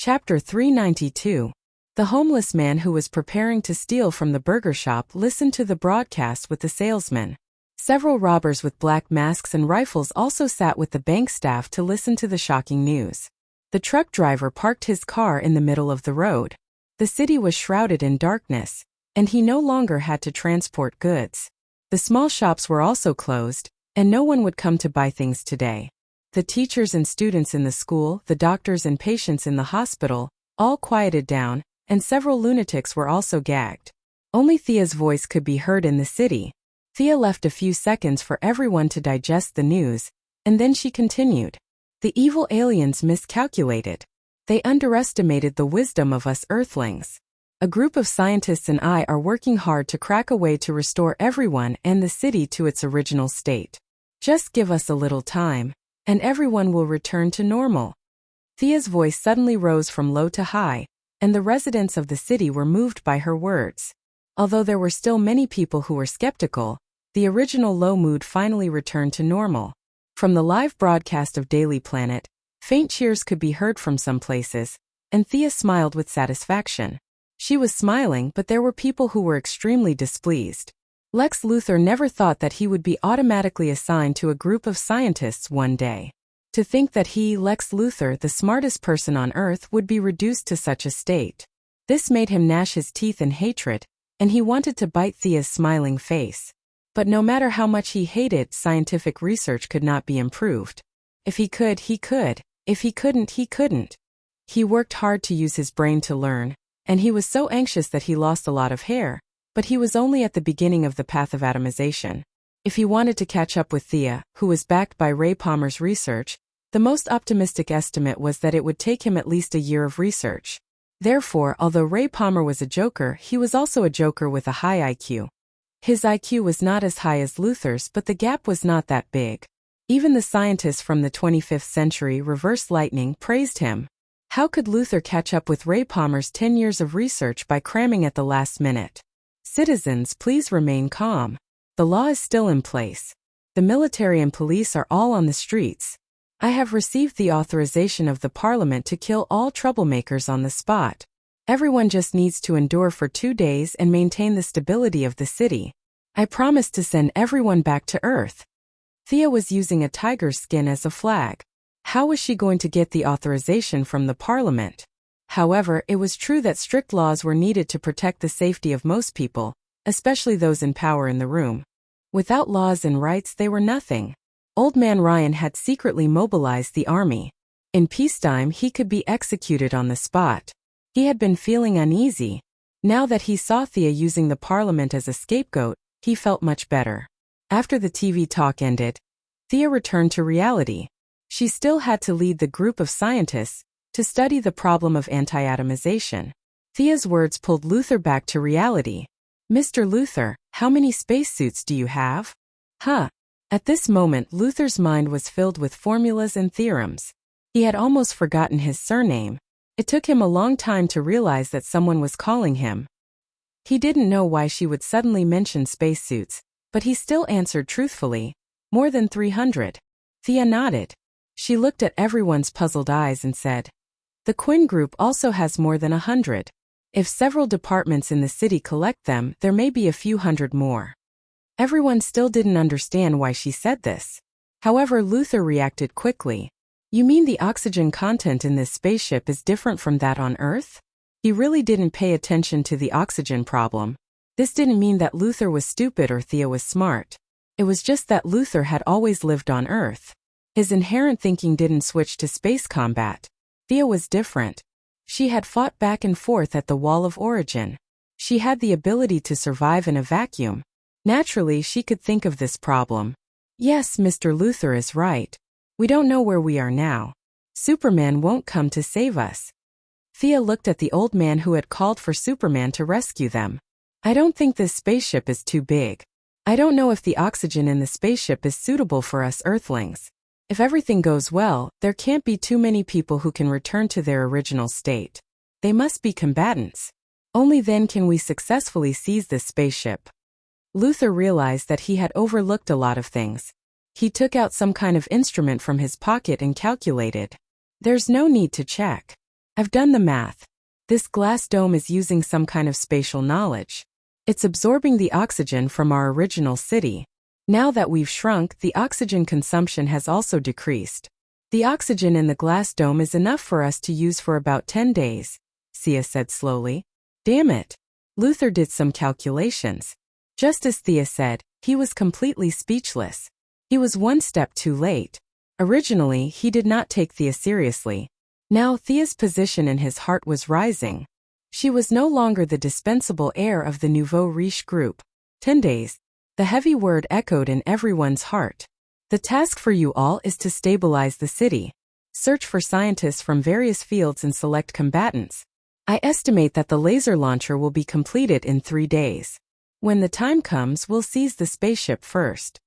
Chapter 392. The homeless man who was preparing to steal from the burger shop listened to the broadcast with the salesman. Several robbers with black masks and rifles also sat with the bank staff to listen to the shocking news. The truck driver parked his car in the middle of the road. The city was shrouded in darkness, and he no longer had to transport goods. The small shops were also closed, and no one would come to buy things today. The teachers and students in the school, the doctors and patients in the hospital, all quieted down, and several lunatics were also gagged. Only Thea's voice could be heard in the city. Thea left a few seconds for everyone to digest the news, and then she continued. The evil aliens miscalculated. They underestimated the wisdom of us Earthlings. A group of scientists and I are working hard to crack a way to restore everyone and the city to its original state. Just give us a little time, and everyone will return to normal. Thea's voice suddenly rose from low to high, and the residents of the city were moved by her words. Although there were still many people who were skeptical, the original low mood finally returned to normal. From the live broadcast of Daily Planet, faint cheers could be heard from some places, and Thea smiled with satisfaction. She was smiling, but there were people who were extremely displeased. Lex Luthor never thought that he would be automatically assigned to a group of scientists one day. To think that he, Lex Luthor, the smartest person on Earth, would be reduced to such a state. This made him gnash his teeth in hatred, and he wanted to bite Thea's smiling face. But no matter how much he hated, scientific research could not be improved. If he could, he could. If he couldn't, he couldn't. He worked hard to use his brain to learn, and he was so anxious that he lost a lot of hair. But he was only at the beginning of the path of atomization. If he wanted to catch up with Thea, who was backed by Ray Palmer's research, the most optimistic estimate was that it would take him at least a year of research. Therefore, although Ray Palmer was a joker, he was also a joker with a high IQ. His IQ was not as high as Luthor's, but the gap was not that big. Even the scientists from the 25th century reverse lightning praised him. How could Luthor catch up with Ray Palmer's 10 years of research by cramming at the last minute? Citizens, please remain calm. The law is still in place. The military and police are all on the streets. I have received the authorization of the Parliament to kill all troublemakers on the spot. Everyone just needs to endure for 2 days and maintain the stability of the city. I promise to send everyone back to Earth. Thea was using a tiger's skin as a flag. How was she going to get the authorization from the Parliament? However, it was true that strict laws were needed to protect the safety of most people, especially those in power in the room. Without laws and rights, they were nothing. Old Man Ryan had secretly mobilized the army. In peacetime, he could be executed on the spot. He had been feeling uneasy. Now that he saw Thea using the Parliament as a scapegoat, he felt much better. After the TV talk ended, Thea returned to reality. She still had to lead the group of scientists to study the problem of anti-atomization. Thea's words pulled Luthor back to reality. Mr. Luthor, how many spacesuits do you have? At this moment, Luthor's mind was filled with formulas and theorems. He had almost forgotten his surname. It took him a long time to realize that someone was calling him. He didn't know why she would suddenly mention spacesuits, but he still answered truthfully. More than 300. Thea nodded. She looked at everyone's puzzled eyes and said, the Quinn Group also has more than 100. If several departments in the city collect them, there may be a few hundred more. Everyone still didn't understand why she said this. However, Luthor reacted quickly. You mean the oxygen content in this spaceship is different from that on Earth? He really didn't pay attention to the oxygen problem. This didn't mean that Luthor was stupid or Thea was smart. It was just that Luthor had always lived on Earth. His inherent thinking didn't switch to space combat. Thea was different. She had fought back and forth at the Wall of Origin. She had the ability to survive in a vacuum. Naturally, she could think of this problem. Yes, Mr. Luthor is right. We don't know where we are now. Superman won't come to save us. Thea looked at the old man who had called for Superman to rescue them. I don't think this spaceship is too big. I don't know if the oxygen in the spaceship is suitable for us Earthlings. If everything goes well, there can't be too many people who can return to their original state. They must be combatants. Only then can we successfully seize this spaceship. Luthor realized that he had overlooked a lot of things. He took out some kind of instrument from his pocket and calculated. There's no need to check. I've done the math. This glass dome is using some kind of spatial knowledge. It's absorbing the oxygen from our original city. Now that we've shrunk, the oxygen consumption has also decreased. The oxygen in the glass dome is enough for us to use for about 10 days, Thea said slowly. Damn it. Luther did some calculations. Just as Thea said, he was completely speechless. He was one step too late. Originally, he did not take Thea seriously. Now Thea's position in his heart was rising. She was no longer the dispensable heir of the nouveau riche group. 10 days. The heavy word echoed in everyone's heart. The task for you all is to stabilize the city. Search for scientists from various fields and select combatants. I estimate that the laser launcher will be completed in 3 days. When the time comes, we'll seize the spaceship first.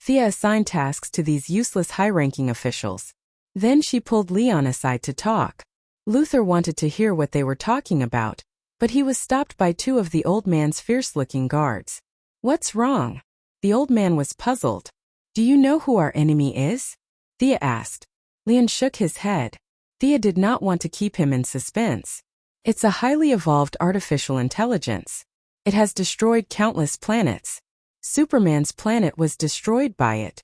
Thea assigned tasks to these useless high-ranking officials. Then she pulled Leon aside to talk. Luther wanted to hear what they were talking about, but he was stopped by 2 of the old man's fierce-looking guards. What's wrong? The old man was puzzled. Do you know who our enemy is? Thea asked. Leon shook his head. Thea did not want to keep him in suspense. It's a highly evolved artificial intelligence. It has destroyed countless planets. Superman's planet was destroyed by it.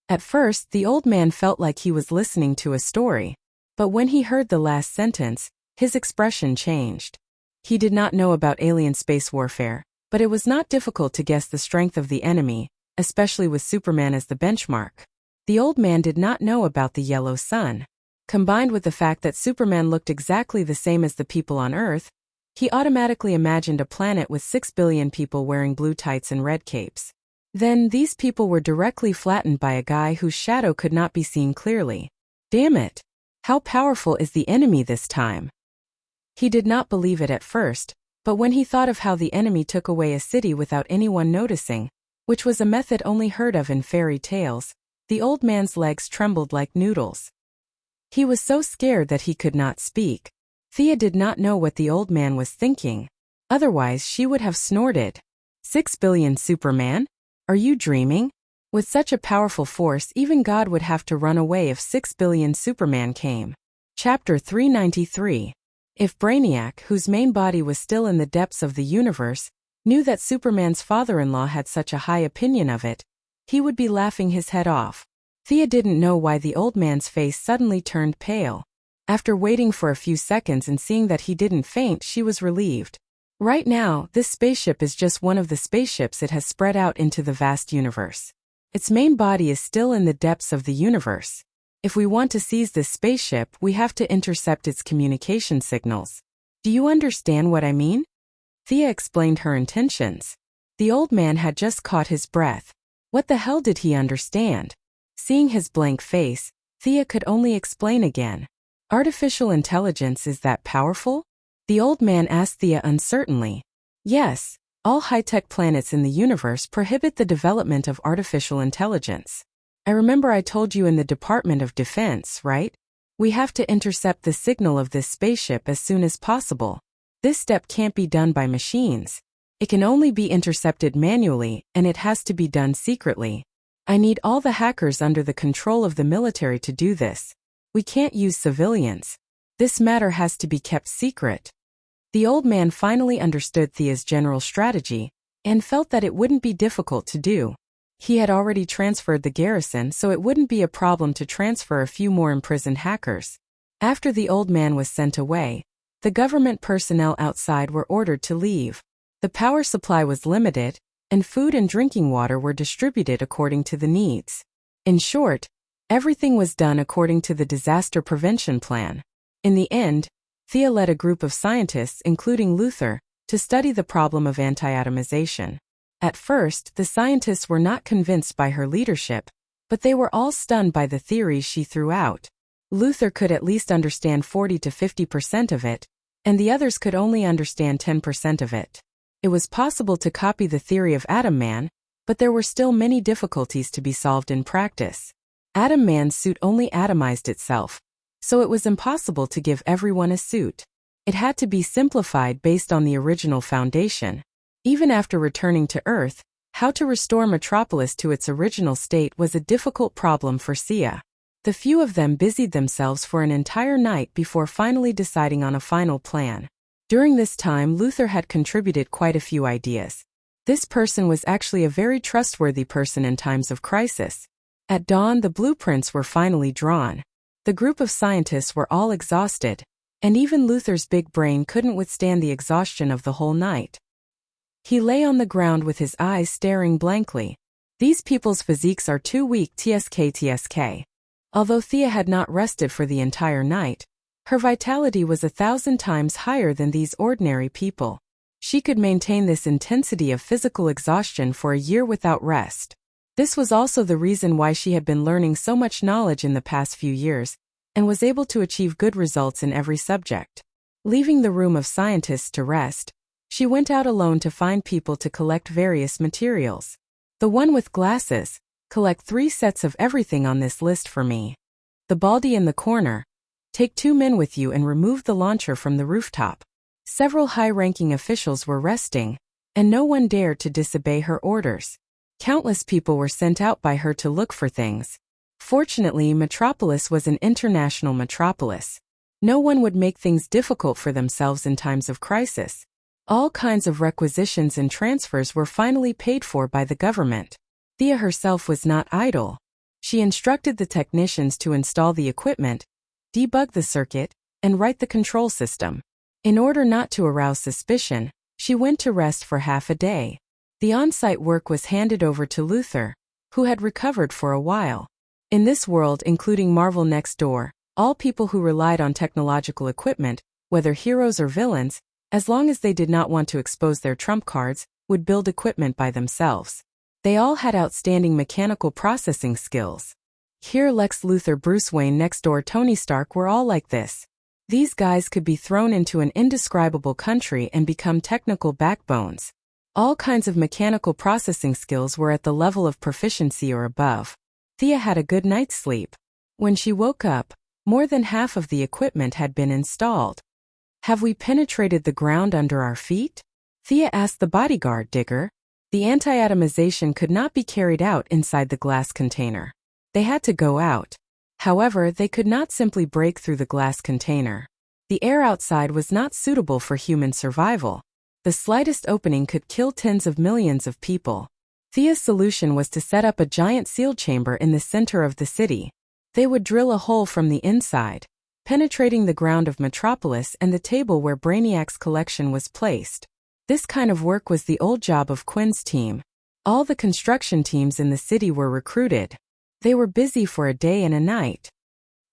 At first, the old man felt like he was listening to a story. But when he heard the last sentence, his expression changed. He did not know about alien space warfare, but it was not difficult to guess the strength of the enemy, especially with Superman as the benchmark. The old man did not know about the yellow sun. Combined with the fact that Superman looked exactly the same as the people on Earth, he automatically imagined a planet with 6 billion people wearing blue tights and red capes. Then these people were directly flattened by a guy whose shadow could not be seen clearly. Damn it! How powerful is the enemy this time? He did not believe it at first, but when he thought of how the enemy took away a city without anyone noticing, which was a method only heard of in fairy tales, the old man's legs trembled like noodles. He was so scared that he could not speak. Thea did not know what the old man was thinking. Otherwise, she would have snorted. 6 billion Superman? Are you dreaming? With such a powerful force, even God would have to run away if 6 billion Superman came. Chapter 393. If Brainiac, whose main body was still in the depths of the universe, knew that Superman's father-in-law had such a high opinion of it, he would be laughing his head off. Thea didn't know why the old man's face suddenly turned pale. After waiting for a few seconds and seeing that he didn't faint, she was relieved. Right now, this spaceship is just one of the spaceships it has spread out into the vast universe. Its main body is still in the depths of the universe. If we want to seize this spaceship, we have to intercept its communication signals. Do you understand what I mean? Thea explained her intentions. The old man had just caught his breath. What the hell did he understand? Seeing his blank face, Thea could only explain again. Artificial intelligence is that powerful? The old man asked Thea uncertainly. Yes, all high-tech planets in the universe prohibit the development of artificial intelligence. I remember I told you in the Department of Defense, right? We have to intercept the signal of this spaceship as soon as possible. This step can't be done by machines. It can only be intercepted manually, and it has to be done secretly. I need all the hackers under the control of the military to do this. We can't use civilians. This matter has to be kept secret. The old man finally understood Thea's general strategy, and felt that it wouldn't be difficult to do. He had already transferred the garrison, so it wouldn't be a problem to transfer a few more imprisoned hackers. After the old man was sent away, the government personnel outside were ordered to leave. The power supply was limited, and food and drinking water were distributed according to the needs. In short, everything was done according to the disaster prevention plan. In the end, Thea led a group of scientists, including Luther, to study the problem of anti-atomization. At first, the scientists were not convinced by her leadership, but they were all stunned by the theories she threw out. Luther could at least understand 40 to 50% of it, and the others could only understand 10% of it. It was possible to copy the theory of Atom Man, but there were still many difficulties to be solved in practice. Atom Man's suit only atomized itself, so it was impossible to give everyone a suit. It had to be simplified based on the original foundation. Even after returning to Earth, how to restore Metropolis to its original state was a difficult problem for Sia. The few of them busied themselves for an entire night before finally deciding on a final plan. During this time, Luther had contributed quite a few ideas. This person was actually a very trustworthy person in times of crisis. At dawn, the blueprints were finally drawn. The group of scientists were all exhausted, and even Luther's big brain couldn't withstand the exhaustion of the whole night. He lay on the ground with his eyes staring blankly. These people's physiques are too weak, tsk. Although Thea had not rested for the entire night, her vitality was 1,000 times higher than these ordinary people. She could maintain this intensity of physical exhaustion for a year without rest. This was also the reason why she had been learning so much knowledge in the past few years, and was able to achieve good results in every subject. Leaving the room of scientists to rest, she went out alone to find people to collect various materials. The one with glasses, collect 3 sets of everything on this list for me. The baldy in the corner, take 2 men with you and remove the launcher from the rooftop. Several high-ranking officials were resting, and no one dared to disobey her orders. Countless people were sent out by her to look for things. Fortunately, Metropolis was an international metropolis. No one would make things difficult for themselves in times of crisis. All kinds of requisitions and transfers were finally paid for by the government. Thea herself was not idle. She instructed the technicians to install the equipment, debug the circuit, and write the control system. In order not to arouse suspicion, she went to rest for half a day. The on-site work was handed over to Luther, who had recovered for a while. In this world, including Marvel next door, all people who relied on technological equipment, whether heroes or villains, as long as they did not want to expose their trump cards, would build equipment by themselves. They all had outstanding mechanical processing skills. Here Lex Luthor, Bruce Wayne, next door Tony Stark were all like this. These guys could be thrown into an indescribable country and become technical backbones. All kinds of mechanical processing skills were at the level of proficiency or above. Thea had a good night's sleep. When she woke up, more than half of the equipment had been installed. Have we penetrated the ground under our feet? Thea asked the bodyguard digger. The anti-atomization could not be carried out inside the glass container. They had to go out. However, they could not simply break through the glass container. The air outside was not suitable for human survival. The slightest opening could kill tens of millions of people. Thea's solution was to set up a giant sealed chamber in the center of the city. They would drill a hole from the inside, penetrating the ground of Metropolis and the table where Brainiac's collection was placed. This kind of work was the old job of Quinn's team. All the construction teams in the city were recruited. They were busy for a day and a night.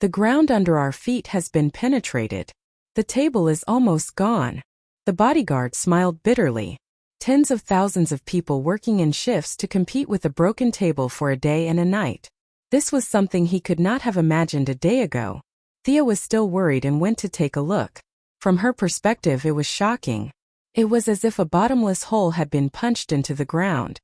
The ground under our feet has been penetrated. The table is almost gone. The bodyguard smiled bitterly. Tens of thousands of people working in shifts to compete with a broken table for a day and a night. This was something he could not have imagined a day ago. Thea was still worried and went to take a look. From her perspective, it was shocking. It was as if a bottomless hole had been punched into the ground.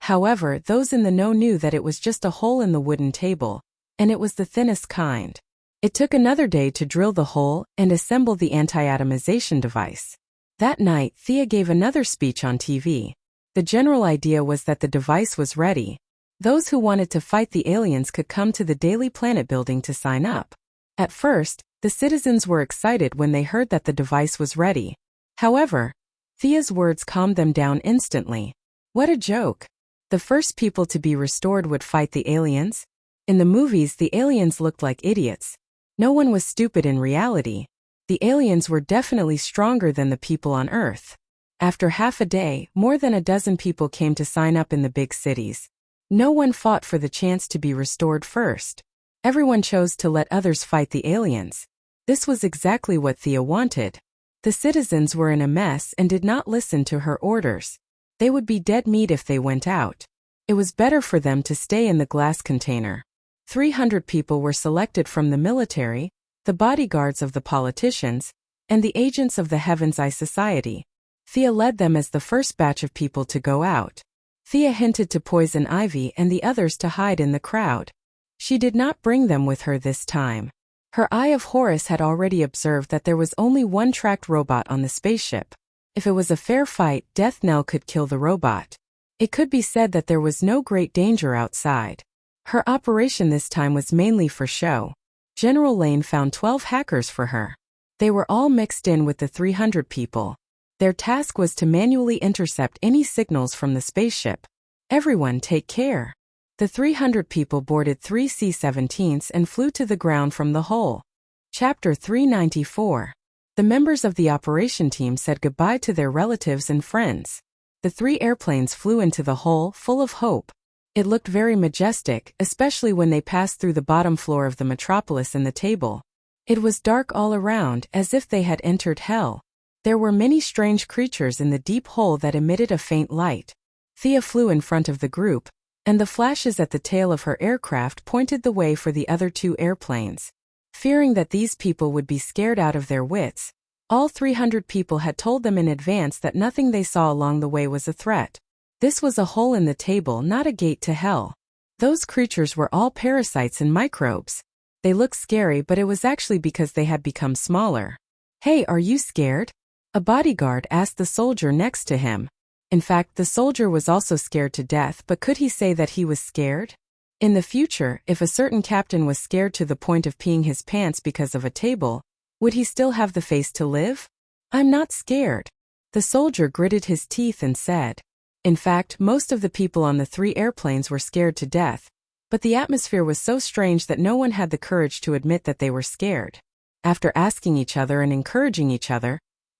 However, those in the know knew that it was just a hole in the wooden table, and it was the thinnest kind. It took another day to drill the hole and assemble the anti-atomization device. That night, Thea gave another speech on TV. The general idea was that the device was ready. Those who wanted to fight the aliens could come to the Daily Planet building to sign up. At first, the citizens were excited when they heard that the device was ready. However, Thea's words calmed them down instantly. What a joke! The first people to be restored would fight the aliens? In the movies, the aliens looked like idiots. No one was stupid in reality. The aliens were definitely stronger than the people on Earth. After half a day, more than a dozen people came to sign up in the big cities. No one fought for the chance to be restored first. Everyone chose to let others fight the aliens. This was exactly what Thea wanted. The citizens were in a mess and did not listen to her orders. They would be dead meat if they went out. It was better for them to stay in the glass container. 300 people were selected from the military, the bodyguards of the politicians, and the agents of the Heaven's Eye Society. Thea led them as the first batch of people to go out. Thea hinted to Poison Ivy and the others to hide in the crowd. She did not bring them with her this time. Her Eye of Horus had already observed that there was only one tracked robot on the spaceship. If it was a fair fight, Death Knell could kill the robot. It could be said that there was no great danger outside. Her operation this time was mainly for show. General Lane found 12 hackers for her. They were all mixed in with the 300 people. Their task was to manually intercept any signals from the spaceship. Everyone take care. The 300 people boarded 3 C-17s and flew to the ground from the hull. Chapter 394. The members of the operation team said goodbye to their relatives and friends. The 3 airplanes flew into the hull, full of hope. It looked very majestic, especially when they passed through the bottom floor of the metropolis and the table. It was dark all around, as if they had entered hell. There were many strange creatures in the deep hole that emitted a faint light. Thea flew in front of the group, and the flashes at the tail of her aircraft pointed the way for the other 2 airplanes. Fearing that these people would be scared out of their wits, all 300 people had told them in advance that nothing they saw along the way was a threat. This was a hole in the table, not a gate to hell. Those creatures were all parasites and microbes. They looked scary, but it was actually because they had become smaller. "Hey, are you scared?" a bodyguard asked the soldier next to him. In fact, the soldier was also scared to death, but could he say that he was scared? In the future, if a certain captain was scared to the point of peeing his pants because of a table, would he still have the face to live? "I'm not scared." The soldier gritted his teeth and said. In fact, most of the people on the 3 airplanes were scared to death, but the atmosphere was so strange that no one had the courage to admit that they were scared. After asking each other and encouraging each other,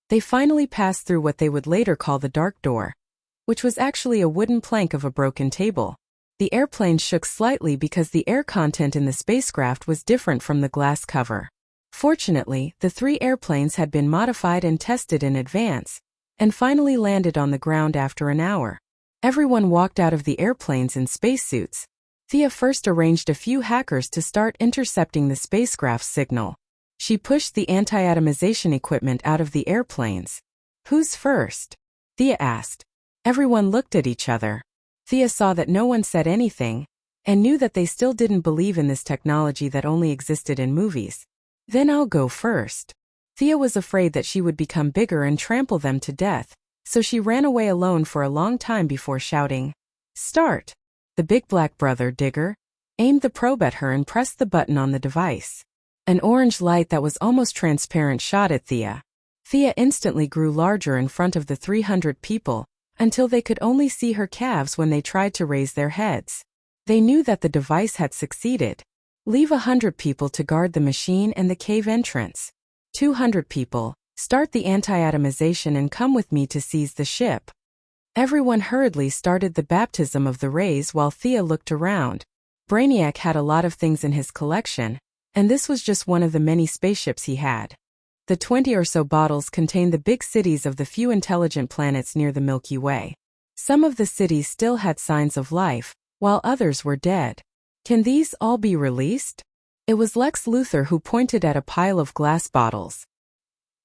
they finally passed through what they would later call the dark door, which was actually a wooden plank of a broken table. The airplane shook slightly because the air content in the spacecraft was different from the glass cover. Fortunately, the 3 airplanes had been modified and tested in advance, and finally landed on the ground after an hour. Everyone walked out of the airplanes in spacesuits. Thea first arranged a few hackers to start intercepting the spacecraft's signal. She pushed the anti-atomization equipment out of the airplanes. "Who's first?" Thea asked. Everyone looked at each other. Thea saw that no one said anything, and knew that they still didn't believe in this technology that only existed in movies. "Then I'll go first." Thea was afraid that she would become bigger and trample them to death, so she ran away alone for a long time before shouting, "Start!" The big black brother, Digger, aimed the probe at her and pressed the button on the device. An orange light that was almost transparent shot at Thea. Thea instantly grew larger in front of the 300 people, until they could only see her calves when they tried to raise their heads. They knew that the device had succeeded. "Leave 100 people to guard the machine and the cave entrance. 200 people, start the anti-atomization and come with me to seize the ship." Everyone hurriedly started the baptism of the rays while Thea looked around. Brainiac had a lot of things in his collection, and this was just one of the many spaceships he had. The 20 or so bottles contained the big cities of the few intelligent planets near the Milky Way. Some of the cities still had signs of life, while others were dead. "Can these all be released?" It was Lex Luthor who pointed at a pile of glass bottles.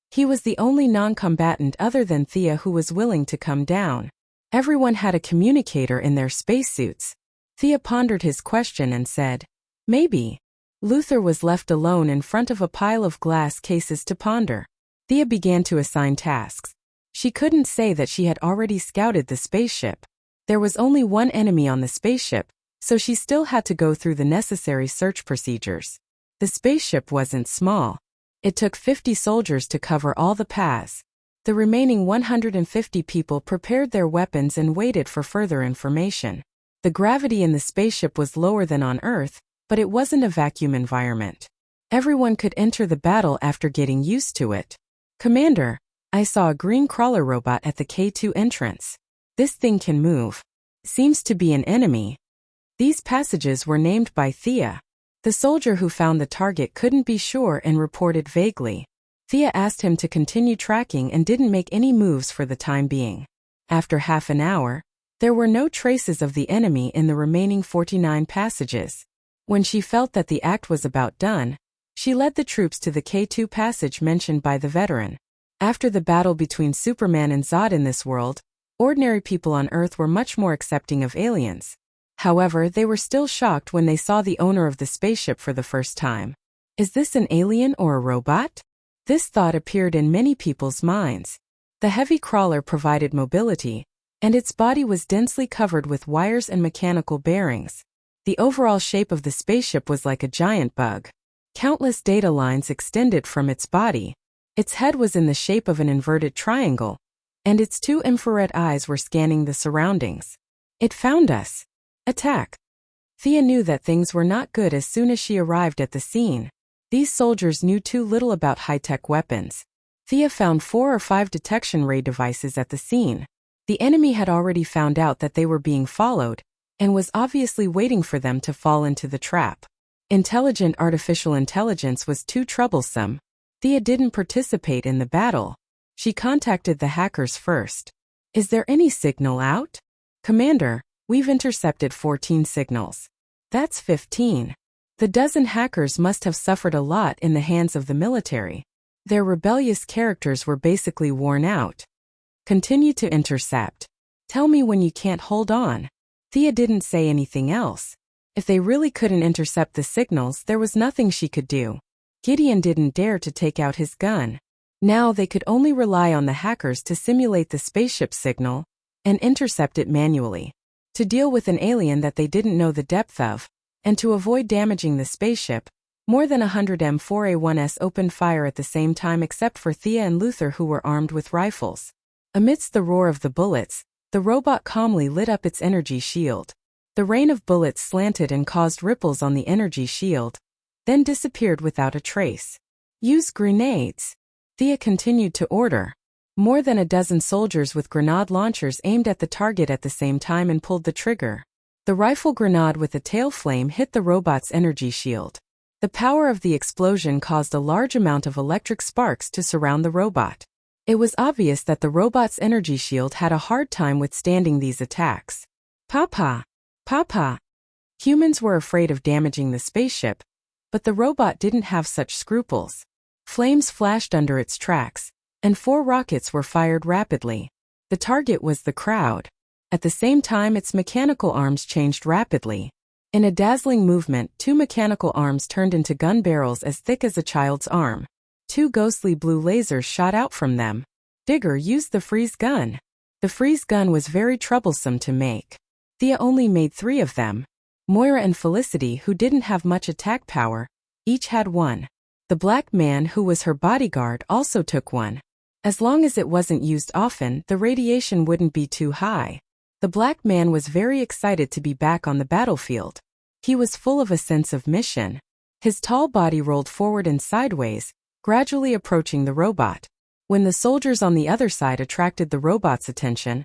He was the only non-combatant other than Thea who was willing to come down. Everyone had a communicator in their spacesuits. Thea pondered his question and said, "Maybe." Luthor was left alone in front of a pile of glass cases to ponder. Thea began to assign tasks. She couldn't say that she had already scouted the spaceship. There was only one enemy on the spaceship, so she still had to go through the necessary search procedures. The spaceship wasn't small. It took 50 soldiers to cover all the paths. The remaining 150 people prepared their weapons and waited for further information. The gravity in the spaceship was lower than on Earth, but it wasn't a vacuum environment. Everyone could enter the battle after getting used to it. "Commander, I saw a green crawler robot at the K2 entrance. This thing can move. Seems to be an enemy." These passages were named by Thea. The soldier who found the target couldn't be sure and reported vaguely. Thea asked him to continue tracking and didn't make any moves for the time being. After half an hour, there were no traces of the enemy in the remaining 49 passages. When she felt that the act was about done, she led the troops to the K2 passage mentioned by the veteran. After the battle between Superman and Zod in this world, ordinary people on Earth were much more accepting of aliens. However, they were still shocked when they saw the owner of the spaceship for the first time. Is this an alien or a robot? This thought appeared in many people's minds. The heavy crawler provided mobility, and its body was densely covered with wires and mechanical bearings. The overall shape of the spaceship was like a giant bug. Countless data lines extended from its body. Its head was in the shape of an inverted triangle, and its two infrared eyes were scanning the surroundings. It found us. Attack. Thea knew that things were not good as soon as she arrived at the scene. These soldiers knew too little about high-tech weapons. Thea found 4 or 5 detection ray devices at the scene. The enemy had already found out that they were being followed, and was obviously waiting for them to fall into the trap. Intelligent artificial intelligence was too troublesome. Thea didn't participate in the battle. She contacted the hackers first. Is there any signal out? Commander, we've intercepted 14 signals. That's 15. The dozen hackers must have suffered a lot in the hands of the military. Their rebellious characters were basically worn out. Continue to intercept. Tell me when you can't hold on. Thea didn't say anything else. If they really couldn't intercept the signals, there was nothing she could do. Gideon didn't dare to take out his gun. Now they could only rely on the hackers to simulate the spaceship signal and intercept it manually. To deal with an alien that they didn't know the depth of, and to avoid damaging the spaceship, more than 100 M4A1s opened fire at the same time except for Thea and Luther, who were armed with rifles. Amidst the roar of the bullets, the robot calmly lit up its energy shield. The rain of bullets slanted and caused ripples on the energy shield, then disappeared without a trace. Use grenades. Thea continued to order. More than a dozen soldiers with grenade launchers aimed at the target at the same time and pulled the trigger. The rifle grenade with a tail flame hit the robot's energy shield. The power of the explosion caused a large amount of electric sparks to surround the robot. It was obvious that the robot's energy shield had a hard time withstanding these attacks. Papa! Papa! Humans were afraid of damaging the spaceship, but the robot didn't have such scruples. Flames flashed under its tracks, and 4 rockets were fired rapidly. The target was the crowd. At the same time, its mechanical arms changed rapidly. In a dazzling movement, 2 mechanical arms turned into gun barrels as thick as a child's arm. 2 ghostly blue lasers shot out from them. Digger used the freeze gun. The freeze gun was very troublesome to make. Thea only made 3 of them. Moira and Felicity, who didn't have much attack power, each had 1. The black man, who was her bodyguard, also took 1. As long as it wasn't used often, the radiation wouldn't be too high. The black man was very excited to be back on the battlefield. He was full of a sense of mission. His tall body rolled forward and sideways, gradually approaching the robot. When the soldiers on the other side attracted the robot's attention,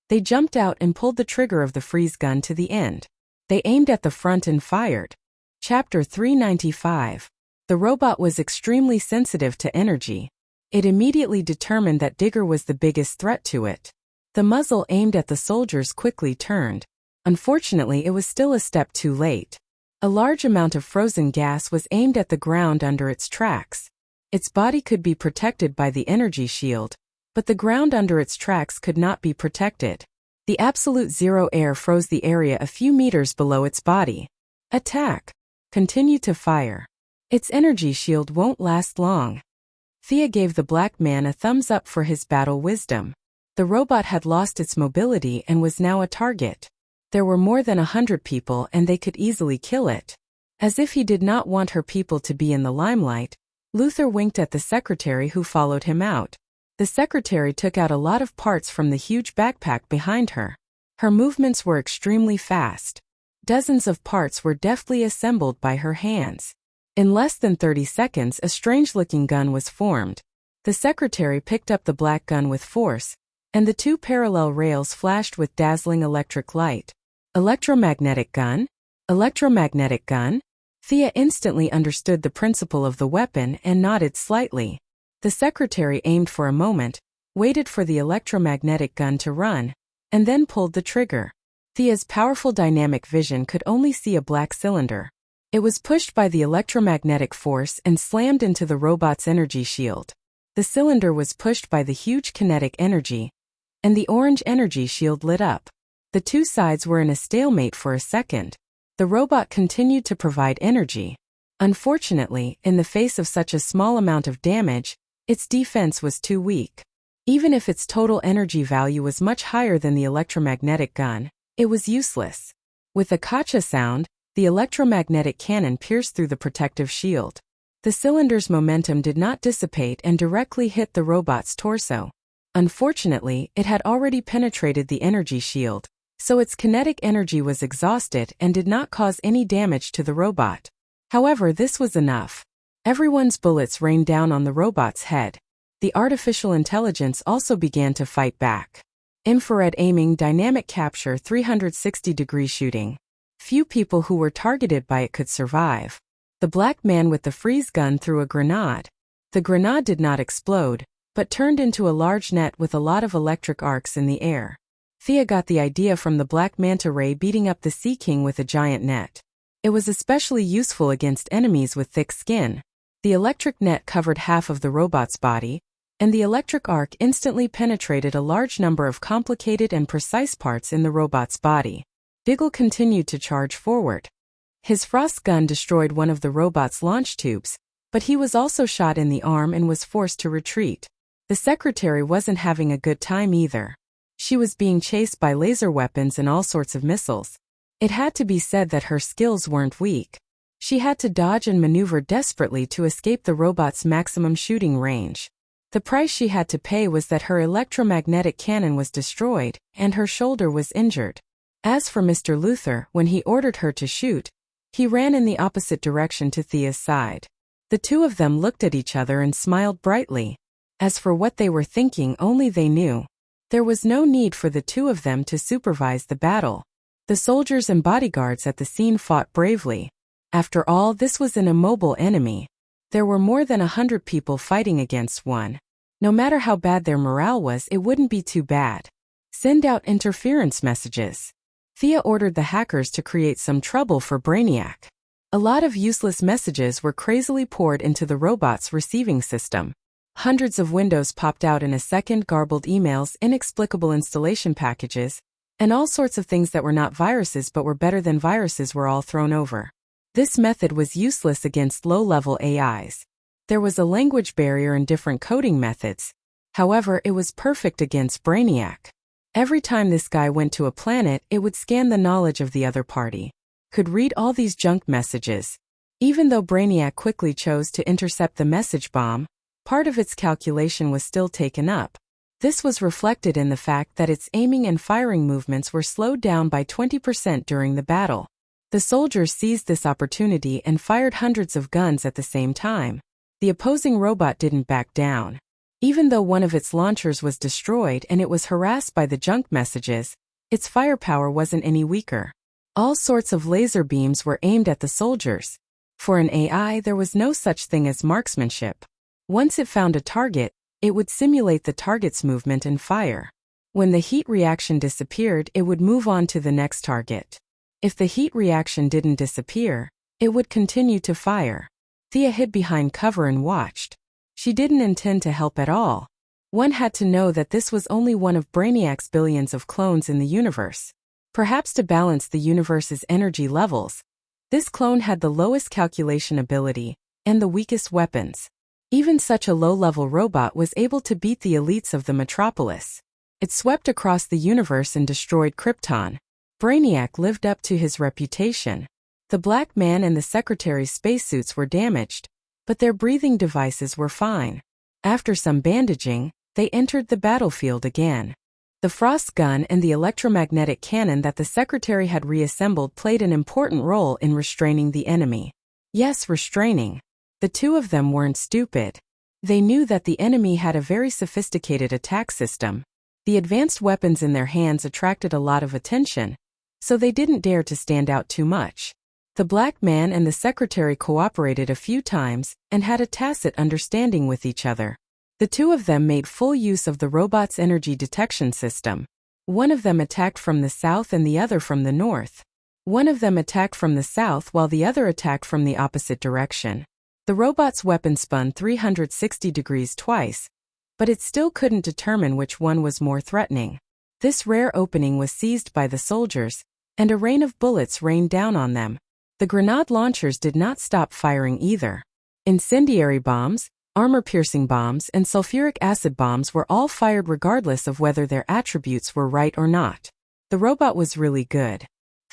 they jumped out and pulled the trigger of the freeze gun to the end. They aimed at the front and fired. Chapter 395. The robot was extremely sensitive to energy. It immediately determined that Digger was the biggest threat to it. The muzzle aimed at the soldiers quickly turned. Unfortunately, it was still a step too late. A large amount of frozen gas was aimed at the ground under its tracks. Its body could be protected by the energy shield, but the ground under its tracks could not be protected. The absolute zero air froze the area a few meters below its body. Attack. Continue to fire. Its energy shield won't last long. Thea gave the black man a thumbs up for his battle wisdom. The robot had lost its mobility and was now a target. There were more than 100 people and they could easily kill it. As if he did not want her people to be in the limelight, Luther winked at the secretary, who followed him out. The secretary took out a lot of parts from the huge backpack behind her. Her movements were extremely fast. Dozens of parts were deftly assembled by her hands. In less than 30 seconds, a strange-looking gun was formed. The secretary picked up the black gun with force, and the 2 parallel rails flashed with dazzling electric light. Electromagnetic gun? Electromagnetic gun? Thea instantly understood the principle of the weapon and nodded slightly. The secretary aimed for a moment, waited for the electromagnetic gun to run, and then pulled the trigger. Thea's powerful dynamic vision could only see a black cylinder. It was pushed by the electromagnetic force and slammed into the robot's energy shield. The cylinder was pushed by the huge kinetic energy, and the orange energy shield lit up. The 2 sides were in a stalemate for a second. The robot continued to provide energy. Unfortunately, in the face of such a small amount of damage, its defense was too weak. Even if its total energy value was much higher than the electromagnetic gun, it was useless. With a gotcha sound, The electromagnetic cannon pierced through the protective shield. The cylinder's momentum did not dissipate and directly hit the robot's torso. Unfortunately, it had already penetrated the energy shield, so its kinetic energy was exhausted and did not cause any damage to the robot. However, this was enough. Everyone's bullets rained down on the robot's head. The artificial intelligence also began to fight back. Infrared aiming, dynamic capture, 360-degree shooting. Few people who were targeted by it could survive. The black man with the freeze gun threw a grenade. The grenade did not explode, but turned into a large net with a lot of electric arcs in the air. Thea got the idea from the black manta ray beating up the Sea King with a giant net. It was especially useful against enemies with thick skin. The electric net covered half of the robot's body, and the electric arc instantly penetrated a large number of complicated and precise parts in the robot's body. Diggle continued to charge forward. His frost gun destroyed one of the robot's launch tubes, but he was also shot in the arm and was forced to retreat. The secretary wasn't having a good time either. She was being chased by laser weapons and all sorts of missiles. It had to be said that her skills weren't weak. She had to dodge and maneuver desperately to escape the robot's maximum shooting range. The price she had to pay was that her electromagnetic cannon was destroyed, and her shoulder was injured. As for Mr. Luther, when he ordered her to shoot, he ran in the opposite direction to Thea's side. The two of them looked at each other and smiled brightly. As for what they were thinking, only they knew. There was no need for the two of them to supervise the battle. The soldiers and bodyguards at the scene fought bravely. After all, this was an immobile enemy. There were more than 100 people fighting against one. No matter how bad their morale was, it wouldn't be too bad. Send out interference messages. Thea ordered the hackers to create some trouble for Brainiac. A lot of useless messages were crazily poured into the robot's receiving system. Hundreds of windows popped out in a second, garbled emails, inexplicable installation packages, and all sorts of things that were not viruses but were better than viruses were all thrown over. This method was useless against low-level AIs. There was a language barrier and different coding methods. However, it was perfect against Brainiac. Every time this guy went to a planet, it would scan the knowledge of the other party. Could read all these junk messages. Even though Brainiac quickly chose to intercept the message bomb, part of its calculation was still taken up. This was reflected in the fact that its aiming and firing movements were slowed down by 20% during the battle. The soldiers seized this opportunity and fired hundreds of guns at the same time. The opposing robot didn't back down. Even though one of its launchers was destroyed and it was harassed by the junk messages, its firepower wasn't any weaker. All sorts of laser beams were aimed at the soldiers. For an AI, there was no such thing as marksmanship. Once it found a target, it would simulate the target's movement and fire. When the heat reaction disappeared, it would move on to the next target. If the heat reaction didn't disappear, it would continue to fire. Thea hid behind cover and watched. She didn't intend to help at all. One had to know that this was only one of Brainiac's billions of clones in the universe. Perhaps to balance the universe's energy levels, this clone had the lowest calculation ability and the weakest weapons. Even such a low-level robot was able to beat the elites of the metropolis. It swept across the universe and destroyed Krypton. Brainiac lived up to his reputation. The Black Man and the Secretary's spacesuits were damaged, but their breathing devices were fine. After some bandaging, they entered the battlefield again. The frost gun and the electromagnetic cannon that the Secretary had reassembled played an important role in restraining the enemy. Yes, restraining. The two of them weren't stupid. They knew that the enemy had a very sophisticated attack system. The advanced weapons in their hands attracted a lot of attention, so they didn't dare to stand out too much. The Black Man and the Secretary cooperated a few times and had a tacit understanding with each other. The two of them made full use of the robot's energy detection system. One of them attacked from the south and the other from the north. One of them attacked from the south while the other attacked from the opposite direction. The robot's weapon spun 360 degrees twice, but it still couldn't determine which one was more threatening. This rare opening was seized by the soldiers, and a rain of bullets rained down on them. The grenade launchers did not stop firing either. Incendiary bombs, armor-piercing bombs, and sulfuric acid bombs were all fired regardless of whether their attributes were right or not. The robot was really good.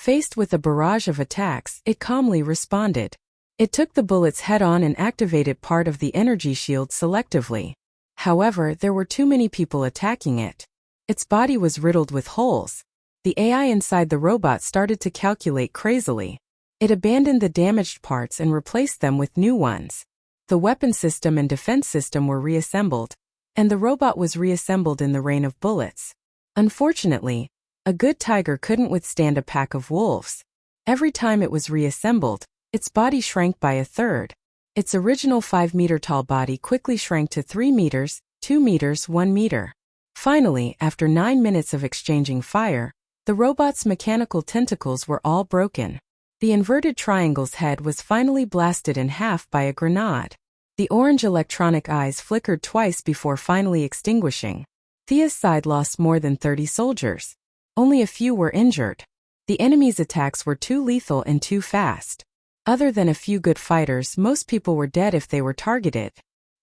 Faced with a barrage of attacks, it calmly responded. It took the bullets head-on and activated part of the energy shield selectively. However, there were too many people attacking it. Its body was riddled with holes. The AI inside the robot started to calculate crazily. It abandoned the damaged parts and replaced them with new ones. The weapon system and defense system were reassembled, and the robot was reassembled in the rain of bullets. Unfortunately, a good tiger couldn't withstand a pack of wolves. Every time it was reassembled, its body shrank by a third. Its original 5-meter-tall body quickly shrank to 3 meters, 2 meters, 1 meter. Finally, after 9 minutes of exchanging fire, the robot's mechanical tentacles were all broken. The inverted triangle's head was finally blasted in half by a grenade. The orange electronic eyes flickered twice before finally extinguishing. Thea's side lost more than 30 soldiers. Only a few were injured. The enemy's attacks were too lethal and too fast. Other than a few good fighters, most people were dead if they were targeted.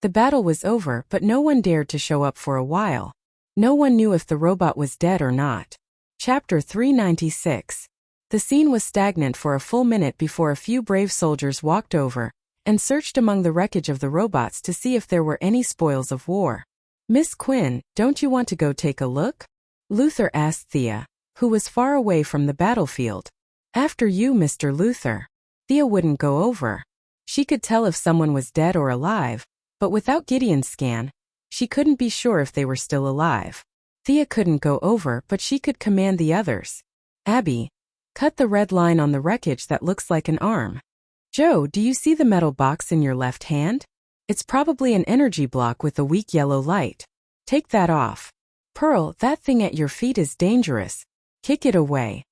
The battle was over, but no one dared to show up for a while. No one knew if the robot was dead or not. Chapter 396. The scene was stagnant for a full minute before a few brave soldiers walked over and searched among the wreckage of the robots to see if there were any spoils of war. "Miss Quinn, don't you want to go take a look?" Luther asked Thea, who was far away from the battlefield. "After you, Mr. Luther." Thea wouldn't go over. She could tell if someone was dead or alive, but without Gideon's scan, she couldn't be sure if they were still alive. Thea couldn't go over, but she could command the others. "Abby, cut the red line on the wreckage that looks like an arm." "Joe, do you see the metal box in your left hand? It's probably an energy block with a weak yellow light. Take that off." "Pearl, that thing at your feet is dangerous. Kick it away."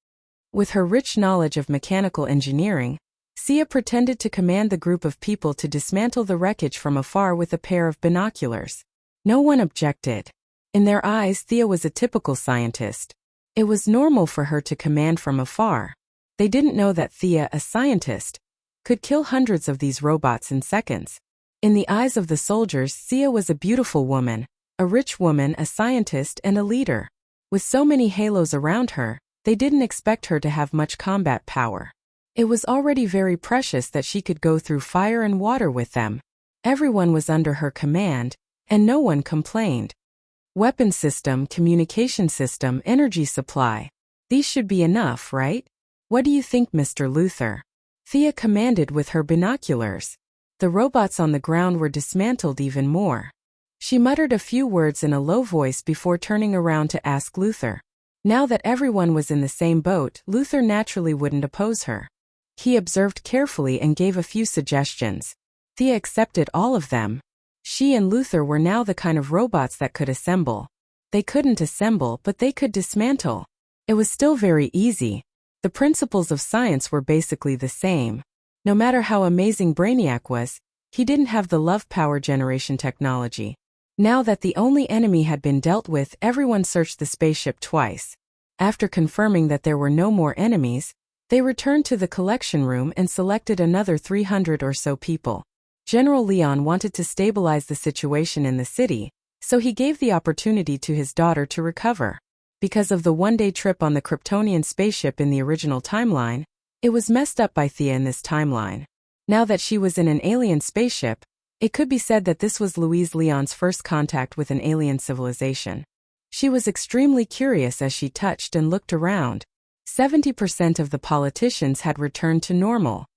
With her rich knowledge of mechanical engineering, Sia pretended to command the group of people to dismantle the wreckage from afar with a pair of binoculars. No one objected. In their eyes, Thea was a typical scientist. It was normal for her to command from afar. They didn't know that Thea, a scientist, could kill hundreds of these robots in seconds. In the eyes of the soldiers, Sia was a beautiful woman, a rich woman, a scientist, and a leader. With so many halos around her, they didn't expect her to have much combat power. It was already very precious that she could go through fire and water with them. Everyone was under her command, and no one complained. Weapon system, communication system, energy supply. These should be enough, right? What do you think, Mr. Luther? Thea commanded with her binoculars. The robots on the ground were dismantled even more. She muttered a few words in a low voice before turning around to ask Luther. Now that everyone was in the same boat, Luther naturally wouldn't oppose her. He observed carefully and gave a few suggestions. Thea accepted all of them. She and Luther were now the kind of robots that could assemble. They couldn't assemble, but they could dismantle. It was still very easy. The principles of science were basically the same. No matter how amazing Brainiac was, he didn't have the love power generation technology. Now that the only enemy had been dealt with, everyone searched the spaceship twice. After confirming that there were no more enemies, they returned to the collection room and selected another 300 or so people. General Leon wanted to stabilize the situation in the city, so he gave the opportunity to his daughter to recover. Because of the one-day trip on the Kryptonian spaceship in the original timeline, it was messed up by Thea in this timeline. Now that she was in an alien spaceship, it could be said that this was Louise Leon's first contact with an alien civilization. She was extremely curious as she touched and looked around. 70% of the politicians had returned to normal.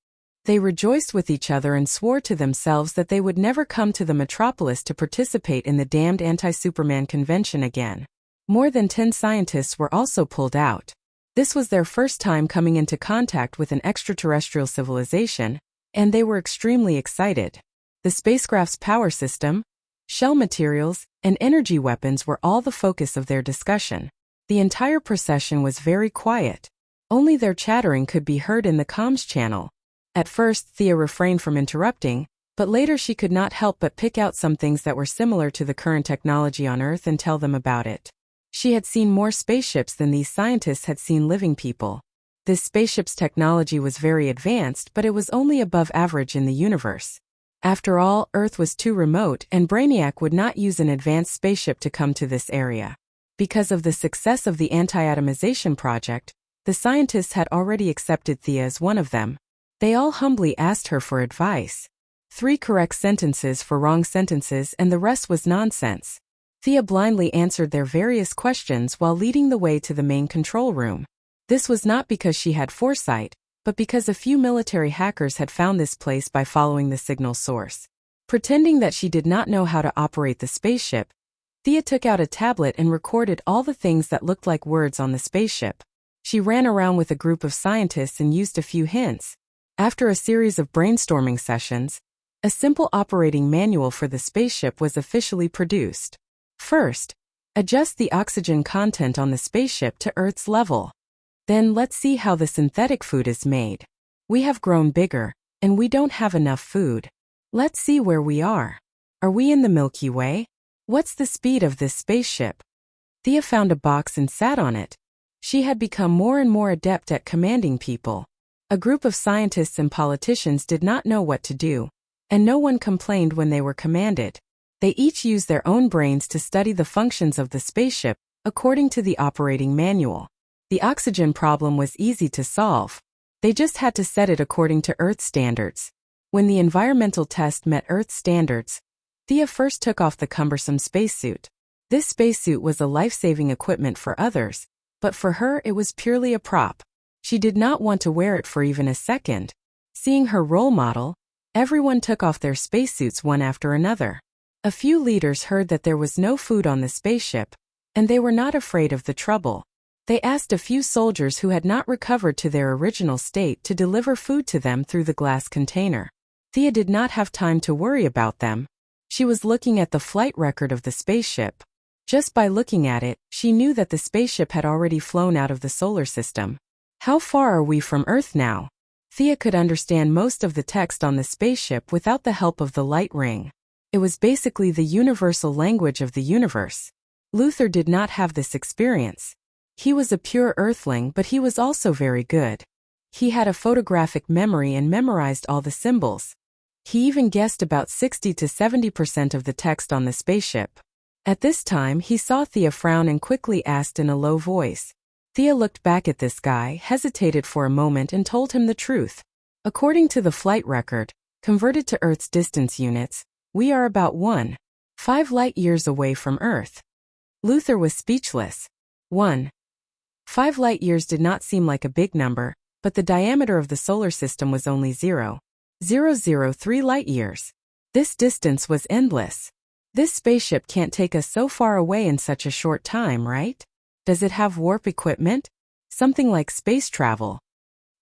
They rejoiced with each other and swore to themselves that they would never come to the metropolis to participate in the damned anti-Superman convention again. More than 10 scientists were also pulled out. This was their first time coming into contact with an extraterrestrial civilization, and they were extremely excited. The spacecraft's power system, shell materials, and energy weapons were all the focus of their discussion. The entire procession was very quiet. Only their chattering could be heard in the comms channel. At first, Thea refrained from interrupting, but later she could not help but pick out some things that were similar to the current technology on Earth and tell them about it. She had seen more spaceships than these scientists had seen living people. This spaceship's technology was very advanced, but it was only above average in the universe. After all, Earth was too remote, and Brainiac would not use an advanced spaceship to come to this area. Because of the success of the anti-atomization project, The scientists had already accepted Thea as one of them. They all humbly asked her for advice. 3 correct sentences for wrong sentences and the rest was nonsense. Thea blindly answered their various questions while leading the way to the main control room. This was not because she had foresight, but because a few military hackers had found this place by following the signal source. Pretending that she did not know how to operate the spaceship, Thea took out a tablet and recorded all the things that looked like words on the spaceship. She ran around with a group of scientists and used a few hints. After a series of brainstorming sessions, a simple operating manual for the spaceship was officially produced. First, adjust the oxygen content on the spaceship to Earth's level. Then let's see how the synthetic food is made. We have grown bigger, and we don't have enough food. Let's see where we are. Are we in the Milky Way? What's the speed of this spaceship? Thea found a box and sat on it. She had become more and more adept at commanding people. A group of scientists and politicians did not know what to do, and no one complained when they were commanded. They each used their own brains to study the functions of the spaceship, according to the operating manual. The oxygen problem was easy to solve. They just had to set it according to Earth standards. When the environmental test met Earth standards, Thea first took off the cumbersome spacesuit. This spacesuit was a life-saving equipment for others, but for her it was purely a prop. She did not want to wear it for even a second. Seeing her role model, everyone took off their spacesuits one after another. A few leaders heard that there was no food on the spaceship, and they were not afraid of the trouble. They asked a few soldiers who had not recovered to their original state to deliver food to them through the glass container. Thea did not have time to worry about them. She was looking at the flight record of the spaceship. Just by looking at it, she knew that the spaceship had already flown out of the solar system. How far are we from Earth now? Thea could understand most of the text on the spaceship without the help of the light ring. It was basically the universal language of the universe. Luther did not have this experience. He was a pure earthling, but he was also very good. He had a photographic memory and memorized all the symbols. He even guessed about 60 to 70% of the text on the spaceship. At this time, he saw Thea frown and quickly asked in a low voice. Thea looked back at this guy, hesitated for a moment and told him the truth. According to the flight record, converted to Earth's distance units, we are about 1.5 light-years away from Earth. Luther was speechless. 1.5 light-years did not seem like a big number, but the diameter of the solar system was only 0.003 light-years. This distance was endless. This spaceship can't take us so far away in such a short time, right? Does it have warp equipment? Something like space travel.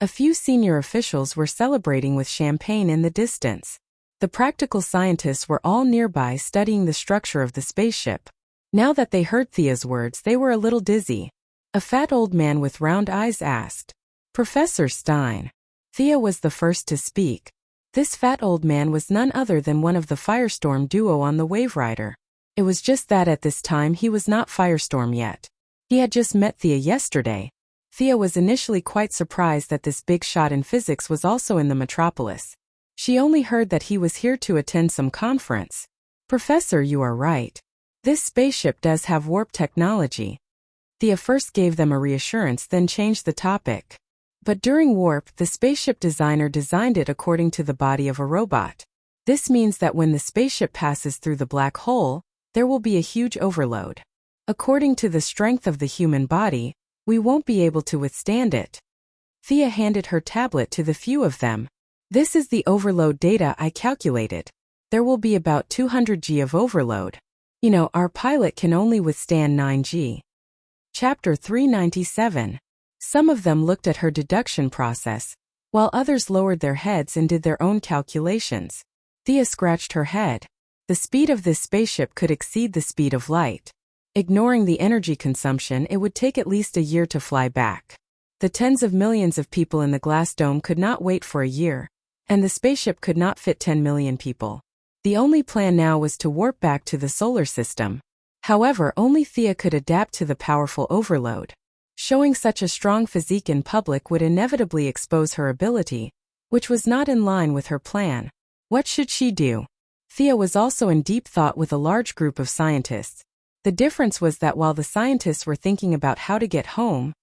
A few senior officials were celebrating with champagne in the distance. The practical scientists were all nearby studying the structure of the spaceship. Now that they heard Thea's words, they were a little dizzy. A fat old man with round eyes asked, "Professor Stein." Thea was the first to speak. This fat old man was none other than one of the Firestorm duo on the Waverider. It was just that at this time he was not Firestorm yet. He had just met Thea yesterday. Thea was initially quite surprised that this big shot in physics was also in the metropolis. She only heard that he was here to attend some conference. "Professor, you are right. This spaceship does have warp technology." Thea first gave them a reassurance, then changed the topic. But during warp, the spaceship designer designed it according to the body of a robot. This means that when the spaceship passes through the black hole, there will be a huge overload. According to the strength of the human body, we won't be able to withstand it. Thea handed her tablet to the few of them. "This is the overload data I calculated. There will be about 200 G of overload. Our pilot can only withstand 9 G. Chapter 397. Some of them looked at her deduction process, while others lowered their heads and did their own calculations. Thea scratched her head. The speed of this spaceship could exceed the speed of light. Ignoring the energy consumption, it would take at least a year to fly back. The tens of millions of people in the glass dome could not wait for a year, and the spaceship could not fit 10 million people. The only plan now was to warp back to the solar system. However, only Thea could adapt to the powerful overload. Showing such a strong physique in public would inevitably expose her ability, which was not in line with her plan. What should she do? Thea was also in deep thought with a large group of scientists. The difference was that while the scientists were thinking about how to get home,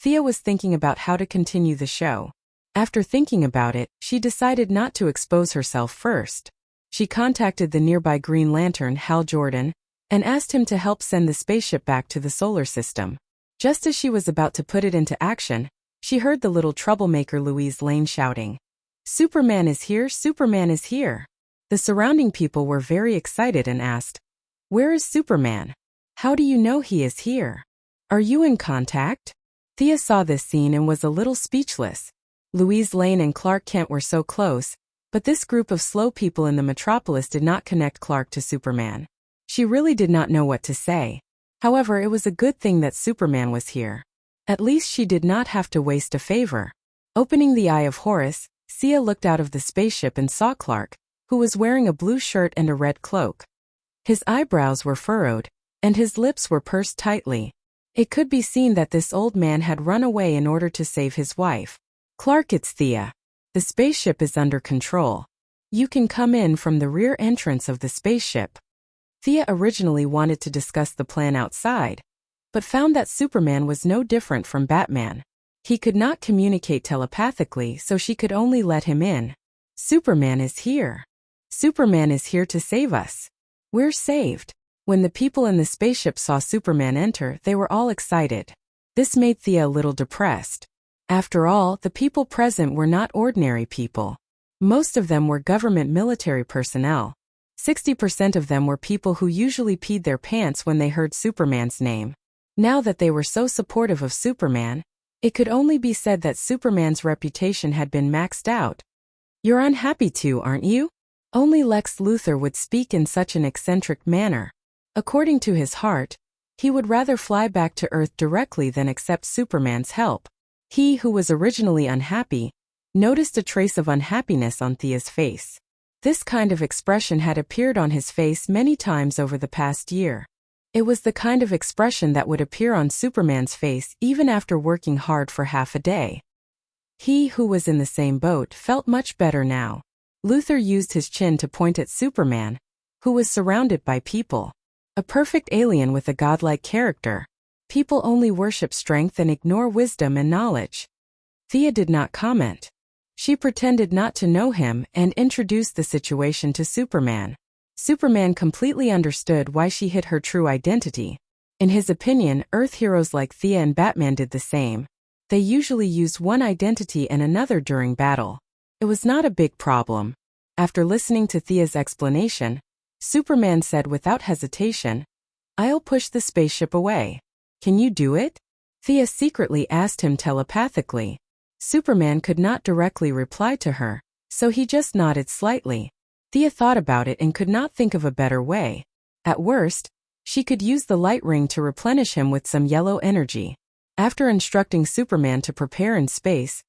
Thea was thinking about how to continue the show. After thinking about it, she decided not to expose herself first. She contacted the nearby Green Lantern, Hal Jordan, and asked him to help send the spaceship back to the solar system. Just as she was about to put it into action, she heard the little troublemaker Louise Lane shouting, "Superman is here! Superman is here!" The surrounding people were very excited and asked, "Where is Superman? How do you know he is here? Are you in contact?" Thea saw this scene and was a little speechless. Louise Lane and Clark Kent were so close, but this group of slow people in the metropolis did not connect Clark to Superman. She really did not know what to say. However, it was a good thing that Superman was here. At least she did not have to waste a favor. Opening the Eye of Horus, Sia looked out of the spaceship and saw Clark, who was wearing a blue shirt and a red cloak. His eyebrows were furrowed, and his lips were pursed tightly. It could be seen that this old man had run away in order to save his wife. "Clark, it's Thea. The spaceship is under control. You can come in from the rear entrance of the spaceship." Thea originally wanted to discuss the plan outside, but found that Superman was no different from Batman. He could not communicate telepathically, so she could only let him in. "Superman is here. Superman is here to save us. We're saved." When the people in the spaceship saw Superman enter, they were all excited. This made Thea a little depressed. After all, the people present were not ordinary people. Most of them were government military personnel. 60% of them were people who usually peed their pants when they heard Superman's name. Now that they were so supportive of Superman, it could only be said that Superman's reputation had been maxed out. "You're unhappy too, aren't you?" Only Lex Luthor would speak in such an eccentric manner. According to his heart, he would rather fly back to Earth directly than accept Superman's help. He, who was originally unhappy, noticed a trace of unhappiness on Thea's face. This kind of expression had appeared on his face many times over the past year. It was the kind of expression that would appear on Superman's face even after working hard for half a day. He, who was in the same boat, felt much better now. Luthor used his chin to point at Superman, who was surrounded by people. A perfect alien with a godlike character. People only worship strength and ignore wisdom and knowledge. Thea did not comment. She pretended not to know him and introduced the situation to Superman. Superman completely understood why she hid her true identity. In his opinion, Earth heroes like Thea and Batman did the same. They usually used one identity and another during battle. It was not a big problem. After listening to Thea's explanation, Superman said without hesitation, "I'll push the spaceship away. Can you do it?" Thea secretly asked him telepathically. Superman could not directly reply to her, so he just nodded slightly. Thea thought about it and could not think of a better way. At worst, she could use the light ring to replenish him with some yellow energy. After instructing Superman to prepare in space,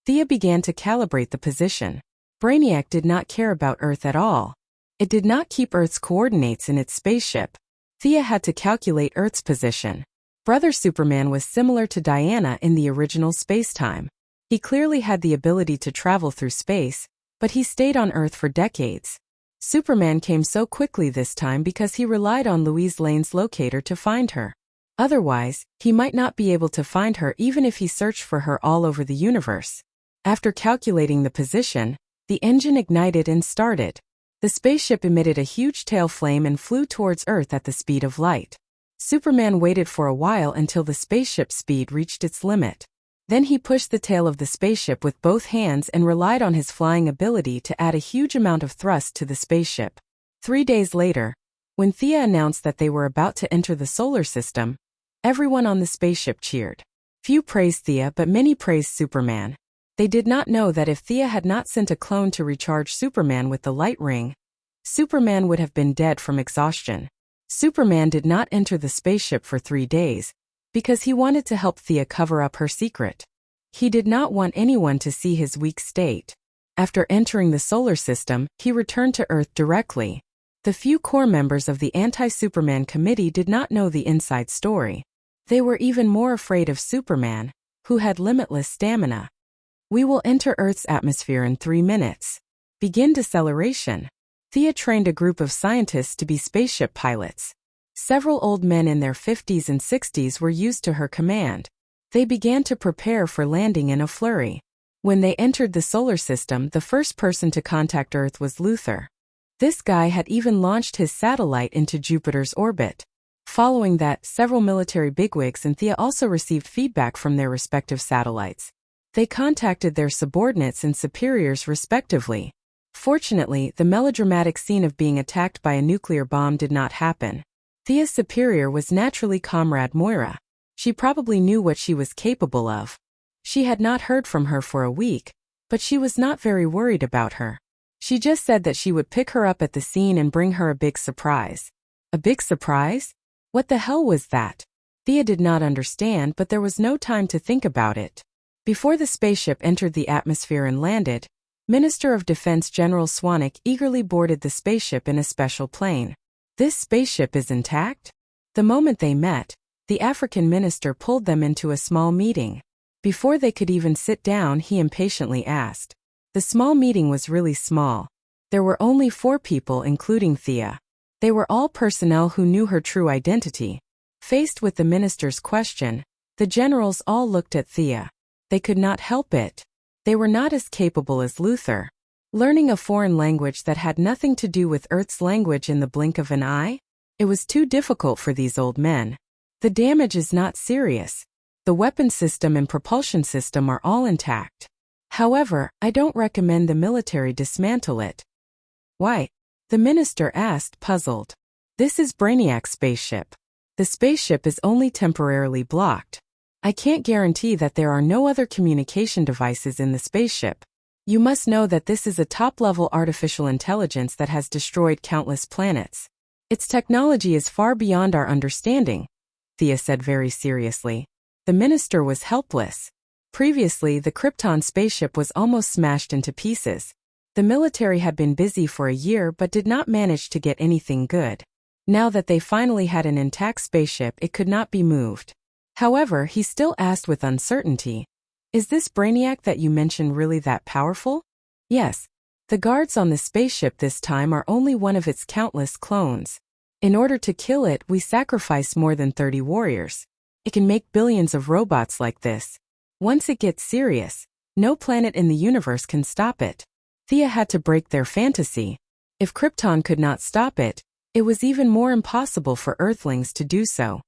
Thea began to calibrate the position. Brainiac did not care about Earth at all. It did not keep Earth's coordinates in its spaceship. Thea had to calculate Earth's position. Brother Superman was similar to Diana in the original space-time. He clearly had the ability to travel through space, but he stayed on Earth for decades. Superman came so quickly this time because he relied on Louise Lane's locator to find her. Otherwise, he might not be able to find her even if he searched for her all over the universe. After calculating the position, the engine ignited and started. The spaceship emitted a huge tail flame and flew towards Earth at the speed of light. Superman waited for a while until the spaceship's speed reached its limit. Then he pushed the tail of the spaceship with both hands and relied on his flying ability to add a huge amount of thrust to the spaceship. 3 days later, when Thea announced that they were about to enter the solar system, everyone on the spaceship cheered. Few praised Thea, but many praised Superman. They did not know that if Thea had not sent a clone to recharge Superman with the light ring, Superman would have been dead from exhaustion. Superman did not enter the spaceship for 3 days, because he wanted to help Thea cover up her secret. He did not want anyone to see his weak state. After entering the solar system, he returned to Earth directly. The few core members of the anti-Superman committee did not know the inside story. They were even more afraid of Superman, who had limitless stamina. "We will enter Earth's atmosphere in 3 minutes. Begin deceleration." Thea trained a group of scientists to be spaceship pilots. Several old men in their 50s and 60s were used to her command. They began to prepare for landing in a flurry. When they entered the solar system, the first person to contact Earth was Luther. This guy had even launched his satellite into Jupiter's orbit. Following that, several military bigwigs and Thea also received feedback from their respective satellites. They contacted their subordinates and superiors respectively. Fortunately, the melodramatic scene of being attacked by a nuclear bomb did not happen. Thea's superior was naturally Comrade Moira. She probably knew what she was capable of. She had not heard from her for a week, but she was not very worried about her. She just said that she would pick her up at the scene and bring her a big surprise. A big surprise? What the hell was that? Thea did not understand, but there was no time to think about it. Before the spaceship entered the atmosphere and landed, Minister of Defense General Swanwick eagerly boarded the spaceship in a special plane. This spaceship is intact? The moment they met, the African minister pulled them into a small meeting. Before they could even sit down, he impatiently asked. The small meeting was really small. There were only 4 people, including Thea. They were all personnel who knew her true identity. Faced with the minister's question, the generals all looked at Thea. They could not help it. They were not as capable as Luther. Learning a foreign language that had nothing to do with Earth's language in the blink of an eye? It was too difficult for these old men. The damage is not serious. The weapon system and propulsion system are all intact. However, I don't recommend the military dismantle it. Why? The minister asked, puzzled. This is Brainiac's spaceship. The spaceship is only temporarily blocked. I can't guarantee that there are no other communication devices in the spaceship. You must know that this is a top-level artificial intelligence that has destroyed countless planets. Its technology is far beyond our understanding, Thea said very seriously. The minister was helpless. Previously, the Krypton spaceship was almost smashed into pieces. The military had been busy for a year but did not manage to get anything good. Now that they finally had an intact spaceship, it could not be moved. However, he still asked with uncertainty, is this Brainiac that you mentioned really that powerful? Yes. The guards on the spaceship this time are only one of its countless clones. In order to kill it, we sacrifice more than 30 warriors. It can make billions of robots like this. Once it gets serious, no planet in the universe can stop it. Thea had to break their fantasy. If Krypton could not stop it, it was even more impossible for Earthlings to do so.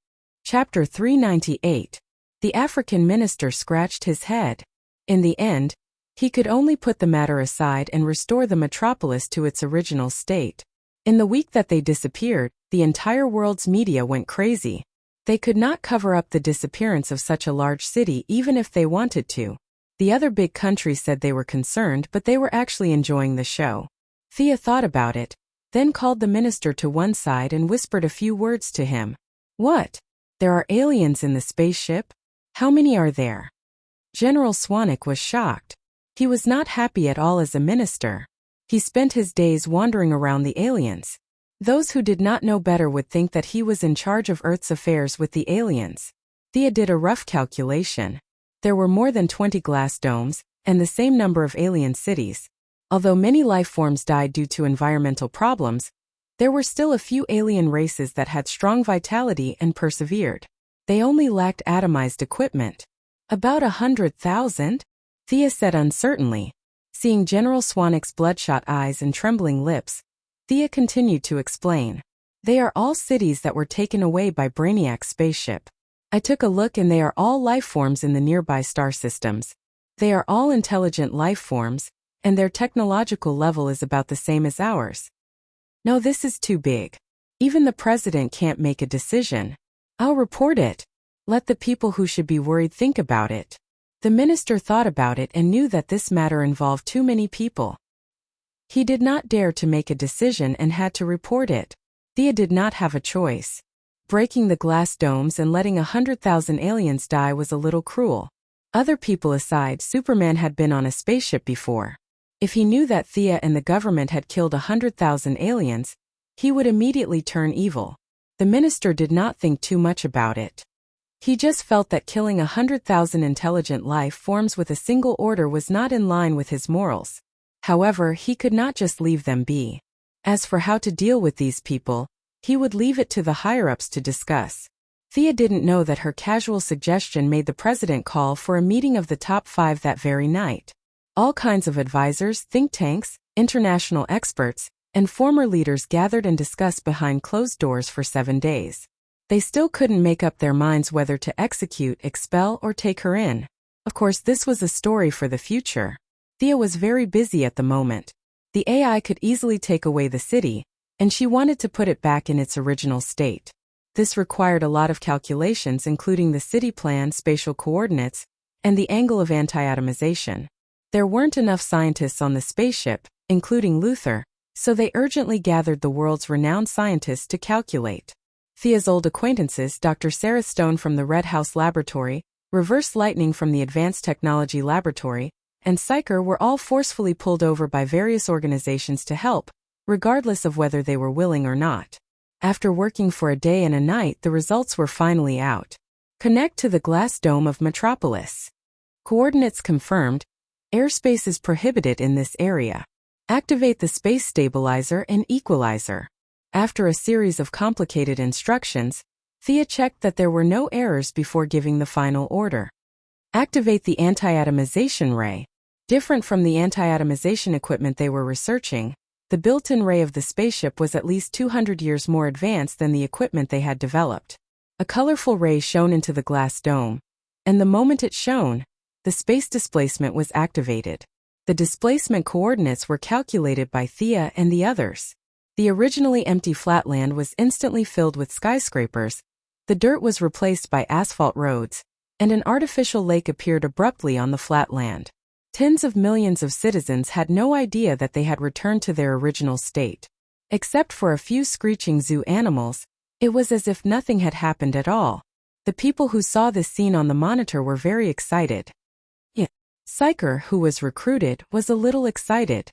Chapter 398. The African minister scratched his head. In the end, he could only put the matter aside and restore the metropolis to its original state. In the week that they disappeared, the entire world's media went crazy. They could not cover up the disappearance of such a large city even if they wanted to. The other big countries said they were concerned, but they were actually enjoying the show. Thea thought about it, then called the minister to one side and whispered a few words to him. What? There are aliens in the spaceship? How many are there? General Swanwick was shocked. He was not happy at all as a minister. He spent his days wandering around the aliens. Those who did not know better would think that he was in charge of Earth's affairs with the aliens. Thea did a rough calculation. There were more than 20 glass domes, and the same number of alien cities. Although many life forms died due to environmental problems, there were still a few alien races that had strong vitality and persevered. They only lacked atomized equipment. About 100,000? Thea said uncertainly. Seeing General Swanwick's bloodshot eyes and trembling lips, Thea continued to explain. They are all cities that were taken away by Brainiac's spaceship. I took a look and they are all life forms in the nearby star systems. They are all intelligent life forms, and their technological level is about the same as ours. No, this is too big. Even the president can't make a decision. I'll report it. Let the people who should be worried think about it. The minister thought about it and knew that this matter involved too many people. He did not dare to make a decision and had to report it. Thea did not have a choice. Breaking the glass domes and letting 100,000 aliens die was a little cruel. Other people aside, Superman had been on a spaceship before. If he knew that Thea and the government had killed 100,000 aliens, he would immediately turn evil. The minister did not think too much about it. He just felt that killing 100,000 intelligent life forms with a single order was not in line with his morals. However, he could not just leave them be. As for how to deal with these people, he would leave it to the higher-ups to discuss. Thea didn't know that her casual suggestion made the president call for a meeting of the top 5 that very night. All kinds of advisors, think tanks, international experts, and former leaders gathered and discussed behind closed doors for 7 days. They still couldn't make up their minds whether to execute, expel, or take her in. Of course, this was a story for the future. Thea was very busy at the moment. The AI could easily take away the city, and she wanted to put it back in its original state. This required a lot of calculations, including the city plan, spatial coordinates, and the angle of anti-atomization. There weren't enough scientists on the spaceship, including Luther, so they urgently gathered the world's renowned scientists to calculate. Thea's old acquaintances, Dr. Sarah Stone from the Red House Laboratory, Reverse Lightning from the Advanced Technology Laboratory, and Psycher were all forcefully pulled over by various organizations to help, regardless of whether they were willing or not. After working for a day and a night, the results were finally out. Connect to the glass dome of Metropolis. Coordinates confirmed. Airspace is prohibited in this area. Activate the space stabilizer and equalizer. After a series of complicated instructions, Thea checked that there were no errors before giving the final order. Activate the anti-atomization ray. Different from the anti-atomization equipment they were researching, the built-in ray of the spaceship was at least 200 years more advanced than the equipment they had developed. A colorful ray shone into the glass dome, and the moment it shone, the space displacement was activated. The displacement coordinates were calculated by Thea and the others. The originally empty flatland was instantly filled with skyscrapers, the dirt was replaced by asphalt roads, and an artificial lake appeared abruptly on the flatland. Tens of millions of citizens had no idea that they had returned to their original state. Except for a few screeching zoo animals, it was as if nothing had happened at all. The people who saw this scene on the monitor were very excited. Psycher, who was recruited, was a little excited.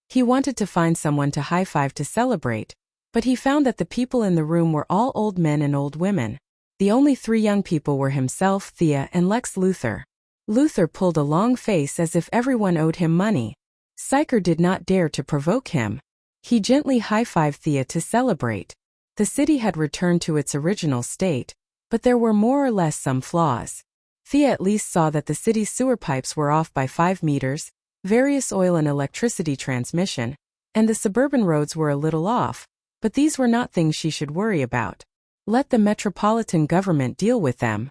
He wanted to find someone to high-five to celebrate, but he found that the people in the room were all old men and old women. The only 3 young people were himself, Thea, and Lex Luthor. Luther pulled a long face as if everyone owed him money. Psycher did not dare to provoke him. He gently high-fived Thea to celebrate. The city had returned to its original state, but there were more or less some flaws. Thea at least saw that the city's sewer pipes were off by 5 meters, various oil and electricity transmission, and the suburban roads were a little off, but these were not things she should worry about. Let the metropolitan government deal with them.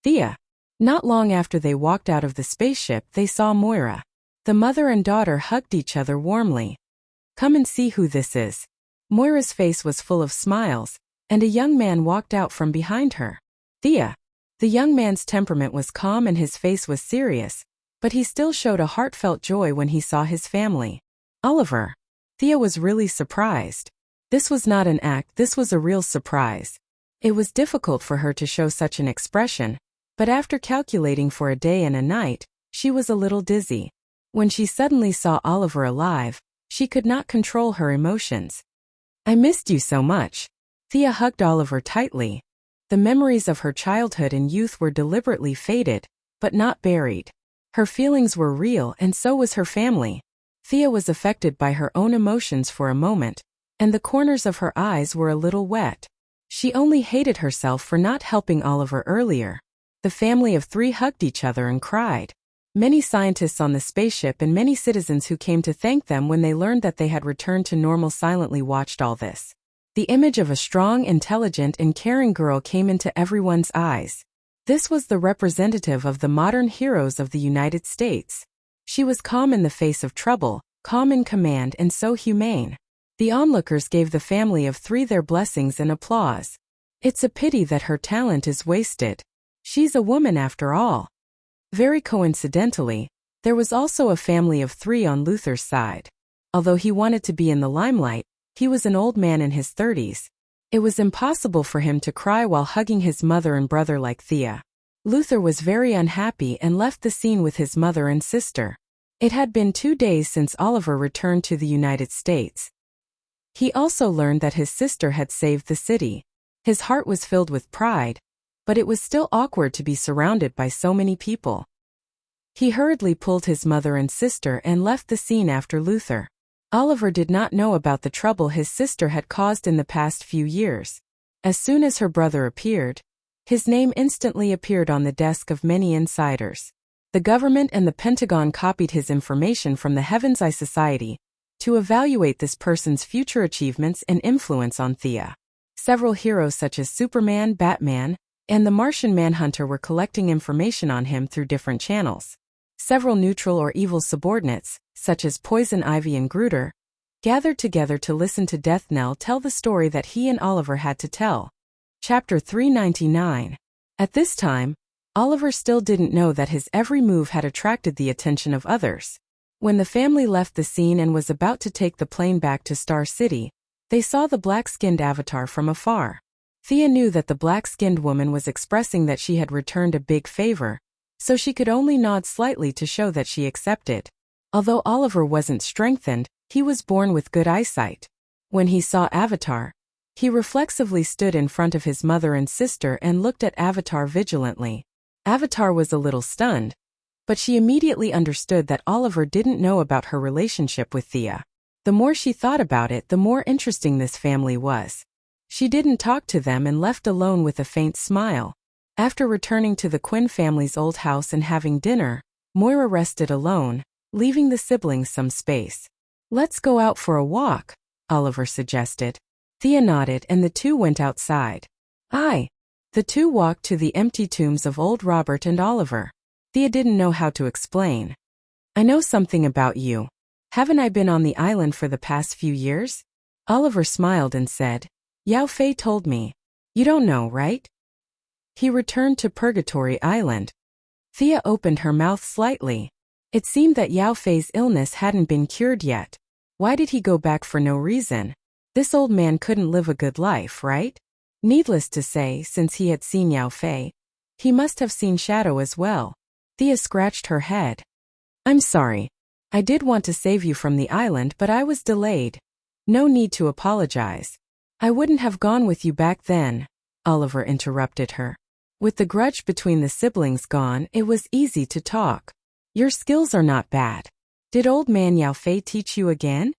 Thea. Not long after they walked out of the spaceship, they saw Moira. The mother and daughter hugged each other warmly. Come and see who this is. Moira's face was full of smiles, and a young man walked out from behind her. Thea. The young man's temperament was calm and his face was serious, but he still showed a heartfelt joy when he saw his family. Oliver. Thea was really surprised. This was not an act, this was a real surprise. It was difficult for her to show such an expression, but after calculating for a day and a night, she was a little dizzy. When she suddenly saw Oliver alive, she could not control her emotions. I missed you so much. Thea hugged Oliver tightly. The memories of her childhood and youth were deliberately faded, but not buried. Her feelings were real and so was her family. Thea was affected by her own emotions for a moment, and the corners of her eyes were a little wet. She only hated herself for not helping Oliver earlier. The family of 3 hugged each other and cried. Many scientists on the spaceship and many citizens who came to thank them when they learned that they had returned to normal silently watched all this. The image of a strong, intelligent, and caring girl came into everyone's eyes. This was the representative of the modern heroes of the United States. She was calm in the face of trouble, calm in command, and so humane. The onlookers gave the family of 3 their blessings and applause. It's a pity that her talent is wasted. She's a woman after all. Very coincidentally, there was also a family of 3 on Luther's side. Although he wanted to be in the limelight, he was an old man in his 30s. It was impossible for him to cry while hugging his mother and brother like Thea. Luther was very unhappy and left the scene with his mother and sister. It had been 2 days since Oliver returned to the United States. He also learned that his sister had saved the city. His heart was filled with pride, but it was still awkward to be surrounded by so many people. He hurriedly pulled his mother and sister and left the scene after Luther. Oliver did not know about the trouble his sister had caused in the past few years. As soon as her brother appeared, His name instantly appeared on the desk of many insiders. The government and the Pentagon copied his information from the Heaven's Eye Society to evaluate this person's future achievements and influence on Thea. Several heroes such as Superman, Batman, and the Martian Manhunter were collecting information on him through different channels. Several neutral or evil subordinates, such as Poison Ivy and Gruder, gathered together to listen to Death Knell tell the story that he and Oliver had to tell. Chapter 399. At this time, Oliver still didn't know that his every move had attracted the attention of others. When the family left the scene and was about to take the plane back to Star City, they saw the black-skinned avatar from afar. Thea knew that the black-skinned woman was expressing that she had returned a big favor, so she could only nod slightly to show that she accepted. Although Oliver wasn't strengthened, he was born with good eyesight. When he saw Avatar, he reflexively stood in front of his mother and sister and looked at Avatar vigilantly. Avatar was a little stunned, but she immediately understood that Oliver didn't know about her relationship with Thea. The more she thought about it, the more interesting this family was. She didn't talk to them and left alone with a faint smile. After returning to the Quinn family's old house and having dinner, Moira rested alone, leaving the siblings some space. "Let's go out for a walk," Oliver suggested. Thea nodded and the two went outside. Aye. The two walked to the empty tombs of old Robert and Oliver. Thea didn't know how to explain. "I know something about you. Haven't I been on the island for the past few years?" Oliver smiled and said, "Yao Fei told me. You don't know, right?" He returned to Purgatory Island. Thea opened her mouth slightly. It seemed that Yao Fei's illness hadn't been cured yet. Why did he go back for no reason? This old man couldn't live a good life, right? Needless to say, since he had seen Yao Fei, he must have seen Shadow as well. Thea scratched her head. "I'm sorry. I did want to save you from the island, but I was delayed. No need to apologize. I wouldn't have gone with you back then," Oliver interrupted her. With the grudge between the siblings gone, it was easy to talk. "Your skills are not bad. Did old man Yao Fei teach you again?"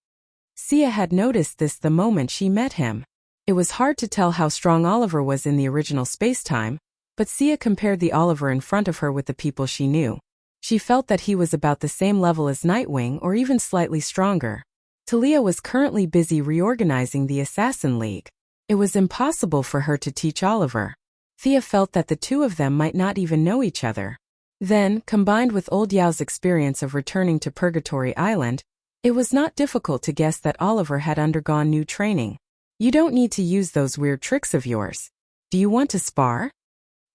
Sia had noticed this the moment she met him. It was hard to tell how strong Oliver was in the original space-time, but Sia compared the Oliver in front of her with the people she knew. She felt that he was about the same level as Nightwing or even slightly stronger. Talia was currently busy reorganizing the Assassin League. It was impossible for her to teach Oliver. Thea felt that the two of them might not even know each other. Then, combined with old Yao's experience of returning to Purgatory Island, it was not difficult to guess that Oliver had undergone new training. "You don't need to use those weird tricks of yours. Do you want to spar?"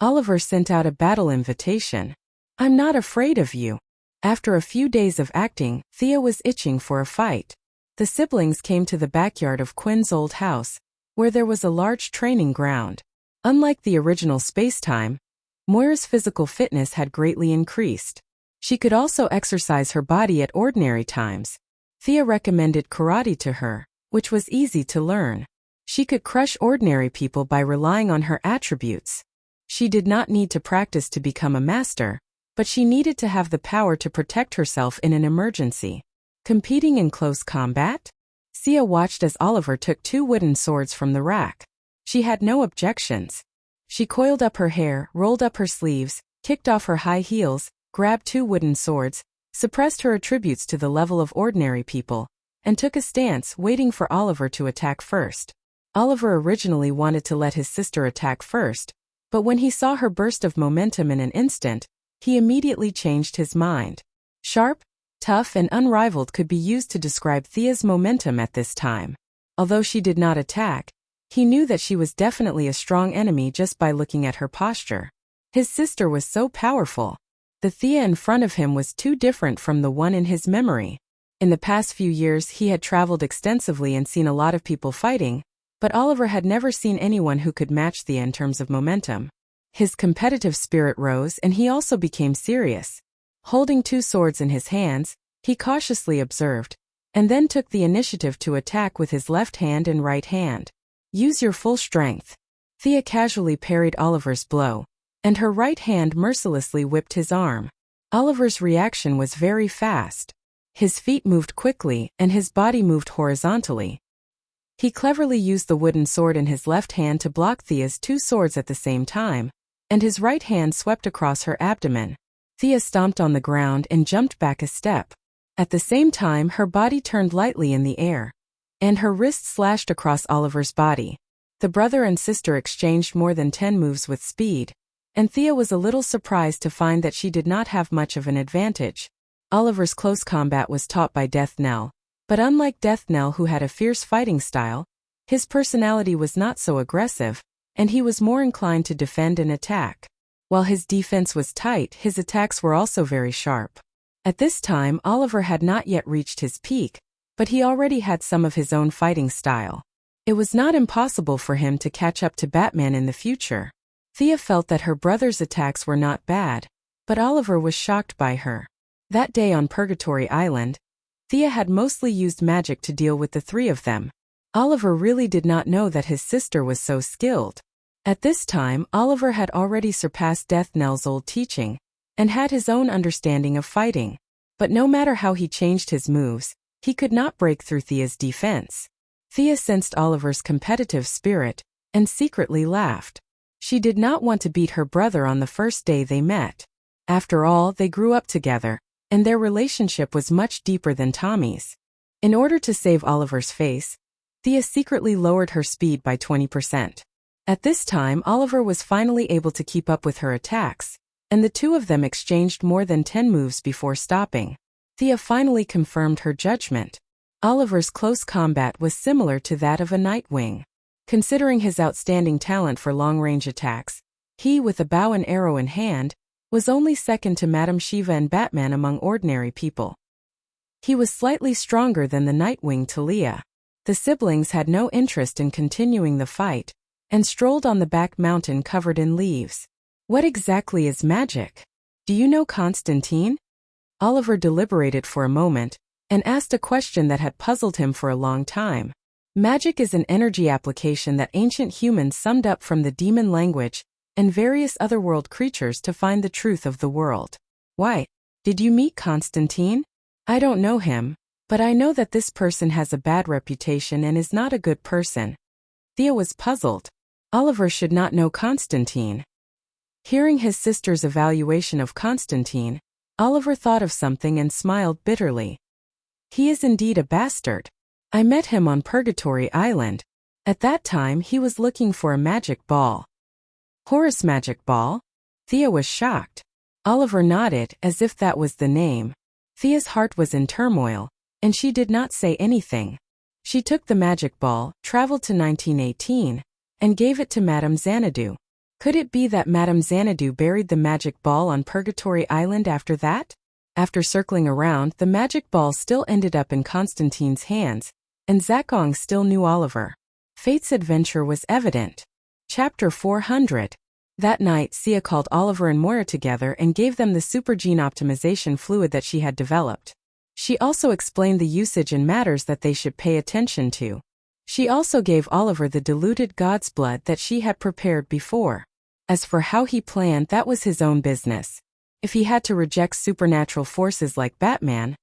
Oliver sent out a battle invitation. "I'm not afraid of you." After a few days of acting, Thea was itching for a fight. The siblings came to the backyard of Quinn's old house, where there was a large training ground. Unlike the original space-time, Moira's physical fitness had greatly increased. She could also exercise her body at ordinary times. Thea recommended karate to her, which was easy to learn. She could crush ordinary people by relying on her attributes. She did not need to practice to become a master, but she needed to have the power to protect herself in an emergency. Competing in close combat? Sia watched as Oliver took 2 wooden swords from the rack. She had no objections. She coiled up her hair, rolled up her sleeves, kicked off her high heels, grabbed 2 wooden swords, suppressed her attributes to the level of ordinary people, and took a stance, waiting for Oliver to attack first. Oliver originally wanted to let his sister attack first, but when he saw her burst of momentum in an instant, he immediately changed his mind. Sharp, tough, and unrivaled could be used to describe Thea's momentum at this time. Although she did not attack, he knew that she was definitely a strong enemy just by looking at her posture. His sister was so powerful. The Thea in front of him was too different from the one in his memory. In the past few years he had traveled extensively and seen a lot of people fighting, but Oliver had never seen anyone who could match Thea in terms of momentum. His competitive spirit rose and he also became serious. Holding 2 swords in his hands, he cautiously observed, and then took the initiative to attack with his left hand and right hand. "Use your full strength." Thea casually parried Oliver's blow, and her right hand mercilessly whipped his arm. Oliver's reaction was very fast. His feet moved quickly, and his body moved horizontally. He cleverly used the wooden sword in his left hand to block Thea's 2 swords at the same time, and his right hand swept across her abdomen. Thea stomped on the ground and jumped back a step. At the same time, her body turned lightly in the air, and her wrist slashed across Oliver's body. The brother and sister exchanged more than 10 moves with speed, and Thea was a little surprised to find that she did not have much of an advantage. Oliver's close combat was taught by Death Knell, but unlike Death Knell, who had a fierce fighting style, his personality was not so aggressive, and he was more inclined to defend and attack. While his defense was tight, his attacks were also very sharp. At this time, Oliver had not yet reached his peak, but he already had some of his own fighting style. It was not impossible for him to catch up to Batman in the future. Thea felt that her brother's attacks were not bad, but Oliver was shocked by her. That day on Purgatory Island, Thea had mostly used magic to deal with the three of them. Oliver really did not know that his sister was so skilled. At this time, Oliver had already surpassed Death Knell's old teaching, and had his own understanding of fighting. But no matter how he changed his moves, he could not break through Thea's defense. Thea sensed Oliver's competitive spirit, and secretly laughed. She did not want to beat her brother on the first day they met. After all, they grew up together, and their relationship was much deeper than Tommy's. In order to save Oliver's face, Thea secretly lowered her speed by 20%. At this time, Oliver was finally able to keep up with her attacks, and the two of them exchanged more than 10 moves before stopping. Thea finally confirmed her judgment. Oliver's close combat was similar to that of a Nightwing. Considering his outstanding talent for long-range attacks, he, with a bow and arrow in hand, was only second to Madame Shiva and Batman among ordinary people. He was slightly stronger than the Nightwing Talia. The siblings had no interest in continuing the fight, and strolled on the back mountain covered in leaves. What exactly is magic? Do you know, Constantine? Oliver deliberated for a moment, and asked a question that had puzzled him for a long time. Magic is an energy application that ancient humans summed up from the demon language and various otherworld creatures to find the truth of the world. Why? Did you meet Constantine? I don't know him, but I know that this person has a bad reputation and is not a good person. Thea was puzzled. Oliver should not know Constantine. Hearing his sister's evaluation of Constantine, Oliver thought of something and smiled bitterly. He is indeed a bastard. I met him on Purgatory Island. At that time, he was looking for a magic ball. Horus Magic Ball? Thea was shocked. Oliver nodded, as if that was the name. Thea's heart was in turmoil, and she did not say anything. She took the magic ball, traveled to 1918, and gave it to Madame Xanadu. Could it be that Madame Xanadu buried the magic ball on Purgatory Island after that? After circling around, the magic ball still ended up in Constantine's hands, and Zakong still knew Oliver. Fate's adventure was evident. Chapter 400. That night, Sia called Oliver and Moira together and gave them the super gene optimization fluid that she had developed. She also explained the usage and matters that they should pay attention to. She also gave Oliver the diluted god's blood that she had prepared before. As for how he planned, that was his own business. If he had to reject supernatural forces like Batman,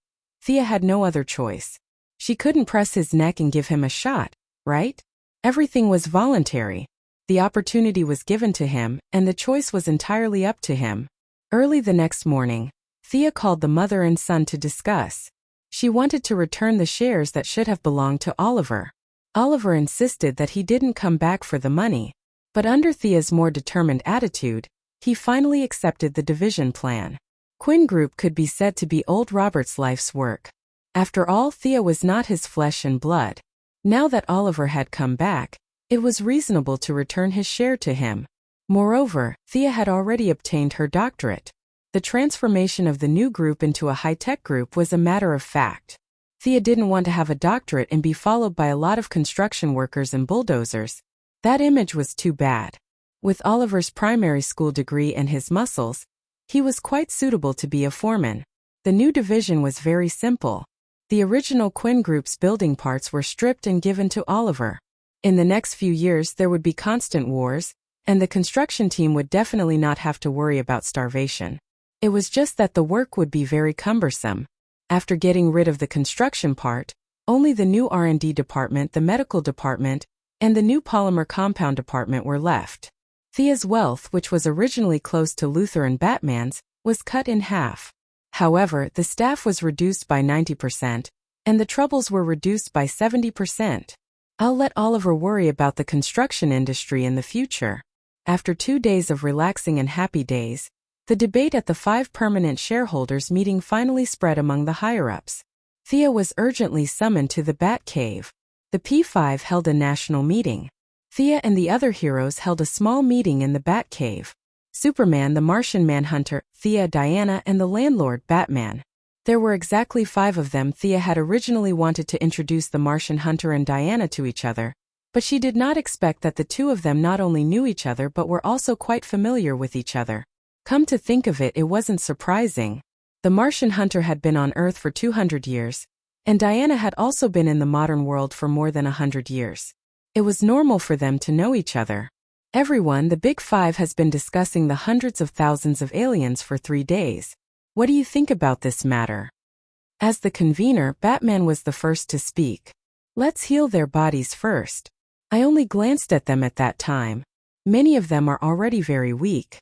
Thea had no other choice. She couldn't press his neck and give him a shot, right? Everything was voluntary. The opportunity was given to him, and the choice was entirely up to him. Early the next morning, Thea called the mother and son to discuss. She wanted to return the shares that should have belonged to Oliver. Oliver insisted that he didn't come back for the money, but under Thea's more determined attitude, he finally accepted the division plan. Quinn Group could be said to be old Robert's life's work. After all, Thea was not his flesh and blood. Now that Oliver had come back, it was reasonable to return his share to him. Moreover, Thea had already obtained her doctorate. The transformation of the new group into a high-tech group was a matter of fact. Thea didn't want to have a doctorate and be followed by a lot of construction workers and bulldozers. That image was too bad. With Oliver's primary school degree and his muscles, he was quite suitable to be a foreman. The new division was very simple. The original Quinn Group's building parts were stripped and given to Oliver. In the next few years there would be constant wars, and the construction team would definitely not have to worry about starvation. It was just that the work would be very cumbersome. After getting rid of the construction part, only the new R&D department, the medical department, and the new polymer compound department were left. Thea's wealth, which was originally close to Luther and Batman's, was cut in half. However, the staff was reduced by 90%, and the troubles were reduced by 70%. I'll let Oliver worry about the construction industry in the future. After 2 days of relaxing and happy days, the debate at the 5 permanent shareholders meeting finally spread among the higher-ups. Thea was urgently summoned to the Bat Cave. The P5 held a national meeting. Thea and the other heroes held a small meeting in the Bat Cave. Superman, the Martian Manhunter, Thea, Diana, and the landlord, Batman. There were exactly 5 of them. Thea had originally wanted to introduce the Martian Hunter and Diana to each other, but she did not expect that the 2 of them not only knew each other but were also quite familiar with each other. Come to think of it, it wasn't surprising. The Martian Hunter had been on Earth for 200 years, and Diana had also been in the modern world for more than 100 years. It was normal for them to know each other. Everyone, the Big Five, has been discussing the hundreds of thousands of aliens for 3 days. What do you think about this matter? As the convener, Batman was the first to speak. Let's heal their bodies first. I only glanced at them at that time. Many of them are already very weak.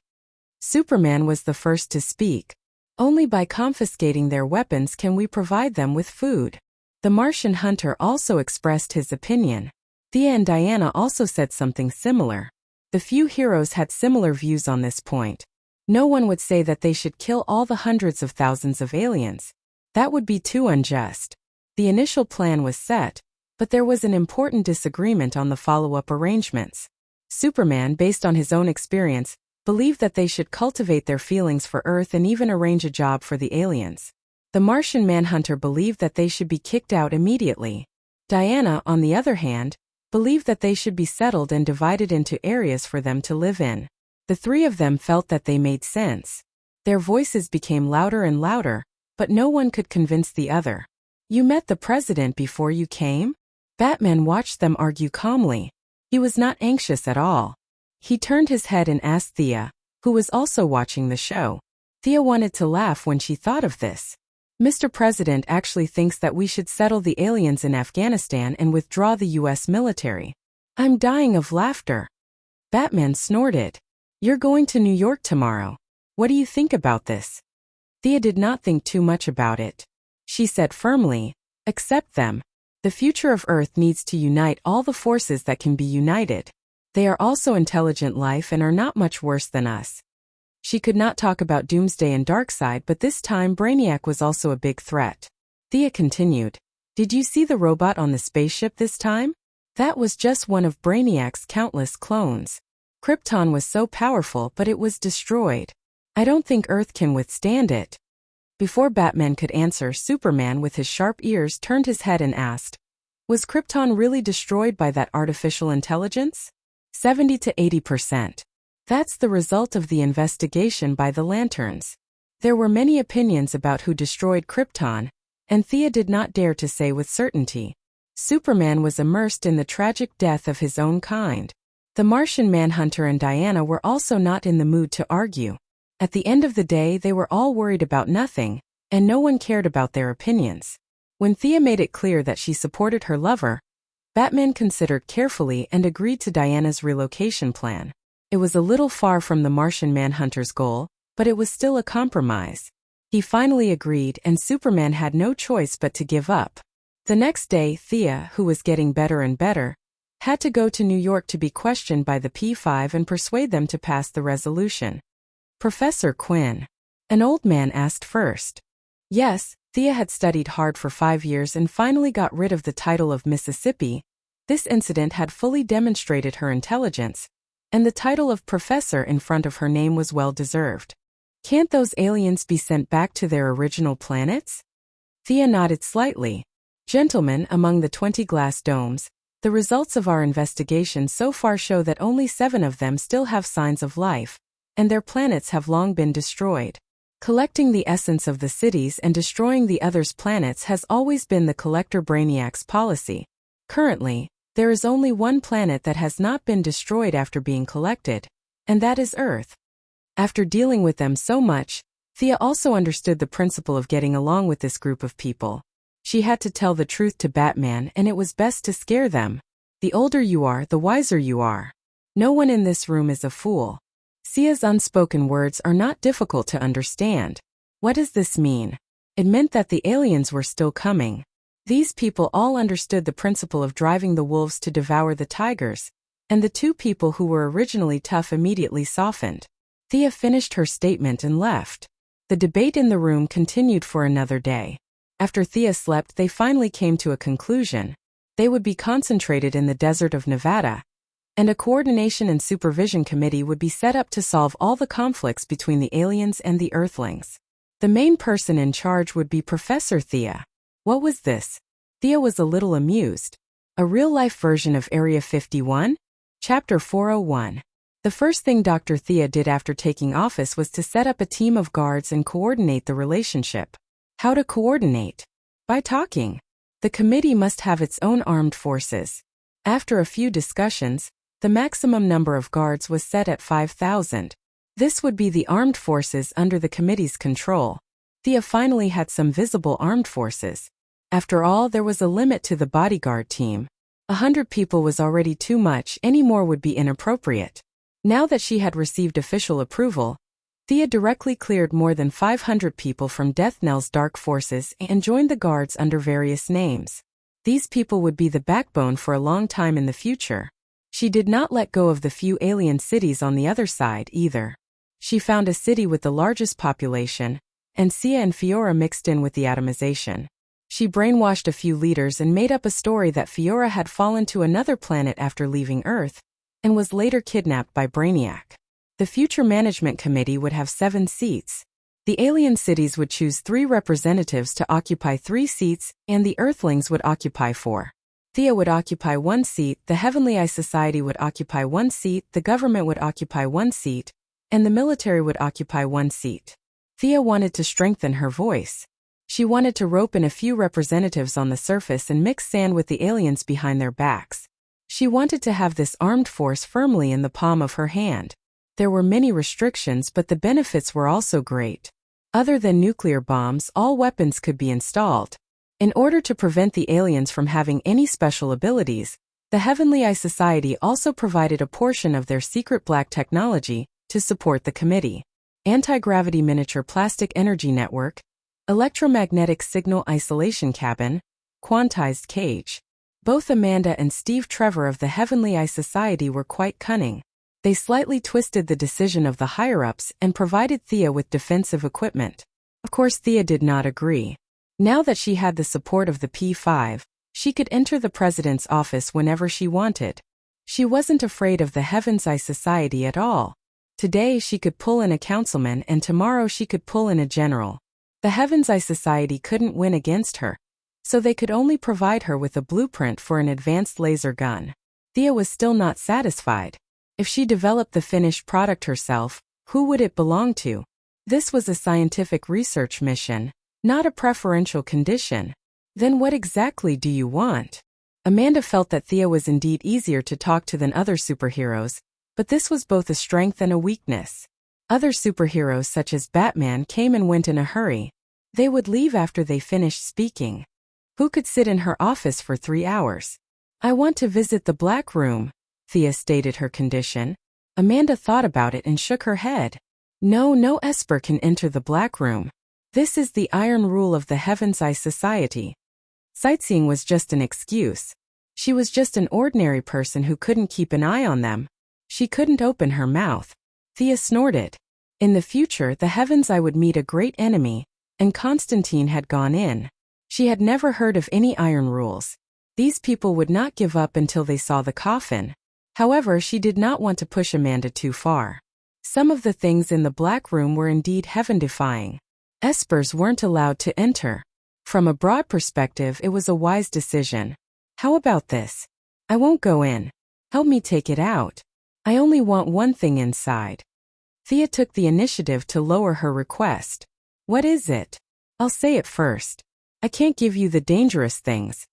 Superman was the first to speak. Only by confiscating their weapons can we provide them with food. The Martian Hunter also expressed his opinion. Thea and Diana also said something similar. The few heroes had similar views on this point. No one would say that they should kill all the hundreds of thousands of aliens. That would be too unjust. The initial plan was set, but there was an important disagreement on the follow-up arrangements. Superman, based on his own experience, believed that they should cultivate their feelings for Earth and even arrange a job for the aliens. The Martian Manhunter believed that they should be kicked out immediately. Diana, on the other hand, believed that they should be settled and divided into areas for them to live in. The 3 of them felt that they made sense. Their voices became louder and louder, but no one could convince the other. You met the president before you came? Batman watched them argue calmly. He was not anxious at all. He turned his head and asked Thea, who was also watching the show. Thea wanted to laugh when she thought of this. Mr. President actually thinks that we should settle the aliens in Afghanistan and withdraw the US military. I'm dying of laughter. Batman snorted. You're going to New York tomorrow. What do you think about this? Thea did not think too much about it. She said firmly, accept them. The future of Earth needs to unite all the forces that can be united. They are also intelligent life and are not much worse than us. She could not talk about Doomsday and Darkseid, but this time Brainiac was also a big threat. Thea continued. Did you see the robot on the spaceship this time? That was just one of Brainiac's countless clones. Krypton was so powerful, but it was destroyed. I don't think Earth can withstand it. Before Batman could answer, Superman with his sharp ears turned his head and asked, was Krypton really destroyed by that artificial intelligence? 70 to 80%. That's the result of the investigation by the Lanterns. There were many opinions about who destroyed Krypton, and Thea did not dare to say with certainty. Superman was immersed in the tragic death of his own kind. The Martian Manhunter and Diana were also not in the mood to argue. At the end of the day, they were all worried about nothing, and no one cared about their opinions. When Thea made it clear that she supported her lover, Batman considered carefully and agreed to Diana's relocation plan. It was a little far from the Martian Manhunter's goal, but it was still a compromise. He finally agreed, and Superman had no choice but to give up. The next day, Thea, who was getting better and better, had to go to New York to be questioned by the P5 and persuade them to pass the resolution. Professor Quinn. An old man asked first. Yes, Thea had studied hard for 5 years and finally got rid of the title of Mississippi. This incident had fully demonstrated her intelligence, and the title of professor in front of her name was well deserved. Can't those aliens be sent back to their original planets? Thea nodded slightly. Gentlemen, among the 20 glass domes, the results of our investigation so far show that only 7 of them still have signs of life, and their planets have long been destroyed. Collecting the essence of the cities and destroying the others' planets has always been the Collector Brainiac's policy. Currently, there is only one planet that has not been destroyed after being collected, and that is Earth. After dealing with them so much, Thea also understood the principle of getting along with this group of people. She had to tell the truth to Batman, and it was best to scare them. The older you are, the wiser you are. No one in this room is a fool. Sia's unspoken words are not difficult to understand. What does this mean? It meant that the aliens were still coming. These people all understood the principle of driving the wolves to devour the tigers, and the two people who were originally tough immediately softened. Thea finished her statement and left. The debate in the room continued for another day. After Thea slept, they finally came to a conclusion. They would be concentrated in the desert of Nevada, and a coordination and supervision committee would be set up to solve all the conflicts between the aliens and the Earthlings. The main person in charge would be Professor Thea. What was this? Thea was a little amused. A real-life version of Area 51? Chapter 401. The first thing Dr. Thea did after taking office was to set up a team of guards and coordinate the relationship. How to coordinate? By talking. The committee must have its own armed forces. After a few discussions, the maximum number of guards was set at 5,000. This would be the armed forces under the committee's control. Thea finally had some visible armed forces. After all, there was a limit to the bodyguard team. 100 people was already too much, any more would be inappropriate. Now that she had received official approval, Thea directly cleared more than 500 people from Death Knell's dark forces and joined the guards under various names. These people would be the backbone for a long time in the future. She did not let go of the few alien cities on the other side either. She found a city with the largest population, and Sia and Fiora mixed in with the atomization. She brainwashed a few leaders and made up a story that Fiora had fallen to another planet after leaving Earth, and was later kidnapped by Brainiac. The future management committee would have 7 seats. The alien cities would choose 3 representatives to occupy 3 seats, and the Earthlings would occupy 4. Thea would occupy 1 seat, the Heavenly Eye Society would occupy 1 seat, the government would occupy 1 seat, and the military would occupy 1 seat. Thea wanted to strengthen her voice. She wanted to rope in a few representatives on the surface and mix sand with the aliens behind their backs. She wanted to have this armed force firmly in the palm of her hand. There were many restrictions, but the benefits were also great. Other than nuclear bombs, all weapons could be installed. In order to prevent the aliens from having any special abilities, the Heavenly Eye Society also provided a portion of their secret black technology to support the committee. Anti-gravity miniature plastic energy network, electromagnetic signal isolation cabin, quantized cage. Both Amanda and Steve Trevor of the Heavenly Eye Society were quite cunning. They slightly twisted the decision of the higher-ups and provided Thea with defensive equipment. Of course, Thea did not agree. Now that she had the support of the P5, she could enter the president's office whenever she wanted. She wasn't afraid of the Heaven's Eye Society at all. Today she could pull in a councilman and tomorrow she could pull in a general. The Heaven's Eye Society couldn't win against her, so they could only provide her with a blueprint for an advanced laser gun. Thea was still not satisfied. If she developed the finished product herself, who would it belong to? This was a scientific research mission, not a preferential condition. Then what exactly do you want? Amanda felt that Thea was indeed easier to talk to than other superheroes, but this was both a strength and a weakness. Other superheroes such as Batman came and went in a hurry. They would leave after they finished speaking. Who could sit in her office for 3 hours? I want to visit the Black Room, Thea stated her condition. Amanda thought about it and shook her head. No Esper can enter the Black Room. This is the iron rule of the Heaven's Eye Society. Sightseeing was just an excuse. She was just an ordinary person who couldn't keep an eye on them. She couldn't open her mouth. Thea snorted. In the future, the Heaven's Eye would meet a great enemy, and Constantine had gone in. She had never heard of any iron rules. These people would not give up until they saw the coffin. However, she did not want to push Amanda too far. Some of the things in the Black Room were indeed heaven-defying. Espers weren't allowed to enter. From a broad perspective, it was a wise decision. How about this? I won't go in. Help me take it out. I only want one thing inside. Thea took the initiative to lower her request. What is it? I'll say it first. I can't give you the dangerous things.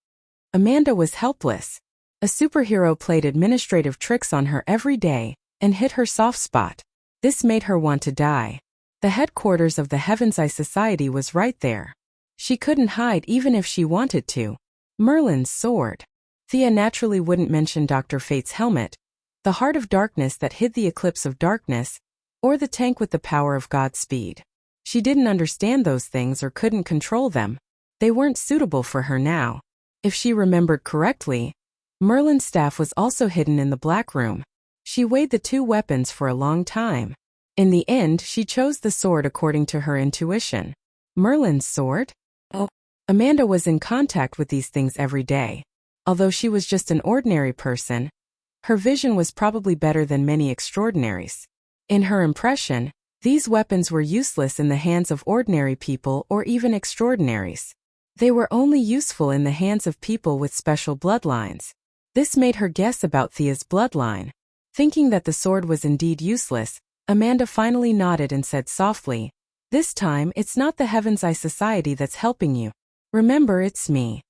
Amanda was helpless. A superhero played administrative tricks on her every day and hit her soft spot. This made her want to die. The headquarters of the Heaven's Eye Society was right there. She couldn't hide even if she wanted to. Merlin's sword. Thea naturally wouldn't mention Dr. Fate's helmet, the heart of darkness that hid the eclipse of darkness, or the tank with the power of God's speed. She didn't understand those things or couldn't control them. They weren't suitable for her now. If she remembered correctly, Merlin's staff was also hidden in the black room. She weighed the two weapons for a long time. In the end, she chose the sword according to her intuition. Merlin's sword? Oh. Amanda was in contact with these things every day. Although she was just an ordinary person, her vision was probably better than many extraordinaries. In her impression, these weapons were useless in the hands of ordinary people or even extraordinaries. They were only useful in the hands of people with special bloodlines. This made her guess about Thea's bloodline. Thinking that the sword was indeed useless, Amanda finally nodded and said softly, "This time it's not the Heaven's Eye Society that's helping you. Remember, it's me."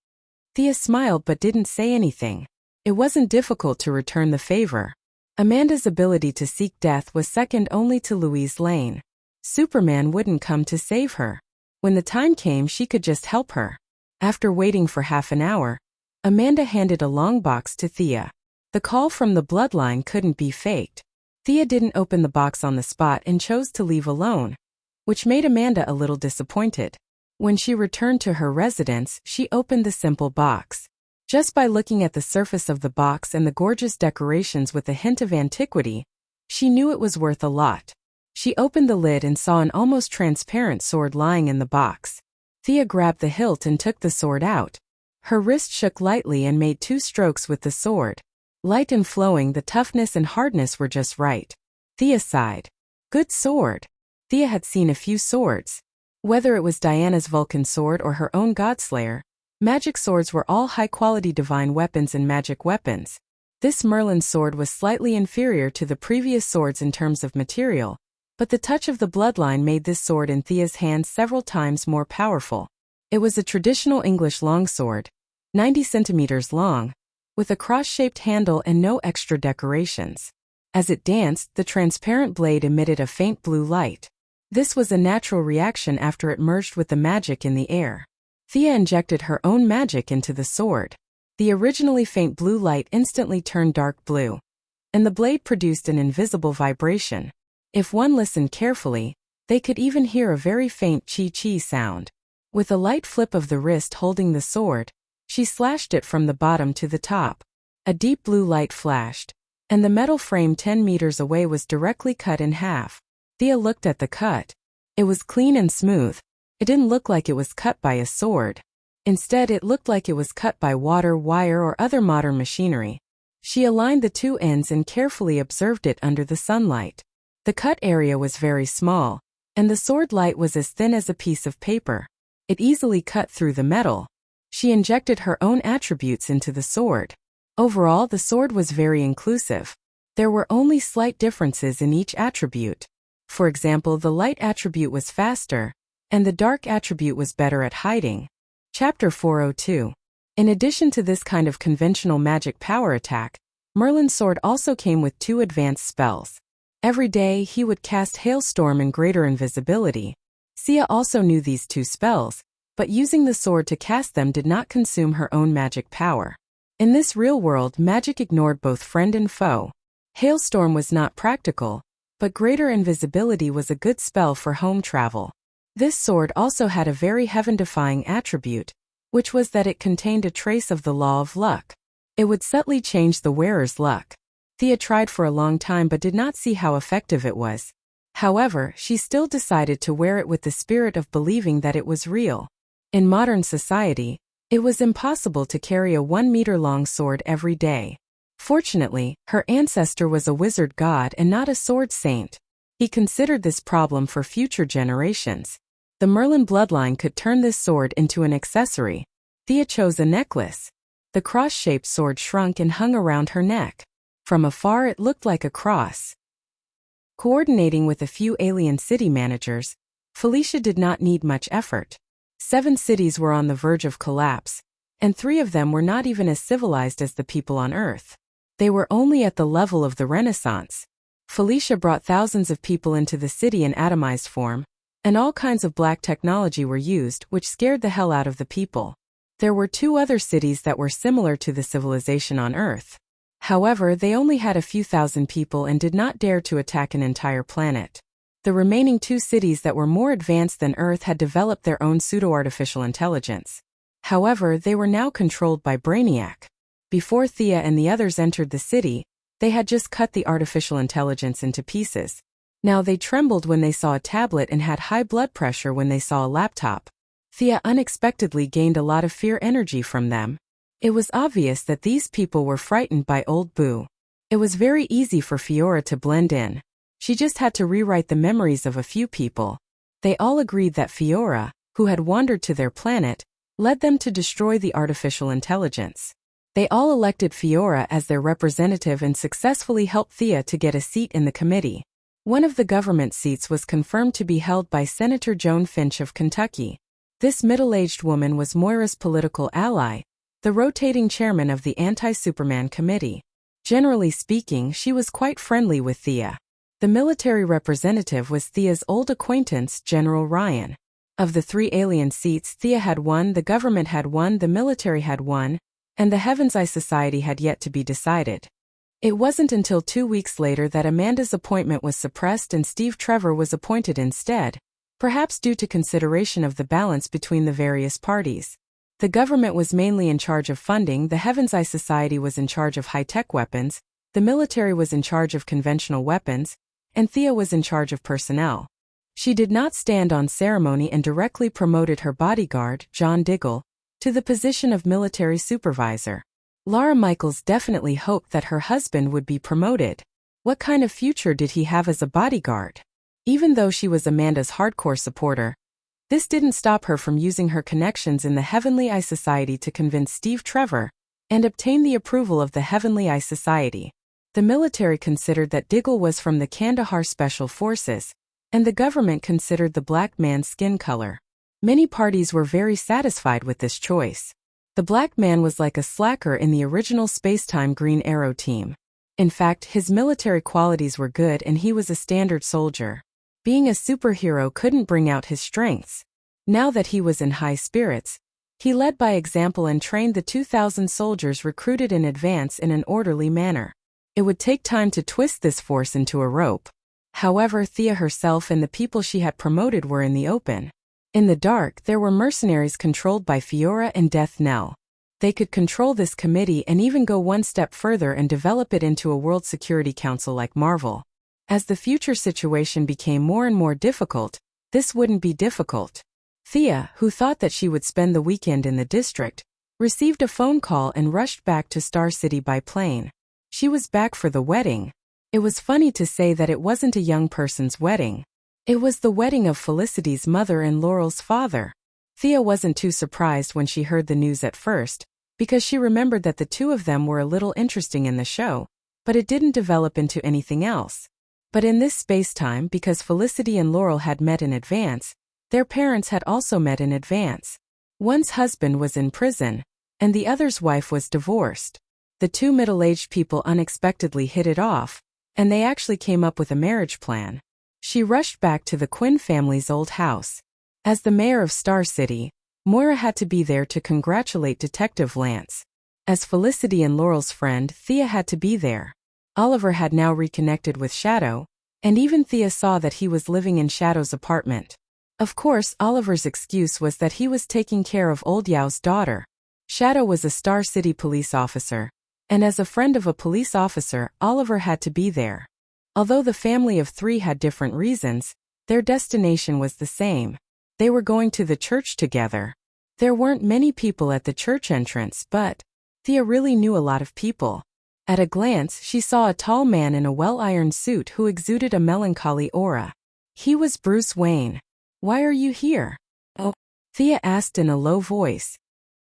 Thea smiled but didn't say anything. It wasn't difficult to return the favor. Amanda's ability to seek death was second only to Louise Lane. Superman wouldn't come to save her. When the time came, she could just help her. After waiting for half an hour, Amanda handed a long box to Thea. The call from the bloodline couldn't be faked. Thea didn't open the box on the spot and chose to leave alone, which made Amanda a little disappointed. When she returned to her residence, she opened the simple box. Just by looking at the surface of the box and the gorgeous decorations with a hint of antiquity, she knew it was worth a lot. She opened the lid and saw an almost transparent sword lying in the box. Thea grabbed the hilt and took the sword out. Her wrist shook lightly and made 2 strokes with the sword. Light and flowing, the toughness and hardness were just right. Thea sighed. Good sword. Thea had seen a few swords. Whether it was Diana's Vulcan sword or her own Godslayer, magic swords were all high-quality divine weapons and magic weapons. This Merlin sword was slightly inferior to the previous swords in terms of material, but the touch of the bloodline made this sword in Thea's hands several times more powerful. It was a traditional English longsword, 90 centimeters long, with a cross-shaped handle and no extra decorations. As it danced, the transparent blade emitted a faint blue light. This was a natural reaction after it merged with the magic in the air. Thea injected her own magic into the sword. The originally faint blue light instantly turned dark blue, and the blade produced an invisible vibration. If one listened carefully, they could even hear a very faint chi-chi sound. With a light flip of the wrist holding the sword, she slashed it from the bottom to the top. A deep blue light flashed, and the metal frame 10 meters away was directly cut in half. Thea looked at the cut. It was clean and smooth. It didn't look like it was cut by a sword. Instead, it looked like it was cut by water, wire, or other modern machinery. She aligned the 2 ends and carefully observed it under the sunlight. The cut area was very small, and the sword light was as thin as a piece of paper. It easily cut through the metal. She injected her own attributes into the sword. Overall, the sword was very inclusive. There were only slight differences in each attribute. For example, the light attribute was faster, and the dark attribute was better at hiding. Chapter 402. In addition to this kind of conventional magic power attack, Merlin's sword also came with 2 advanced spells. Every day, he would cast Hailstorm and Greater Invisibility. Sia also knew these 2 spells, but using the sword to cast them did not consume her own magic power. In this real world, magic ignored both friend and foe. Hailstorm was not practical, but Greater Invisibility was a good spell for home travel. This sword also had a very heaven-defying attribute, which was that it contained a trace of the law of luck. It would subtly change the wearer's luck. Thea tried for a long time but did not see how effective it was. However, she still decided to wear it with the spirit of believing that it was real. In modern society, it was impossible to carry a 1-meter-long sword every day. Fortunately, her ancestor was a wizard god and not a sword saint. He considered this problem for future generations. The Merlin bloodline could turn this sword into an accessory. Thea chose a necklace. The cross-shaped sword shrunk and hung around her neck. From afar, it looked like a cross. Coordinating with a few alien city managers, Felicia did not need much effort. 7 cities were on the verge of collapse, and 3 of them were not even as civilized as the people on Earth. They were only at the level of the Renaissance. Felicia brought thousands of people into the city in atomized form, and all kinds of black technology were used, which scared the hell out of the people. There were 2 other cities that were similar to the civilization on Earth. However, they only had a few thousand people and did not dare to attack an entire planet. The remaining 2 cities that were more advanced than Earth had developed their own pseudo-artificial intelligence. However, they were now controlled by Brainiac. Before Thea and the others entered the city, they had just cut the artificial intelligence into pieces. Now they trembled when they saw a tablet and had high blood pressure when they saw a laptop. Thea unexpectedly gained a lot of fear energy from them. It was obvious that these people were frightened by Old Boo. It was very easy for Fiora to blend in. She just had to rewrite the memories of a few people. They all agreed that Fiora, who had wandered to their planet, led them to destroy the artificial intelligence. They all elected Fiora as their representative and successfully helped Thea to get a seat in the committee. One of the government seats was confirmed to be held by Senator Joan Finch of Kentucky. This middle-aged woman was Moira's political ally, the rotating chairman of the Anti-Superman Committee. Generally speaking, she was quite friendly with Thea. The military representative was Thea's old acquaintance, General Ryan. Of the 3 alien seats, Thea had 1, the government had 1, the military had 1, and the Heaven's Eye Society had yet to be decided. It wasn't until 2 weeks later that Amanda's appointment was suppressed and Steve Trevor was appointed instead, perhaps due to consideration of the balance between the various parties. The government was mainly in charge of funding, the Heaven's Eye Society was in charge of high-tech weapons, the military was in charge of conventional weapons, and Thea was in charge of personnel. She did not stand on ceremony and directly promoted her bodyguard, John Diggle, to the position of military supervisor. Laura Michaels definitely hoped that her husband would be promoted. What kind of future did he have as a bodyguard? Even though she was Amanda's hardcore supporter, this didn't stop her from using her connections in the Heavenly Eye Society to convince Steve Trevor and obtain the approval of the Heavenly Eye Society. The military considered that Diggle was from the Kandahar Special Forces, and the government considered the black man's skin color. Many parties were very satisfied with this choice. The black man was like a slacker in the original Spacetime Green Arrow team. In fact, his military qualities were good and he was a standard soldier. Being a superhero couldn't bring out his strengths. Now that he was in high spirits, he led by example and trained the 2,000 soldiers recruited in advance in an orderly manner. It would take time to twist this force into a rope. However, Thea herself and the people she had promoted were in the open. In the dark, there were mercenaries controlled by Fiora and Death Knell. They could control this committee and even go one step further and develop it into a World Security Council like Marvel. As the future situation became more and more difficult, this wouldn't be difficult. Thea, who thought that she would spend the weekend in the district, received a phone call and rushed back to Star City by plane. She was back for the wedding. It was funny to say that it wasn't a young person's wedding. It was the wedding of Felicity's mother and Laurel's father. Thea wasn't too surprised when she heard the news at first, because she remembered that the 2 of them were a little interesting in the show, but it didn't develop into anything else. But in this space-time, because Felicity and Laurel had met in advance, their parents had also met in advance. One's husband was in prison, and the other's wife was divorced. The 2 middle-aged people unexpectedly hit it off, and they actually came up with a marriage plan. She rushed back to the Quinn family's old house. As the mayor of Star City, Moira had to be there to congratulate Detective Lance. As Felicity and Laurel's friend, Thea had to be there. Oliver had now reconnected with Shadow, and even Thea saw that he was living in Shadow's apartment. Of course, Oliver's excuse was that he was taking care of Old Yao's daughter. Shadow was a Star City police officer, and as a friend of a police officer, Oliver had to be there. Although the family of 3 had different reasons, their destination was the same. They were going to the church together. There weren't many people at the church entrance, but Thea really knew a lot of people. At a glance, she saw a tall man in a well-ironed suit who exuded a melancholy aura. He was Bruce Wayne. "Why are you here?" "Oh," Thea asked in a low voice.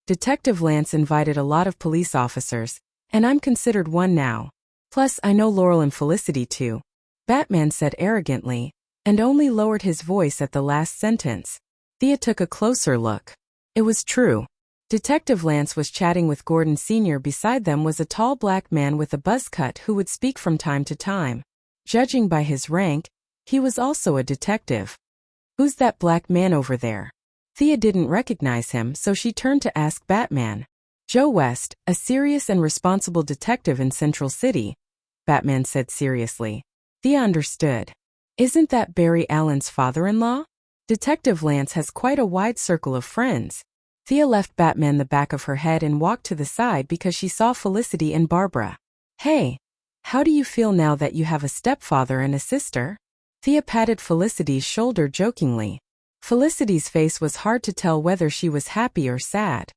"Detective Lance invited a lot of police officers, and I'm considered one now. Plus, I know Laurel and Felicity too," Batman said arrogantly, and only lowered his voice at the last sentence. Thea took a closer look. It was true. Detective Lance was chatting with Gordon Sr. Beside them was a tall black man with a buzz cut who would speak from time to time. Judging by his rank, he was also a detective. "Who's that black man over there?" Thea didn't recognize him, so she turned to ask Batman. Joe West, a serious and responsible detective in Central City, Batman said seriously. Thea understood. Isn't that Barry Allen's father-in-law? Detective Lance has quite a wide circle of friends. Thea left Batman the back of her head and walked to the side because she saw Felicity and Barbara. Hey, how do you feel now that you have a stepfather and a sister? Thea patted Felicity's shoulder jokingly. Felicity's face was hard to tell whether she was happy or sad.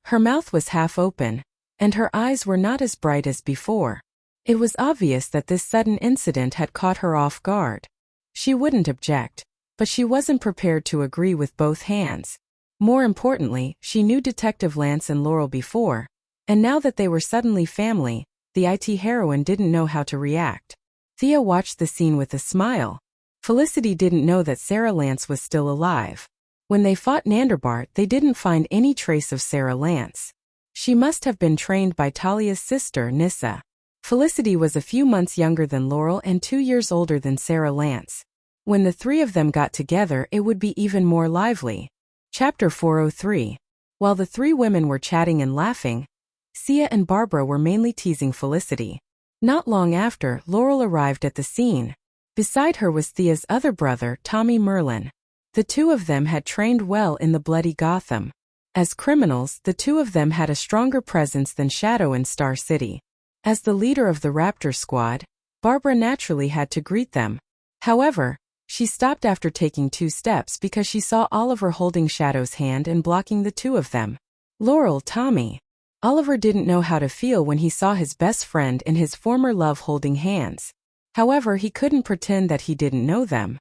Her mouth was half open, and her eyes were not as bright as before. It was obvious that this sudden incident had caught her off guard. She wouldn't object, but she wasn't prepared to agree with both hands. More importantly, she knew Detective Lance and Laurel before, and now that they were suddenly family, the IT heroine didn't know how to react. Thea watched the scene with a smile. Felicity didn't know that Sarah Lance was still alive. When they fought Nanderbart, they didn't find any trace of Sarah Lance. She must have been trained by Talia's sister, Nyssa. Felicity was a few months younger than Laurel and 2 years older than Sarah Lance. When the three of them got together, it would be even more lively. Chapter 403. While the three women were chatting and laughing, Sia and Barbara were mainly teasing Felicity. Not long after, Laurel arrived at the scene. Beside her was Thea's other brother, Tommy Merlin. The two of them had trained well in the bloody Gotham. As criminals, the two of them had a stronger presence than Shadow in Star City. As the leader of the Raptor Squad, Barbara naturally had to greet them. However, she stopped after taking 2 steps because she saw Oliver holding Shadow's hand and blocking the two of them. Laurel, Tommy. Oliver didn't know how to feel when he saw his best friend and his former love holding hands. However, he couldn't pretend that he didn't know them.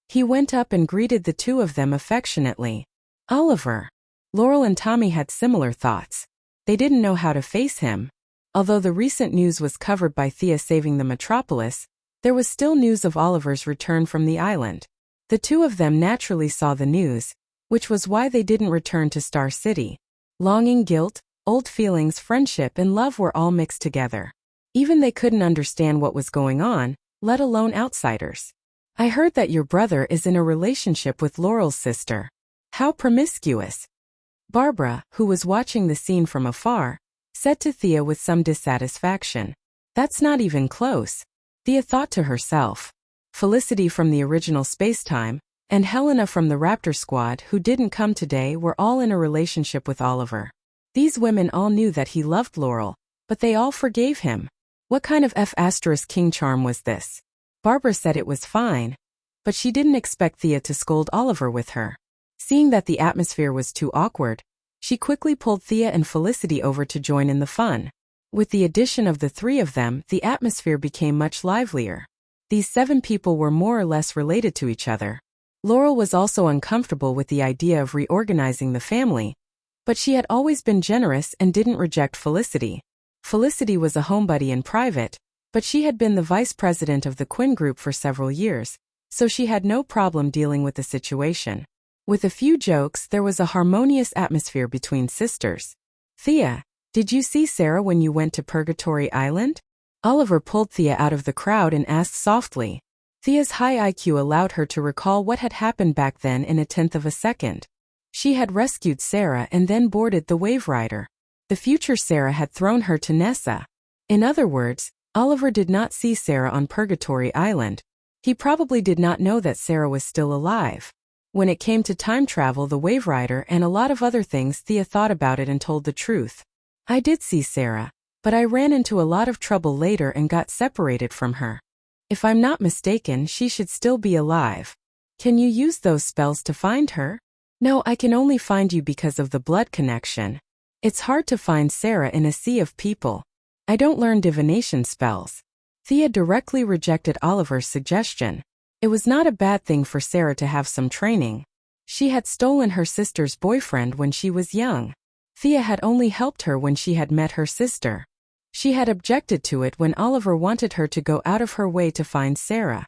He went up and greeted the two of them affectionately. Oliver. Laurel and Tommy had similar thoughts. They didn't know how to face him. Although the recent news was covered by Thea saving the metropolis, there was still news of Oliver's return from the island. The two of them naturally saw the news, which was why they didn't return to Star City. Longing, guilt, old feelings, friendship, and love were all mixed together. Even they couldn't understand what was going on, let alone outsiders. I heard that your brother is in a relationship with Laurel's sister. How promiscuous. Barbara, who was watching the scene from afar, said to Thea with some dissatisfaction. That's not even close. Thea thought to herself. Felicity from the original Spacetime, and Helena from the Raptor Squad who didn't come today were all in a relationship with Oliver. These women all knew that he loved Laurel, but they all forgave him. What kind of F***king charm was this? Barbara said it was fine, but she didn't expect Thea to scold Oliver with her. Seeing that the atmosphere was too awkward, she quickly pulled Thea and Felicity over to join in the fun. With the addition of the three of them, the atmosphere became much livelier. These 7 people were more or less related to each other. Laurel was also uncomfortable with the idea of reorganizing the family, but she had always been generous and didn't reject Felicity. Felicity was a homebody in private, but she had been the vice president of the Quinn Group for several years, so she had no problem dealing with the situation. With a few jokes, there was a harmonious atmosphere between sisters. Thea, did you see Sarah when you went to Purgatory Island? Oliver pulled Thea out of the crowd and asked softly. Thea's high IQ allowed her to recall what had happened back then in a tenth of a second. She had rescued Sarah and then boarded the Wave Rider. The future Sarah had thrown her to Nessa. In other words, Oliver did not see Sarah on Purgatory Island. He probably did not know that Sarah was still alive. When it came to time travel, the Wave Rider, and a lot of other things, Thea thought about it and told the truth. I did see Sarah, but I ran into a lot of trouble later and got separated from her. If I'm not mistaken, she should still be alive. Can you use those spells to find her? No, I can only find you because of the blood connection. It's hard to find Sarah in a sea of people. I don't learn divination spells. Thea directly rejected Oliver's suggestion. It was not a bad thing for Sarah to have some training. She had stolen her sister's boyfriend when she was young. Thea had only helped her when she had met her sister. She had objected to it when Oliver wanted her to go out of her way to find Sarah.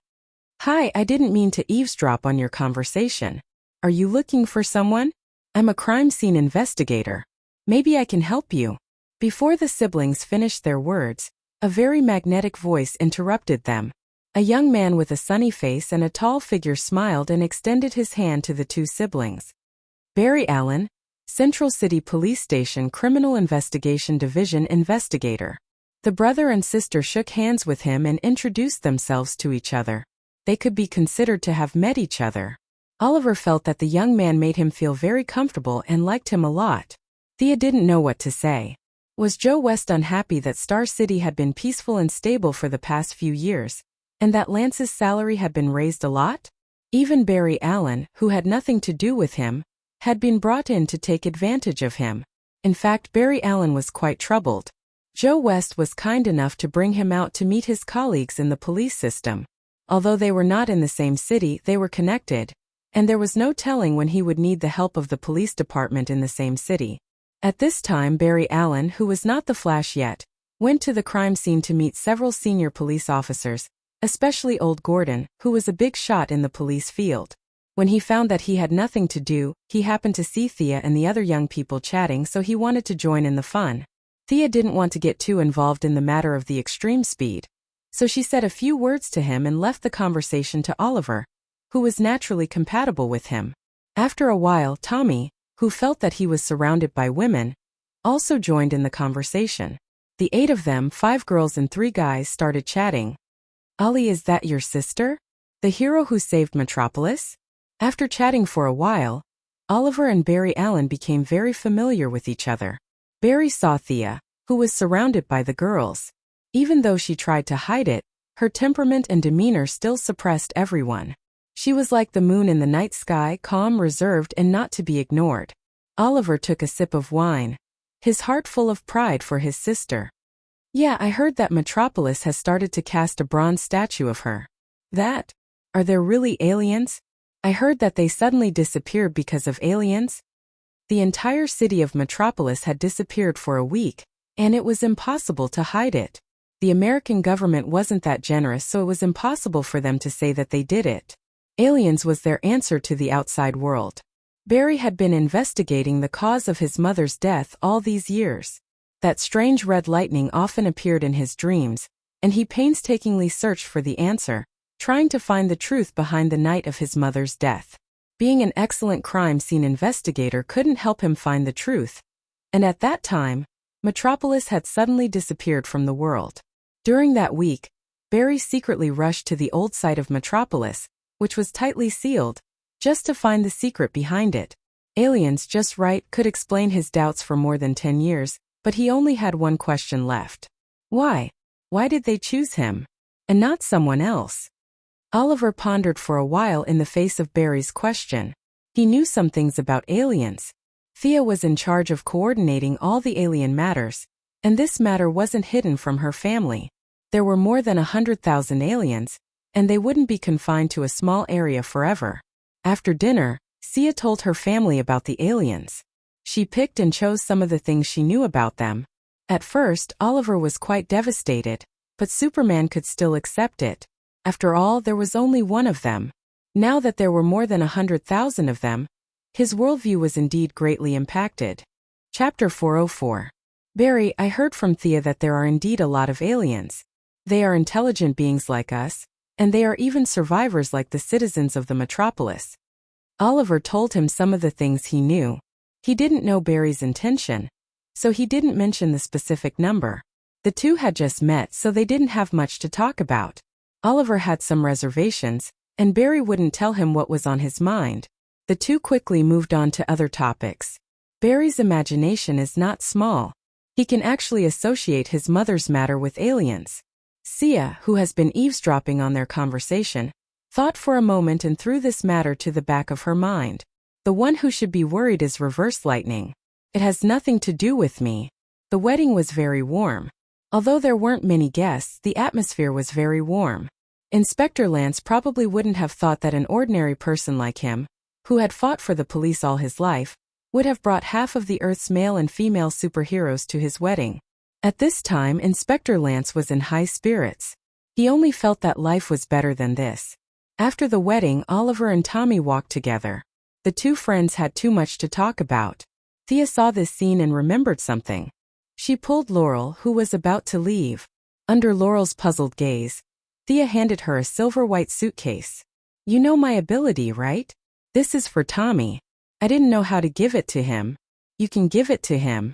Hi, I didn't mean to eavesdrop on your conversation. Are you looking for someone? I'm a crime scene investigator. Maybe I can help you. Before the siblings finished their words, a very magnetic voice interrupted them. A young man with a sunny face and a tall figure smiled and extended his hand to the two siblings. Barry Allen, Central City Police Station Criminal Investigation Division investigator. The brother and sister shook hands with him and introduced themselves to each other. They could be considered to have met each other. Oliver felt that the young man made him feel very comfortable and liked him a lot. Thea didn't know what to say. Was Joe West unhappy that Star City had been peaceful and stable for the past few years, and that Lance's salary had been raised a lot? Even Barry Allen, who had nothing to do with him, had been brought in to take advantage of him. In fact, Barry Allen was quite troubled. Joe West was kind enough to bring him out to meet his colleagues in the police system. Although they were not in the same city, they were connected, and there was no telling when he would need the help of the police department in the same city. At this time, Barry Allen, who was not the Flash yet, went to the crime scene to meet several senior police officers, especially Old Gordon, who was a big shot in the police field. When he found that he had nothing to do, he happened to see Thea and the other young people chatting, so he wanted to join in the fun. Thea didn't want to get too involved in the matter of the extreme speed, so she said a few words to him and left the conversation to Oliver, who was naturally compatible with him. After a while, Tommy, who felt that he was surrounded by women, also joined in the conversation. The 8 of them, 5 girls and 3 guys, started chatting. "Ollie, is that your sister? The hero who saved Metropolis?" After chatting for a while, Oliver and Barry Allen became very familiar with each other. Barry saw Thea, who was surrounded by the girls. Even though she tried to hide it, her temperament and demeanor still suppressed everyone. She was like the moon in the night sky, calm, reserved, and not to be ignored. Oliver took a sip of wine, his heart full of pride for his sister. "Yeah, I heard that Metropolis has started to cast a bronze statue of her." "That? Are there really aliens? I heard that they suddenly disappeared because of aliens." The entire city of Metropolis had disappeared for a week, and it was impossible to hide it. The American government wasn't that generous, so it was impossible for them to say that they did it. Aliens was their answer to the outside world. Barry had been investigating the cause of his mother's death all these years. That strange red lightning often appeared in his dreams, and he painstakingly searched for the answer, trying to find the truth behind the night of his mother's death. Being an excellent crime scene investigator couldn't help him find the truth, and at that time, Metropolis had suddenly disappeared from the world. During that week, Barry secretly rushed to the old site of Metropolis, which was tightly sealed, just to find the secret behind it. Aliens just right could explain his doubts for more than 10 years, but he only had one question left. Why? Why did they choose him, and not someone else? Oliver pondered for a while in the face of Barry's question. He knew some things about aliens. Thea was in charge of coordinating all the alien matters, and this matter wasn't hidden from her family. There were more than 100,000 aliens, and they wouldn't be confined to a small area forever. After dinner, Sia told her family about the aliens. She picked and chose some of the things she knew about them. At first, Oliver was quite devastated, but Superman could still accept it. After all, there was only one of them. Now that there were more than 100,000 of them, his worldview was indeed greatly impacted. Chapter 404. Barry, I heard from Thea that there are indeed a lot of aliens. They are intelligent beings like us, and they are even survivors like the citizens of the Metropolis. Oliver told him some of the things he knew. He didn't know Barry's intention, so he didn't mention the specific number. The two had just met, so they didn't have much to talk about. Oliver had some reservations, and Barry wouldn't tell him what was on his mind. The two quickly moved on to other topics. Barry's imagination is not small. He can actually associate his mother's matter with aliens. Sia, who has been eavesdropping on their conversation, thought for a moment and threw this matter to the back of her mind. The one who should be worried is Reverse Lightning. It has nothing to do with me. The wedding was very warm. Although there weren't many guests, the atmosphere was very warm. Inspector Lance probably wouldn't have thought that an ordinary person like him, who had fought for the police all his life, would have brought half of the Earth's male and female superheroes to his wedding. At this time, Inspector Lance was in high spirits. He only felt that life was better than this. After the wedding, Oliver and Tommy walked together. The two friends had too much to talk about. Thea saw this scene and remembered something. She pulled Laurel, who was about to leave. Under Laurel's puzzled gaze, Thea handed her a silver-white suitcase. "You know my ability, right? This is for Tommy. I didn't know how to give it to him." You can give it to him.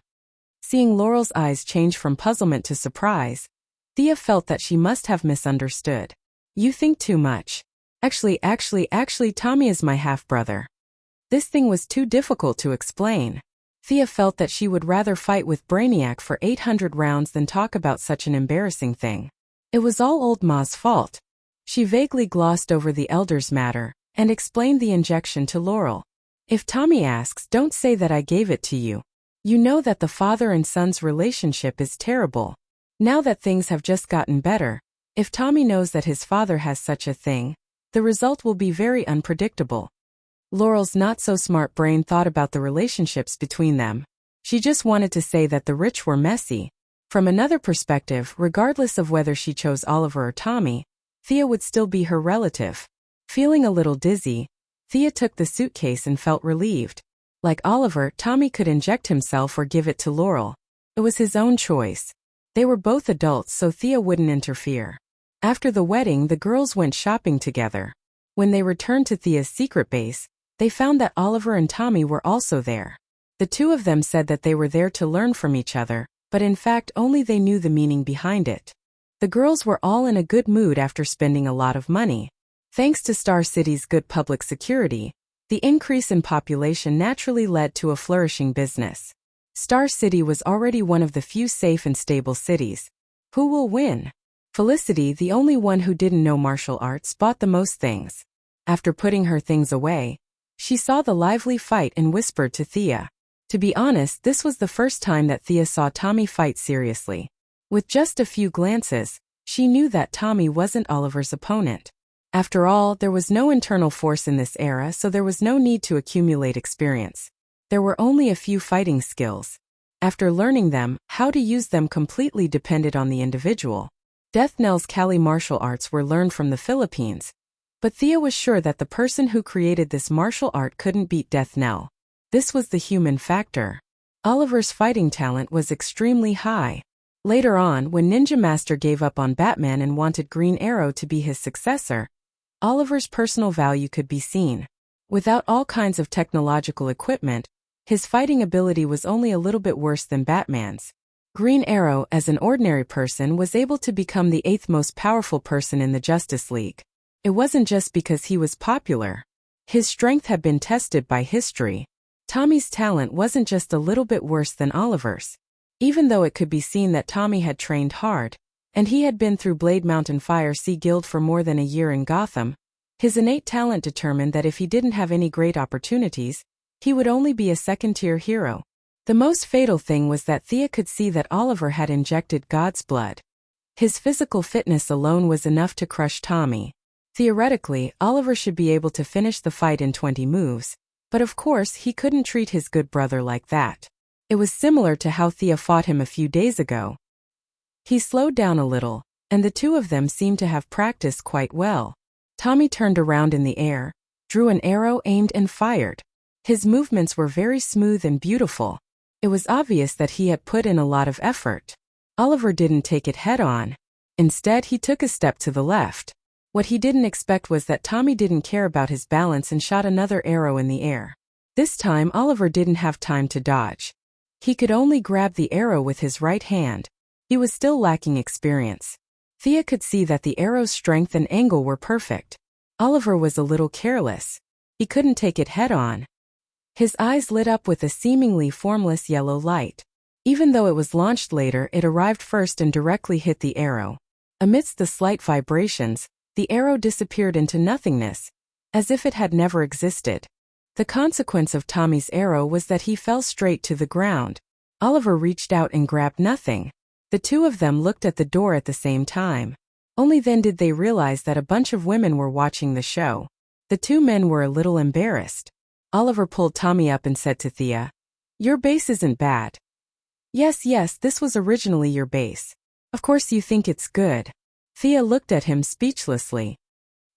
Seeing Laurel's eyes change from puzzlement to surprise, Thea felt that she must have misunderstood. You think too much. Actually, Tommy is my half-brother. This thing was too difficult to explain. Thea felt that she would rather fight with Brainiac for 800 rounds than talk about such an embarrassing thing. It was all old Ma's fault. She vaguely glossed over the elder's matter and explained the injection to Laurel. If Tommy asks, don't say that I gave it to you. You know that the father and son's relationship is terrible. Now that things have just gotten better, if Tommy knows that his father has such a thing, the result will be very unpredictable. Laurel's not-so-smart brain thought about the relationships between them. She just wanted to say that the rich were messy. From another perspective, regardless of whether she chose Oliver or Tommy, Thea would still be her relative. Feeling a little dizzy, Thea took the suitcase and felt relieved. Like Oliver, Tommy could inject himself or give it to Laurel. It was his own choice. They were both adults, so Thea wouldn't interfere. After the wedding, the girls went shopping together. When they returned to Thea's secret base, they found that Oliver and Tommy were also there. The two of them said that they were there to learn from each other, but in fact only they knew the meaning behind it. The girls were all in a good mood after spending a lot of money. Thanks to Star City's good public security, the increase in population naturally led to a flourishing business. Star City was already one of the few safe and stable cities. Who will win? Felicity, the only one who didn't know martial arts, bought the most things. After putting her things away, she saw the lively fight and whispered to Thea. To be honest, this was the first time that Thea saw Tommy fight seriously. With just a few glances, she knew that Tommy wasn't Oliver's opponent. After all, there was no internal force in this era, so there was no need to accumulate experience. There were only a few fighting skills. After learning them, how to use them completely depended on the individual. Death Knell's Kali martial arts were learned from the Philippines, but Thea was sure that the person who created this martial art couldn't beat Death Knell. This was the human factor. Oliver's fighting talent was extremely high. Later on, when Ninja Master gave up on Batman and wanted Green Arrow to be his successor, Oliver's personal value could be seen. Without all kinds of technological equipment, his fighting ability was only a little bit worse than Batman's. Green Arrow, as an ordinary person, was able to become the 8th most powerful person in the Justice League. It wasn't just because he was popular. His strength had been tested by history. Tommy's talent wasn't just a little bit worse than Oliver's. Even though it could be seen that Tommy had trained hard, and he had been through Blade Mountain Fire Sea Guild for more than a year in Gotham, his innate talent determined that if he didn't have any great opportunities, he would only be a second-tier hero. The most fatal thing was that Thea could see that Oliver had injected God's blood. His physical fitness alone was enough to crush Tommy. Theoretically, Oliver should be able to finish the fight in 20 moves, but of course he couldn't treat his good brother like that. It was similar to how Thea fought him a few days ago. He slowed down a little, and the two of them seemed to have practiced quite well. Tommy turned around in the air, drew an arrow, aimed and fired. His movements were very smooth and beautiful. It was obvious that he had put in a lot of effort. Oliver didn't take it head-on. Instead, he took a step to the left. What he didn't expect was that Tommy didn't care about his balance and shot another arrow in the air. This time, Oliver didn't have time to dodge. He could only grab the arrow with his right hand. He was still lacking experience. Thea could see that the arrow's strength and angle were perfect. Oliver was a little careless. He couldn't take it head-on. His eyes lit up with a seemingly formless yellow light. Even though it was launched later, it arrived first and directly hit the arrow. Amidst the slight vibrations, the arrow disappeared into nothingness, as if it had never existed. The consequence of Tommy's arrow was that he fell straight to the ground. Oliver reached out and grabbed nothing. The two of them looked at the door at the same time. Only then did they realize that a bunch of women were watching the show. The two men were a little embarrassed. Oliver pulled Tommy up and said to Thea, "Your base isn't bad." Yes, this was originally your base. Of course you think it's good." Thea looked at him speechlessly.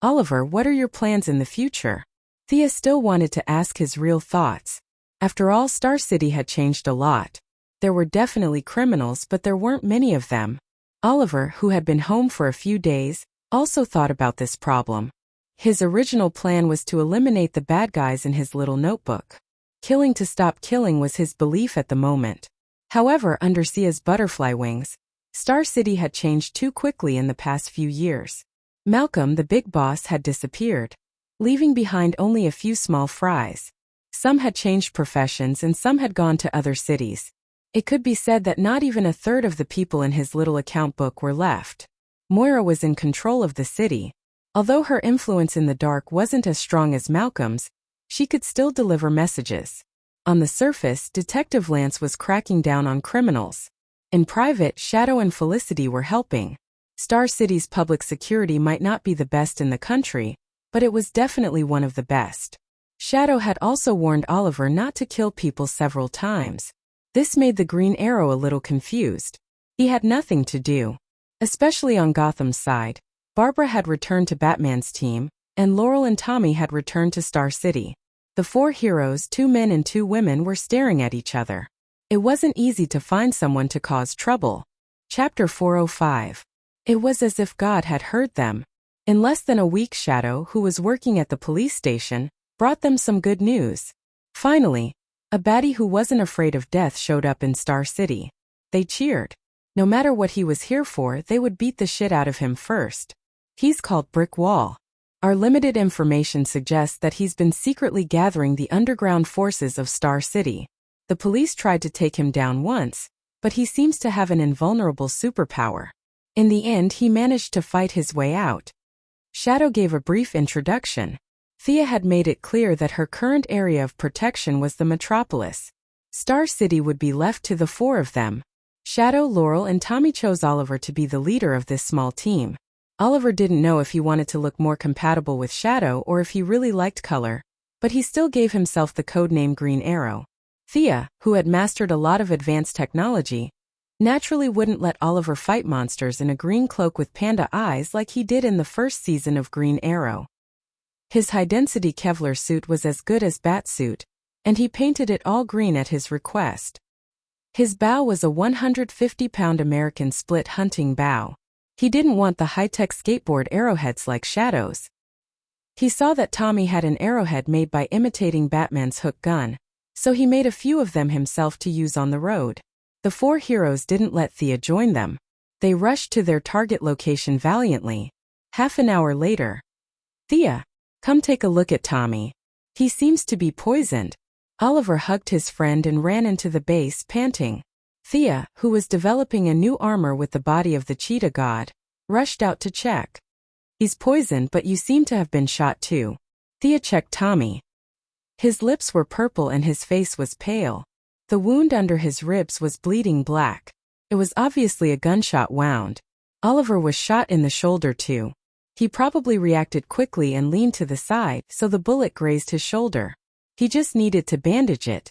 "Oliver, what are your plans in the future?" Thea still wanted to ask his real thoughts. After all, Star City had changed a lot. There were definitely criminals, but there weren't many of them. Oliver, who had been home for a few days, also thought about this problem. His original plan was to eliminate the bad guys in his little notebook. Killing to stop killing was his belief at the moment. However, under Sia's butterfly wings, Star City had changed too quickly in the past few years. Malcolm, the big boss, had disappeared, leaving behind only a few small fries. Some had changed professions and some had gone to other cities. It could be said that not even a third of the people in his little account book were left. Moira was in control of the city. Although her influence in the dark wasn't as strong as Malcolm's, she could still deliver messages. On the surface, Detective Lance was cracking down on criminals. In private, Shadow and Felicity were helping. Star City's public security might not be the best in the country, but it was definitely one of the best. Shadow had also warned Oliver not to kill people several times. This made the Green Arrow a little confused. He had nothing to do. Especially on Gotham's side, Barbara had returned to Batman's team, and Laurel and Tommy had returned to Star City. The four heroes, 2 men and 2 women, were staring at each other. It wasn't easy to find someone to cause trouble. Chapter 405. It was as if God had heard them. In less than a week, Shadow, who was working at the police station, brought them some good news. Finally, a baddie who wasn't afraid of death showed up in Star City. They cheered. No matter what he was here for, they would beat the shit out of him first. He's called Brick Wall. Our limited information suggests that he's been secretly gathering the underground forces of Star City. The police tried to take him down once, but he seems to have an invulnerable superpower. In the end, he managed to fight his way out. Shadow gave a brief introduction. Thea had made it clear that her current area of protection was the metropolis. Star City would be left to the 4 of them. Shadow, Laurel, and Tommy chose Oliver to be the leader of this small team. Oliver didn't know if he wanted to look more compatible with Shadow or if he really liked color, but he still gave himself the codename Green Arrow. Thea, who had mastered a lot of advanced technology, naturally wouldn't let Oliver fight monsters in a green cloak with panda eyes like he did in the first season of Green Arrow. His high-density Kevlar suit was as good as Batsuit, and he painted it all green at his request. His bow was a 150-pound American split hunting bow. He didn't want the high-tech skateboard arrowheads like Shadow's. He saw that Tommy had an arrowhead made by imitating Batman's hook gun, so he made a few of them himself to use on the road. The 4 heroes didn't let Thea join them. They rushed to their target location valiantly. Half an hour later, Thea, come take a look at Tommy. He seems to be poisoned. Oliver hugged his friend and ran into the base, panting. Thea, who was developing a new armor with the body of the cheetah god, rushed out to check. He's poisoned, but you seem to have been shot too. Thea checked Tommy. His lips were purple and his face was pale. The wound under his ribs was bleeding black. It was obviously a gunshot wound. Oliver was shot in the shoulder too. He probably reacted quickly and leaned to the side, so the bullet grazed his shoulder. He just needed to bandage it.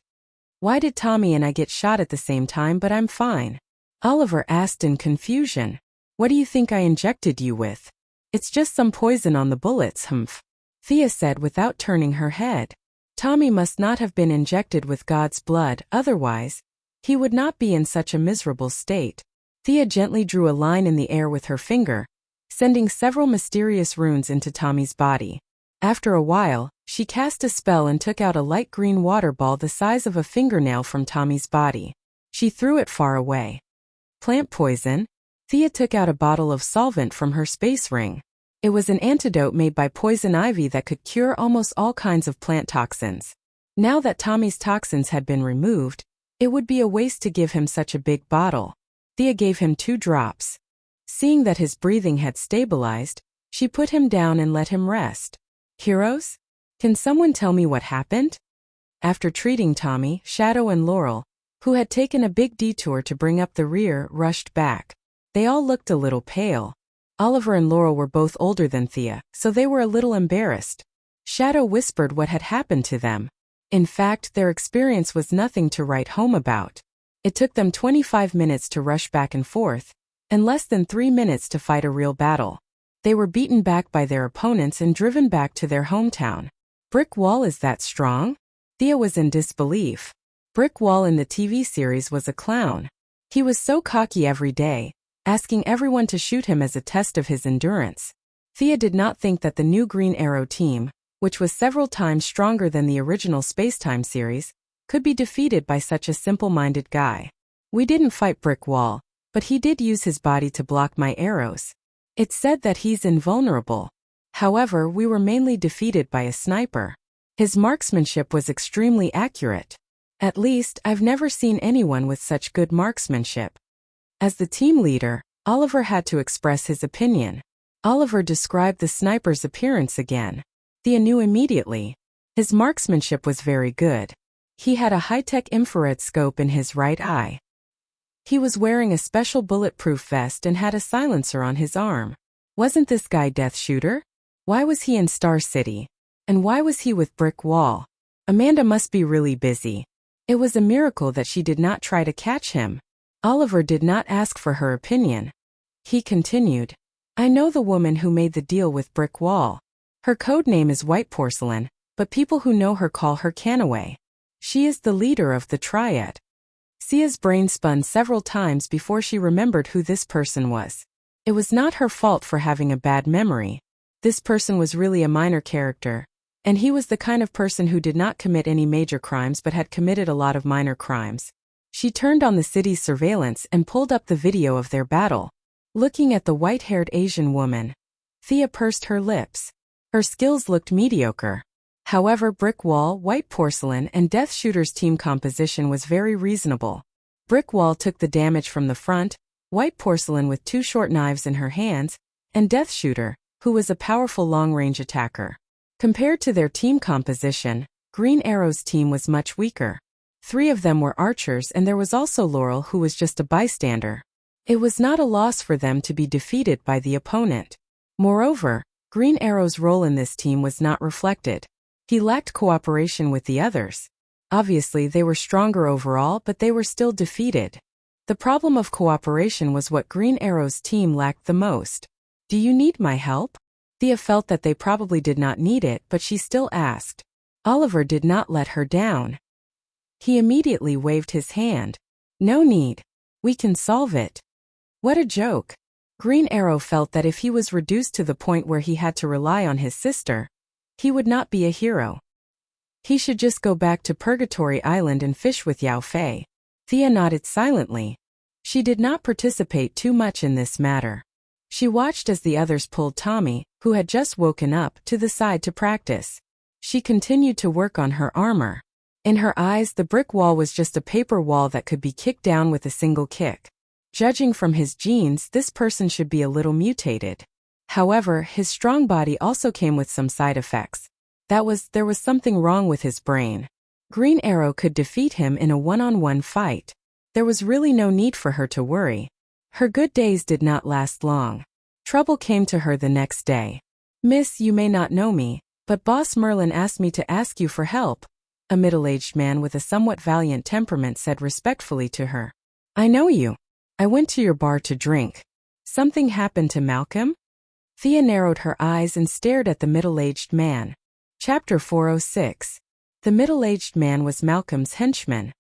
Why did Tommy and I get shot at the same time but I'm fine? Oliver asked in confusion. What do you think I injected you with? It's just some poison on the bullets, humph. Thea said without turning her head. Tommy must not have been injected with God's blood, otherwise, he would not be in such a miserable state. Thea gently drew a line in the air with her finger, sending several mysterious runes into Tommy's body. After a while, she cast a spell and took out a light green water ball the size of a fingernail from Tommy's body. She threw it far away. Plant poison? Thea took out a bottle of solvent from her space ring. It was an antidote made by poison ivy that could cure almost all kinds of plant toxins. Now that Tommy's toxins had been removed, it would be a waste to give him such a big bottle. Thea gave him 2 drops. Seeing that his breathing had stabilized, she put him down and let him rest. Heroes? Can someone tell me what happened? After treating Tommy, Shadow and Laurel, who had taken a big detour to bring up the rear, rushed back. They all looked a little pale. Oliver and Laurel were both older than Thea, so they were a little embarrassed. Shadow whispered what had happened to them. In fact, their experience was nothing to write home about. It took them 25 minutes to rush back and forth, and less than 3 minutes to fight a real battle. They were beaten back by their opponents and driven back to their hometown. Brick Wall is that strong? Thea was in disbelief. Brick Wall in the TV series was a clown. He was so cocky every day, asking everyone to shoot him as a test of his endurance. Thea did not think that the new Green Arrow team, which was several times stronger than the original Spacetime series, could be defeated by such a simple-minded guy. We didn't fight Brick Wall, but he did use his body to block my arrows. It's said that he's invulnerable. However, we were mainly defeated by a sniper. His marksmanship was extremely accurate. At least, I've never seen anyone with such good marksmanship. As the team leader, Oliver had to express his opinion. Oliver described the sniper's appearance again. Thea knew immediately. His marksmanship was very good. He had a high-tech infrared scope in his right eye. He was wearing a special bulletproof vest and had a silencer on his arm. Wasn't this guy Death Shooter? Why was he in Star City? And why was he with Brick Wall? Amanda must be really busy. It was a miracle that she did not try to catch him. Oliver did not ask for her opinion. He continued, I know the woman who made the deal with Brick Wall. Her code name is White Porcelain, but people who know her call her Canaway. She is the leader of the Triad. Sia's brain spun several times before she remembered who this person was. It was not her fault for having a bad memory. This person was really a minor character, and he was the kind of person who did not commit any major crimes but had committed a lot of minor crimes. She turned on the city's surveillance and pulled up the video of their battle. Looking at the white-haired Asian woman, Thea pursed her lips. Her skills looked mediocre. However, Brick Wall, White Porcelain, and Death Shooter's team composition was very reasonable. Brick Wall took the damage from the front, White Porcelain with 2 short knives in her hands, and Death Shooter, who was a powerful long-range attacker. Compared to their team composition, Green Arrow's team was much weaker. 3 of them were archers and there was also Laurel who was just a bystander. It was not a loss for them to be defeated by the opponent. Moreover, Green Arrow's role in this team was not reflected. He lacked cooperation with the others. Obviously, they were stronger overall, but they were still defeated. The problem of cooperation was what Green Arrow's team lacked the most. Do you need my help? Thea felt that they probably did not need it, but she still asked. Oliver did not let her down. He immediately waved his hand. No need. We can solve it. What a joke. Green Arrow felt that if he was reduced to the point where he had to rely on his sister, he would not be a hero. He should just go back to Purgatory Island and fish with Yao Fei. Thea nodded silently. She did not participate too much in this matter. She watched as the others pulled Tommy, who had just woken up, to the side to practice. She continued to work on her armor. In her eyes, the brick wall was just a paper wall that could be kicked down with a single kick. Judging from his genes, this person should be a little mutated. However, his strong body also came with some side effects. There was something wrong with his brain. Green Arrow could defeat him in a one-on-one fight. There was really no need for her to worry. Her good days did not last long. Trouble came to her the next day. Miss, you may not know me, but Boss Merlin asked me to ask you for help, a middle-aged man with a somewhat valiant temperament said respectfully to her. I know you. I went to your bar to drink. Something happened to Malcolm? Thea narrowed her eyes and stared at the middle-aged man. Chapter 406. The middle-aged man was Malcolm's henchman.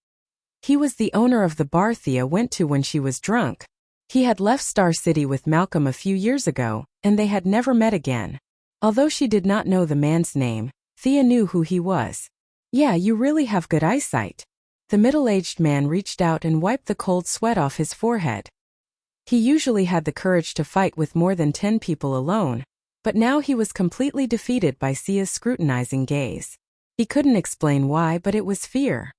He was the owner of the bar Thea went to when she was drunk. He had left Star City with Malcolm a few years ago, and they had never met again. Although she did not know the man's name, Thea knew who he was. Yeah, you really have good eyesight. The middle-aged man reached out and wiped the cold sweat off his forehead. He usually had the courage to fight with more than 10 people alone, but now he was completely defeated by Sia's scrutinizing gaze. He couldn't explain why, but it was fear.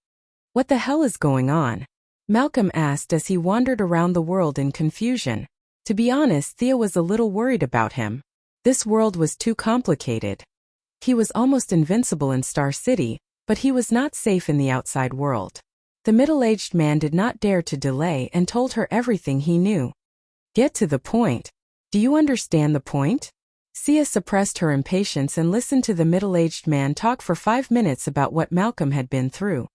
What the hell is going on? Malcolm asked as he wandered around the world in confusion. To be honest, Thea was a little worried about him. This world was too complicated. He was almost invincible in Star City, but he was not safe in the outside world. The middle-aged man did not dare to delay and told her everything he knew. Get to the point. Do you understand the point? Sia suppressed her impatience and listened to the middle-aged man talk for 5 minutes about what Malcolm had been through.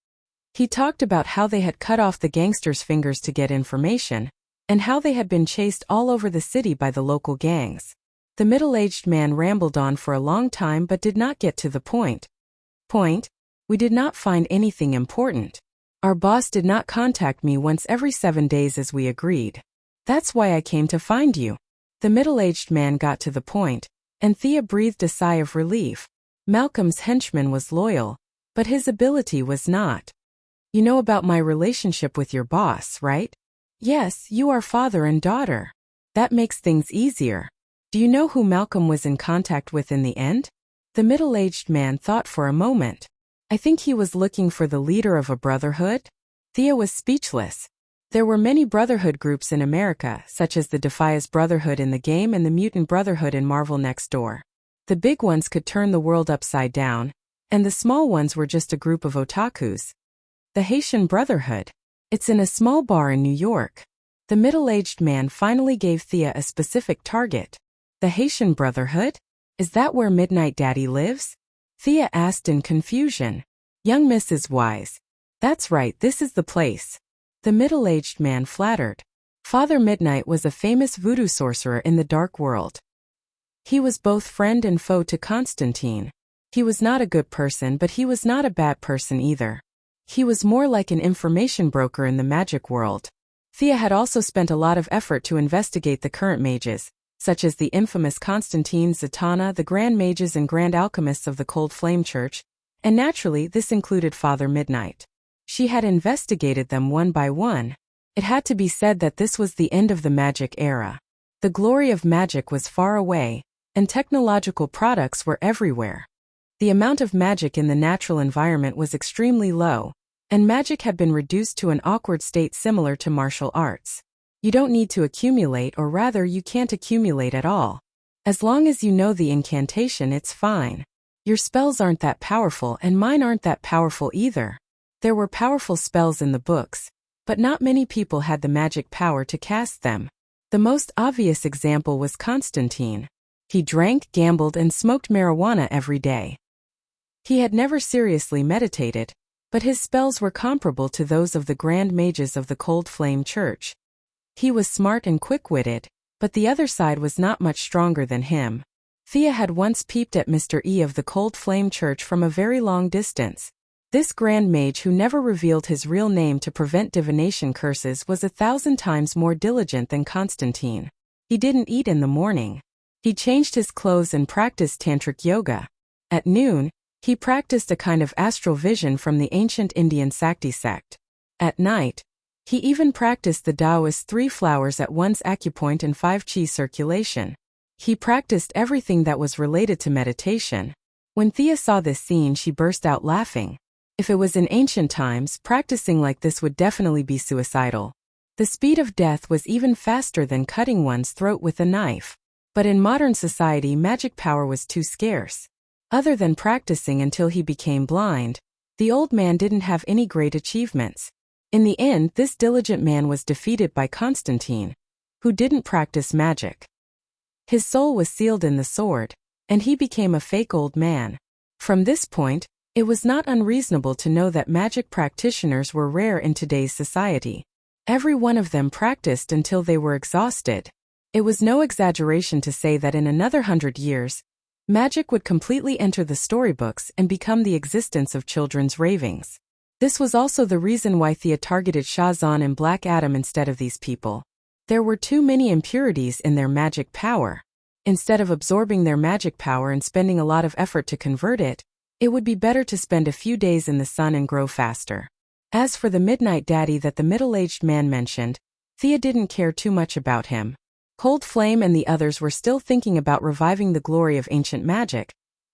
He talked about how they had cut off the gangsters' fingers to get information, and how they had been chased all over the city by the local gangs. The middle-aged man rambled on for a long time but did not get to the point. We did not find anything important. Our boss did not contact me once every 7 days as we agreed. That's why I came to find you. The middle-aged man got to the point, and Thea breathed a sigh of relief. Malcolm's henchman was loyal, but his ability was not. You know about my relationship with your boss, right? Yes, you are father and daughter. That makes things easier. Do you know who Malcolm was in contact with in the end? The middle-aged man thought for a moment. I think he was looking for the leader of a brotherhood? Thea was speechless. There were many brotherhood groups in America, such as the Defias Brotherhood in the game and the Mutant Brotherhood in Marvel Next Door. The big ones could turn the world upside down, and the small ones were just a group of otakus. The Haitian Brotherhood. It's in a small bar in New York. The middle-aged man finally gave Thea a specific target. The Haitian Brotherhood? Is that where Midnight Daddy lives? Thea asked in confusion. Young Mrs. Wise. That's right, this is the place. The middle-aged man flattered. Father Midnight was a famous voodoo sorcerer in the dark world. He was both friend and foe to Constantine. He was not a good person, but he was not a bad person either. He was more like an information broker in the magic world. Thea had also spent a lot of effort to investigate the current mages, such as the infamous Constantine, Zatanna, the Grand Mages and Grand Alchemists of the Cold Flame Church, and naturally this included Father Midnight. She had investigated them one by one. It had to be said that this was the end of the magic era. The glory of magic was far away, and technological products were everywhere. The amount of magic in the natural environment was extremely low, and magic had been reduced to an awkward state similar to martial arts. You don't need to accumulate, or rather you can't accumulate at all. As long as you know the incantation, it's fine. Your spells aren't that powerful, and mine aren't that powerful either. There were powerful spells in the books, but not many people had the magic power to cast them. The most obvious example was Constantine. He drank, gambled, and smoked marijuana every day. He had never seriously meditated, but his spells were comparable to those of the Grand Mages of the Cold Flame Church. He was smart and quick-witted, but the other side was not much stronger than him. Thea had once peeped at Mr. E of the Cold Flame Church from a very long distance. This Grand Mage, who never revealed his real name to prevent divination curses, was 1,000 times more diligent than Constantine. He didn't eat in the morning. He changed his clothes and practiced tantric yoga. At noon, he practiced a kind of astral vision from the ancient Indian Sakti sect. At night, he even practiced the Taoist 3 flowers at once acupoint and 5 chi circulation. He practiced everything that was related to meditation. When Thea saw this scene, she burst out laughing. If it was in ancient times, practicing like this would definitely be suicidal. The speed of death was even faster than cutting one's throat with a knife. But in modern society, magic power was too scarce. Other than practicing until he became blind, the old man didn't have any great achievements. In the end, this diligent man was defeated by Constantine, who didn't practice magic. His soul was sealed in the sword, and he became a fake old man. From this point, it was not unreasonable to know that magic practitioners were rare in today's society. Every one of them practiced until they were exhausted. It was no exaggeration to say that in another 100 years, magic would completely enter the storybooks and become the existence of children's ravings. This was also the reason why Thea targeted Shazan and Black Adam instead of these people. There were too many impurities in their magic power. Instead of absorbing their magic power and spending a lot of effort to convert it, it would be better to spend a few days in the sun and grow faster. As for the Midnight Daddy that the middle-aged man mentioned, Thea didn't care too much about him. Cold Flame and the others were still thinking about reviving the glory of ancient magic,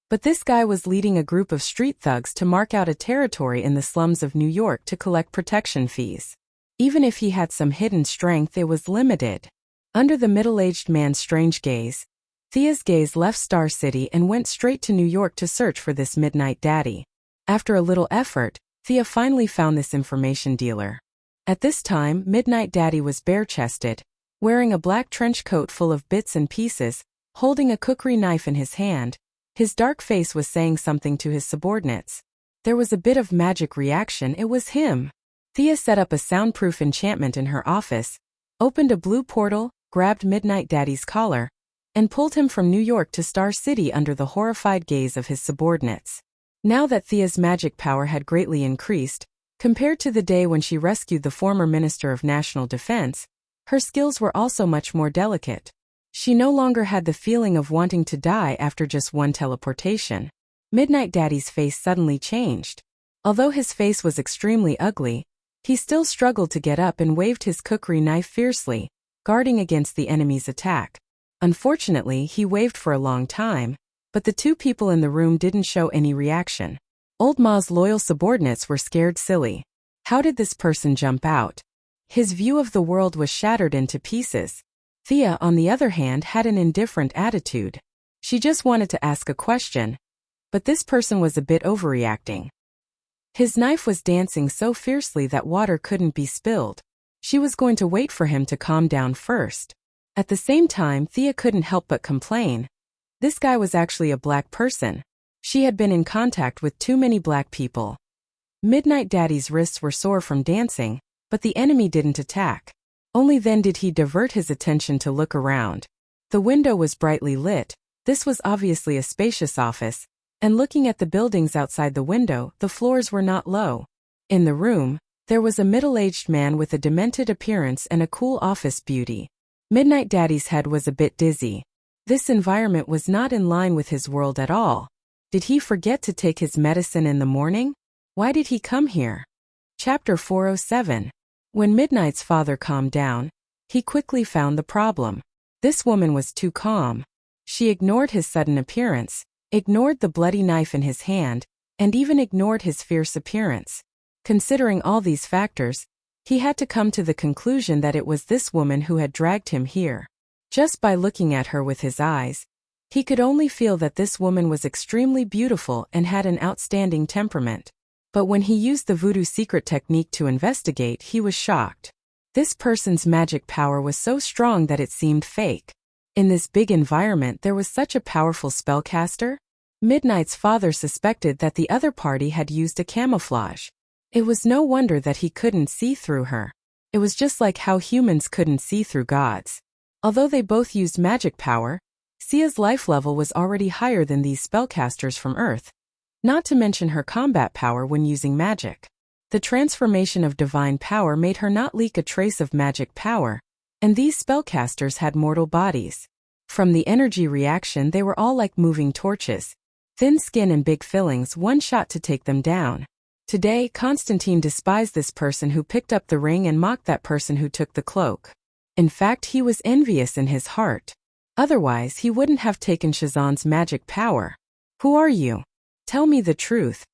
but this guy was leading a group of street thugs to mark out a territory in the slums of New York to collect protection fees. Even if he had some hidden strength, it was limited. Under the middle-aged man's strange gaze, Thea's gaze left Star City and went straight to New York to search for this Midnight Daddy. After a little effort, Thea finally found this information dealer. At this time, Midnight Daddy was bare-chested, wearing a black trench coat full of bits and pieces, holding a cookery knife in his hand. His dark face was saying something to his subordinates. There was a bit of magic reaction. It was him. Thea set up a soundproof enchantment in her office, opened a blue portal, grabbed Midnight Daddy's collar, and pulled him from New York to Star City under the horrified gaze of his subordinates. Now that Thea's magic power had greatly increased, compared to the day when she rescued the former Minister of National Defense, her skills were also much more delicate. She no longer had the feeling of wanting to die after just one teleportation. Midnight Daddy's face suddenly changed. Although his face was extremely ugly, he still struggled to get up and waved his kukri knife fiercely, guarding against the enemy's attack. Unfortunately, he waved for a long time, but the two people in the room didn't show any reaction. Old Ma's loyal subordinates were scared silly. How did this person jump out? His view of the world was shattered into pieces. Thea, on the other hand, had an indifferent attitude. She just wanted to ask a question, but this person was a bit overreacting. His knife was dancing so fiercely that water couldn't be spilled. She was going to wait for him to calm down first. At the same time, Thea couldn't help but complain. This guy was actually a black person. She had been in contact with too many black people. Midnight Daddy's wrists were sore from dancing, but the enemy didn't attack. Only then did he divert his attention to look around. The window was brightly lit. This was obviously a spacious office, and looking at the buildings outside the window, the floors were not low. In the room, there was a middle-aged man with a demented appearance and a cool office beauty. Midnight Daddy's head was a bit dizzy. This environment was not in line with his world at all. Did he forget to take his medicine in the morning? Why did he come here? Chapter 407. When Midnight's father calmed down, he quickly found the problem. This woman was too calm. She ignored his sudden appearance, ignored the bloody knife in his hand, and even ignored his fierce appearance. Considering all these factors, he had to come to the conclusion that it was this woman who had dragged him here. Just by looking at her with his eyes, he could only feel that this woman was extremely beautiful and had an outstanding temperament. But when he used the voodoo secret technique to investigate, he was shocked. This person's magic power was so strong that it seemed fake. In this big environment, there was such a powerful spellcaster? Midnight's father suspected that the other party had used a camouflage. It was no wonder that he couldn't see through her. It was just like how humans couldn't see through gods. Although they both used magic power, Sia's life level was already higher than these spellcasters from Earth, not to mention her combat power when using magic. The transformation of divine power made her not leak a trace of magic power, and these spellcasters had mortal bodies. From the energy reaction, they were all like moving torches. Thin skin and big fillings, one shot to take them down. Today, Constantine despised this person who picked up the ring and mocked that person who took the cloak. In fact, he was envious in his heart. Otherwise, he wouldn't have taken Shazan's magic power. Who are you? Tell me the truth.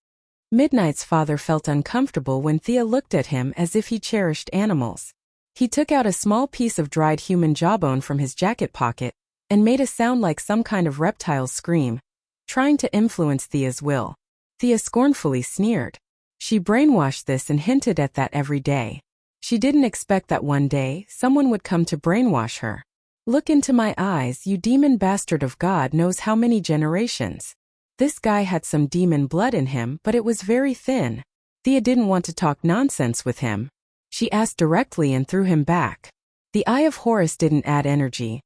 Midnight's father felt uncomfortable when Thea looked at him as if he cherished animals. He took out a small piece of dried human jawbone from his jacket pocket and made a sound like some kind of reptile's scream, trying to influence Thea's will. Thea scornfully sneered. She brainwashed this and hinted at that every day. She didn't expect that one day someone would come to brainwash her. Look into my eyes, you demon bastard of God knows how many generations. This guy had some demon blood in him, but it was very thin. Thea didn't want to talk nonsense with him. She asked directly and threw him back. The Eye of Horus didn't add energy,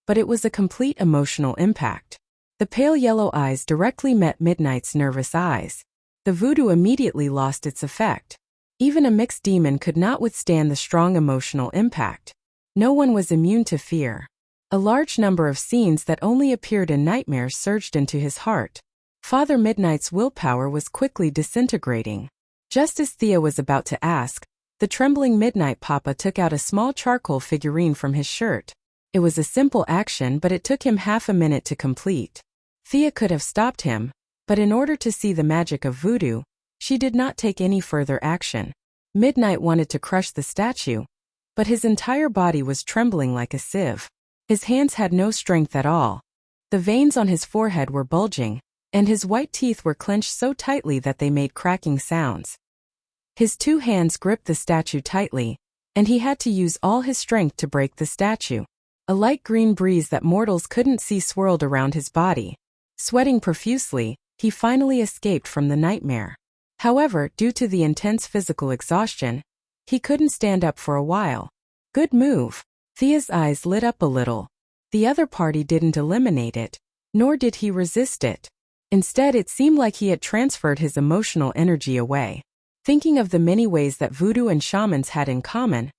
but it was a complete emotional impact. The pale yellow eyes directly met Midnight's nervous eyes. The voodoo immediately lost its effect. Even a mixed demon could not withstand the strong emotional impact. No one was immune to fear. A large number of scenes that only appeared in nightmares surged into his heart. Father Midnight's willpower was quickly disintegrating. Just as Thea was about to ask, the trembling Midnight Papa took out a small charcoal figurine from his shirt. It was a simple action, but it took him half a minute to complete. Thea could have stopped him, but in order to see the magic of voodoo, she did not take any further action. Midnight wanted to crush the statue, but his entire body was trembling like a sieve. His hands had no strength at all. The veins on his forehead were bulging, and his white teeth were clenched so tightly that they made cracking sounds. His two hands gripped the statue tightly, and he had to use all his strength to break the statue. A light green breeze that mortals couldn't see swirled around his body. Sweating profusely, he finally escaped from the nightmare. However, due to the intense physical exhaustion, he couldn't stand up for a while. Good move. Thea's eyes lit up a little. The other party didn't eliminate it, nor did he resist it. Instead, it seemed like he had transferred his emotional energy away. Thinking of the many ways that voodoo and shamans had in common,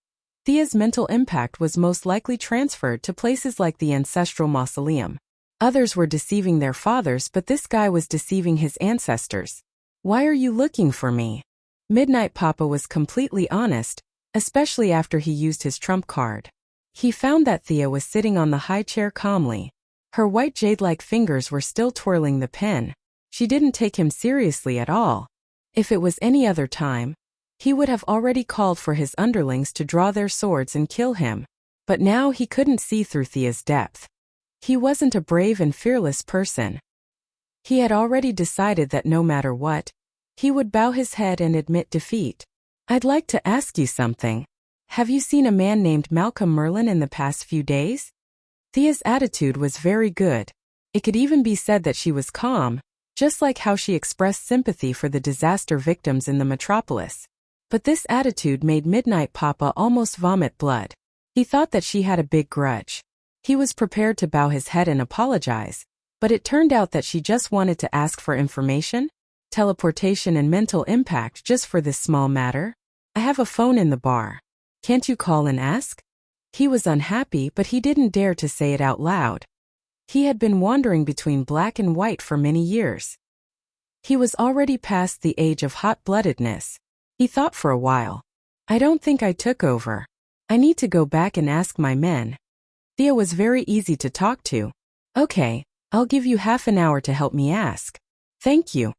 Thea's mental impact was most likely transferred to places like the ancestral mausoleum. Others were deceiving their fathers, but this guy was deceiving his ancestors. Why are you looking for me? Midnight Papa was completely honest, especially after he used his trump card. He found that Thea was sitting on the high chair calmly. Her white jade-like fingers were still twirling the pen. She didn't take him seriously at all. If it was any other time, he would have already called for his underlings to draw their swords and kill him. But now he couldn't see through Thea's depth. He wasn't a brave and fearless person. He had already decided that no matter what, he would bow his head and admit defeat. I'd like to ask you something. Have you seen a man named Malcolm Merlin in the past few days? Thea's attitude was very good. It could even be said that she was calm, just like how she expressed sympathy for the disaster victims in the metropolis. But this attitude made Midnight Papa almost vomit blood. He thought that she had a big grudge. He was prepared to bow his head and apologize, but it turned out that she just wanted to ask for information, teleportation and mental impact just for this small matter. I have a phone in the bar. Can't you call and ask? He was unhappy, but he didn't dare to say it out loud. He had been wandering between black and white for many years. He was already past the age of hot-bloodedness. He thought for a while. I don't think I took over. I need to go back and ask my men. Thea was very easy to talk to. Okay, I'll give you half an hour to help me ask. Thank you.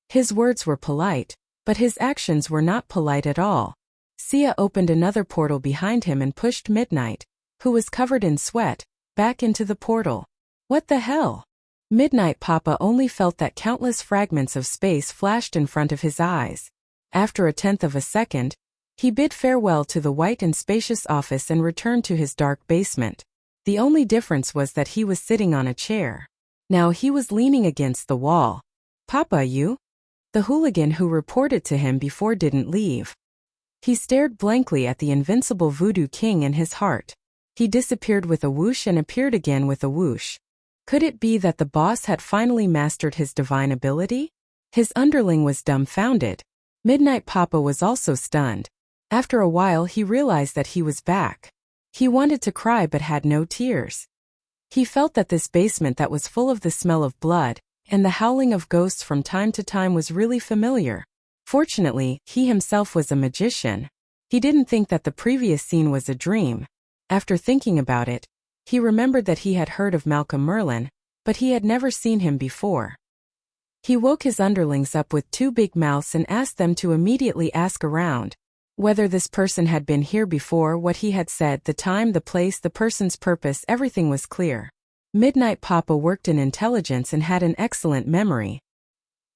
His words were polite, but his actions were not polite at all. Sia opened another portal behind him and pushed Midnight, who was covered in sweat, back into the portal. What the hell? Midnight Papa only felt that countless fragments of space flashed in front of his eyes. After a tenth of a second, he bid farewell to the white and spacious office and returned to his dark basement. The only difference was that he was sitting on a chair. Now he was leaning against the wall. Papa, you? The hooligan who reported to him before didn't leave. He stared blankly at the invincible voodoo king in his heart. He disappeared with a whoosh and appeared again with a whoosh. Could it be that the boss had finally mastered his divine ability? His underling was dumbfounded. Midnight Papa was also stunned. After a while he realized that he was back. He wanted to cry but had no tears. He felt that this basement that was full of the smell of blood and the howling of ghosts from time to time was really familiar. Fortunately, he himself was a magician. He didn't think that the previous scene was a dream. After thinking about it, he remembered that he had heard of Malcolm Merlin, but he had never seen him before. He woke his underlings up with two big mouths and asked them to immediately ask around. Whether this person had been here before, what he had said, the time, the place, the person's purpose, everything was clear. Midnight Papa worked in intelligence and had an excellent memory.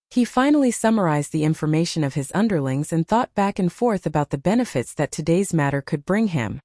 He finally summarized the information of his underlings and thought back and forth about the benefits that today's matter could bring him.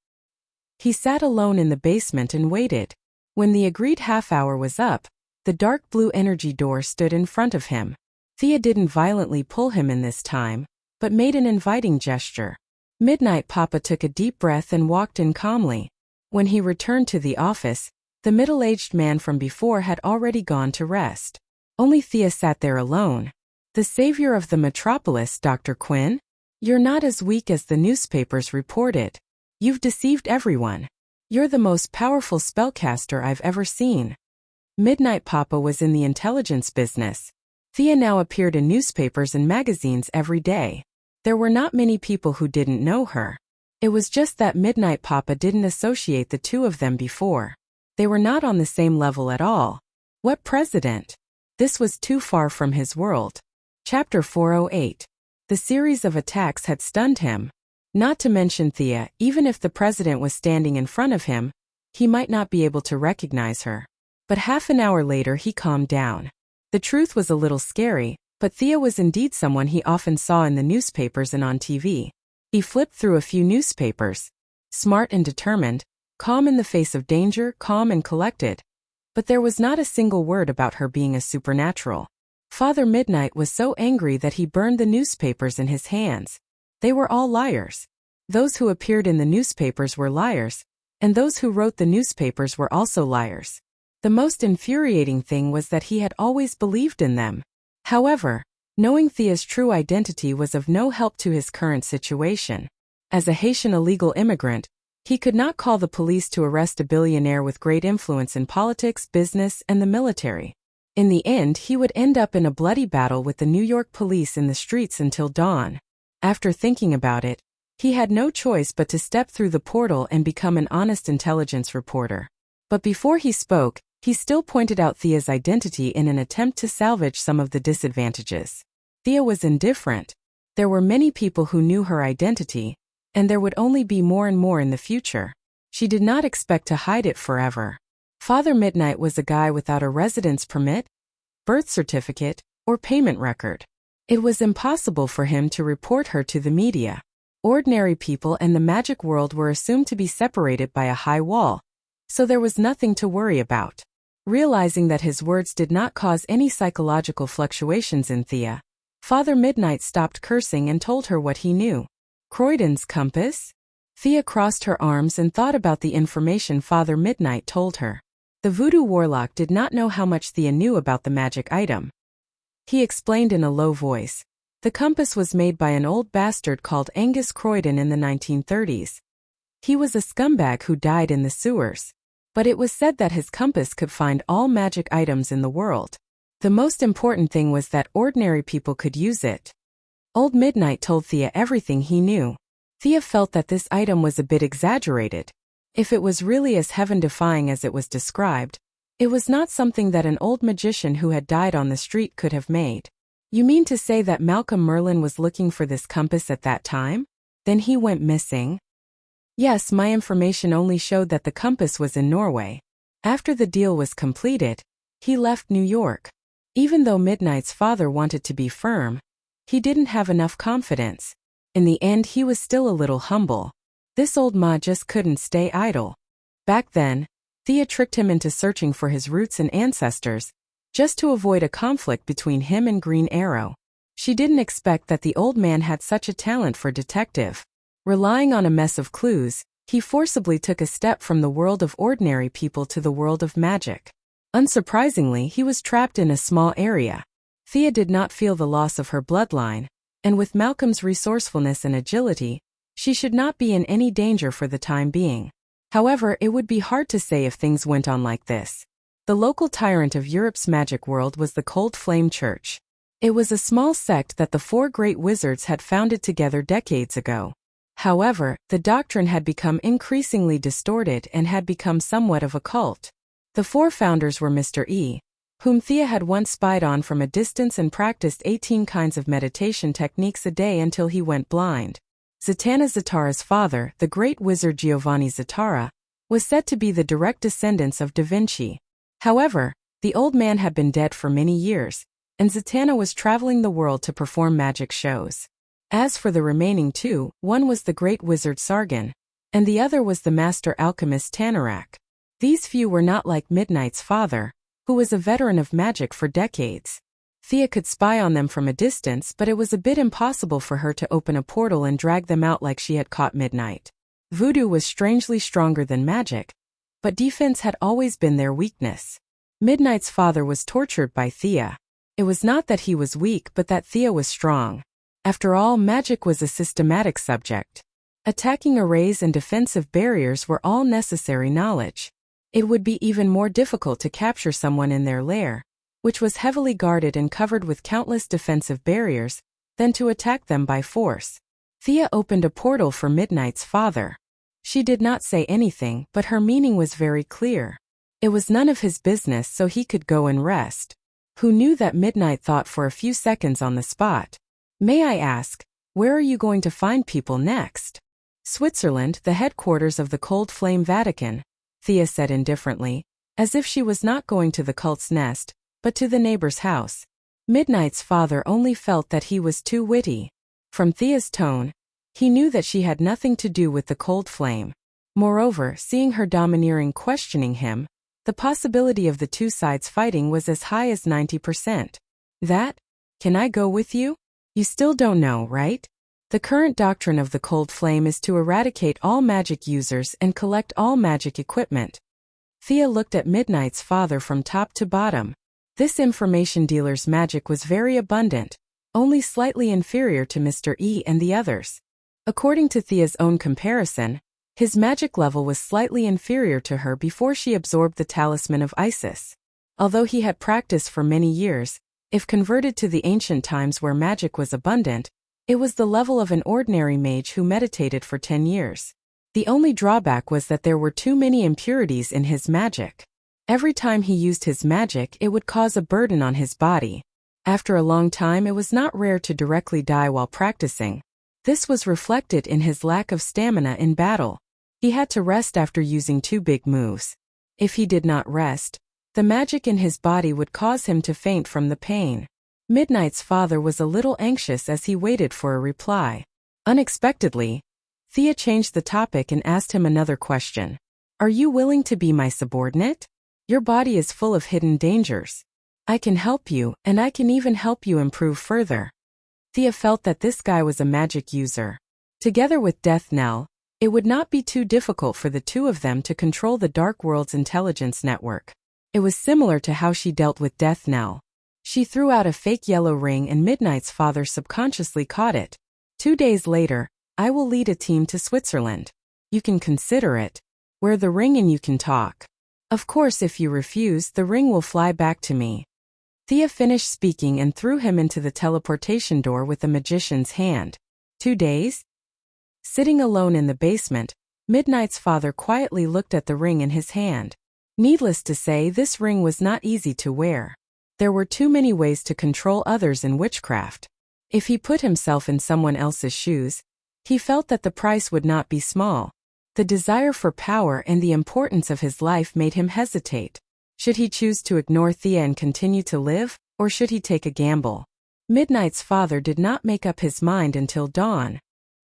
He sat alone in the basement and waited. When the agreed half hour was up, the dark blue energy door stood in front of him. Thea didn't violently pull him in this time, but made an inviting gesture. Midnight Papa took a deep breath and walked in calmly. When he returned to the office, the middle-aged man from before had already gone to rest. Only Thea sat there alone. The savior of the metropolis, Dr. Quinn? You're not as weak as the newspapers reported. You've deceived everyone. You're the most powerful spellcaster I've ever seen. Midnight Papa was in the intelligence business. Thea now appeared in newspapers and magazines every day. There were not many people who didn't know her. It was just that Midnight Papa didn't associate the two of them before. They were not on the same level at all. What president? This was too far from his world. Chapter 408. The series of attacks had stunned him. Not to mention Thea, even if the president was standing in front of him, he might not be able to recognize her. But half an hour later he calmed down. The truth was a little scary, but Thea was indeed someone he often saw in the newspapers and on TV. He flipped through a few newspapers. Smart and determined, calm in the face of danger, calm and collected. But there was not a single word about her being a supernatural. Father Midnight was so angry that he burned the newspapers in his hands. They were all liars. Those who appeared in the newspapers were liars, and those who wrote the newspapers were also liars. The most infuriating thing was that he had always believed in them. However, knowing Thea's true identity was of no help to his current situation. As a Haitian illegal immigrant, he could not call the police to arrest a billionaire with great influence in politics, business, and the military. In the end, he would end up in a bloody battle with the New York police in the streets until dawn. After thinking about it, he had no choice but to step through the portal and become an honest intelligence reporter. But before he spoke, he still pointed out Thea's identity in an attempt to salvage some of the disadvantages. Thea was indifferent. There were many people who knew her identity, and there would only be more and more in the future. She did not expect to hide it forever. Father Midnight was a guy without a residence permit, birth certificate, or payment record. It was impossible for him to report her to the media. Ordinary people and the magic world were assumed to be separated by a high wall, so there was nothing to worry about. Realizing that his words did not cause any psychological fluctuations in Thea, Father Midnight stopped cursing and told her what he knew. Croydon's compass? Thea crossed her arms and thought about the information Father Midnight told her. The voodoo warlock did not know how much Thea knew about the magic item. He explained in a low voice. The compass was made by an old bastard called Angus Croydon in the 1930s. He was a scumbag who died in the sewers. But it was said that his compass could find all magic items in the world. The most important thing was that ordinary people could use it. Old Midnight told Thea everything he knew. Thea felt that this item was a bit exaggerated. If it was really as heaven-defying as it was described, it was not something that an old magician who had died on the street could have made. You mean to say that Malcolm Merlin was looking for this compass at that time? Then he went missing? Yes, my information only showed that the compass was in Norway. After the deal was completed, he left New York. Even though Midnight's father wanted to be firm, he didn't have enough confidence. In the end, he was still a little humble. This old ma just couldn't stay idle. Back then, Thea tricked him into searching for his roots and ancestors, just to avoid a conflict between him and Green Arrow. She didn't expect that the old man had such a talent for detective. Relying on a mess of clues, he forcibly took a step from the world of ordinary people to the world of magic. Unsurprisingly, he was trapped in a small area. Thea did not feel the loss of her bloodline, and with Malcolm's resourcefulness and agility, she should not be in any danger for the time being. However, it would be hard to say if things went on like this. The local tyrant of Europe's magic world was the Cold Flame Church. It was a small sect that the four great wizards had founded together decades ago. However, the doctrine had become increasingly distorted and had become somewhat of a cult. The four founders were Mr. E, whom Thea had once spied on from a distance and practiced 18 kinds of meditation techniques a day until he went blind. Zatanna Zatara's father, the great wizard Giovanni Zatara, was said to be the direct descendants of Da Vinci. However, the old man had been dead for many years, and Zatanna was traveling the world to perform magic shows. As for the remaining two, one was the great wizard Sargon, and the other was the master alchemist Tanarak. These few were not like Midnight's father, who was a veteran of magic for decades. Thea could spy on them from a distance, but it was a bit impossible for her to open a portal and drag them out like she had caught Midnight. Voodoo was strangely stronger than magic, but defense had always been their weakness. Midnight's father was tortured by Thea. It was not that he was weak, but that Thea was strong. After all, magic was a systematic subject. Attacking arrays and defensive barriers were all necessary knowledge. It would be even more difficult to capture someone in their lair, which was heavily guarded and covered with countless defensive barriers, than to attack them by force. Thea opened a portal for Midnight's father. She did not say anything, but her meaning was very clear. It was none of his business, so he could go and rest. Who knew that Midnight thought for a few seconds on the spot. May I ask, where are you going to find people next? Switzerland, the headquarters of the Cold Flame Vatican, Thea said indifferently, as if she was not going to the cult's nest, but to the neighbor's house. Midnight's father only felt that he was too witty. From Thea's tone, he knew that she had nothing to do with the Cold Flame. Moreover, seeing her domineering questioning him, the possibility of the two sides fighting was as high as 90%. That? Can I go with you? You still don't know, right? The current doctrine of the Cold Flame is to eradicate all magic users and collect all magic equipment. Thea looked at Midnight's father from top to bottom. This information dealer's magic was very abundant, only slightly inferior to Mr. E and the others. According to Thea's own comparison, his magic level was slightly inferior to her before she absorbed the talisman of Isis. Although he had practiced for many years, if converted to the ancient times where magic was abundant, it was the level of an ordinary mage who meditated for 10 years. The only drawback was that there were too many impurities in his magic. Every time he used his magic, it would cause a burden on his body. After a long time, it was not rare to directly die while practicing. This was reflected in his lack of stamina in battle. He had to rest after using 2 big moves. If he did not rest, the magic in his body would cause him to faint from the pain. Midnight's father was a little anxious as he waited for a reply. Unexpectedly, Thea changed the topic and asked him another question. Are you willing to be my subordinate? Your body is full of hidden dangers. I can help you, and I can even help you improve further. Thea felt that this guy was a magic user. Together with Death Knell, it would not be too difficult for the two of them to control the Dark World's intelligence network. It was similar to how she dealt with Death Knell. She threw out a fake yellow ring and Midnight's father subconsciously caught it. 2 days later, I will lead a team to Switzerland. You can consider it. Wear the ring and you can talk. Of course, if you refuse, the ring will fly back to me. Thea finished speaking and threw him into the teleportation door with the magician's hand. 2 days? Sitting alone in the basement, Midnight's father quietly looked at the ring in his hand. Needless to say, this ring was not easy to wear. There were too many ways to control others in witchcraft. If he put himself in someone else's shoes, he felt that the price would not be small. The desire for power and the importance of his life made him hesitate. Should he choose to ignore Thea and continue to live, or should he take a gamble? Midnight's father did not make up his mind until dawn.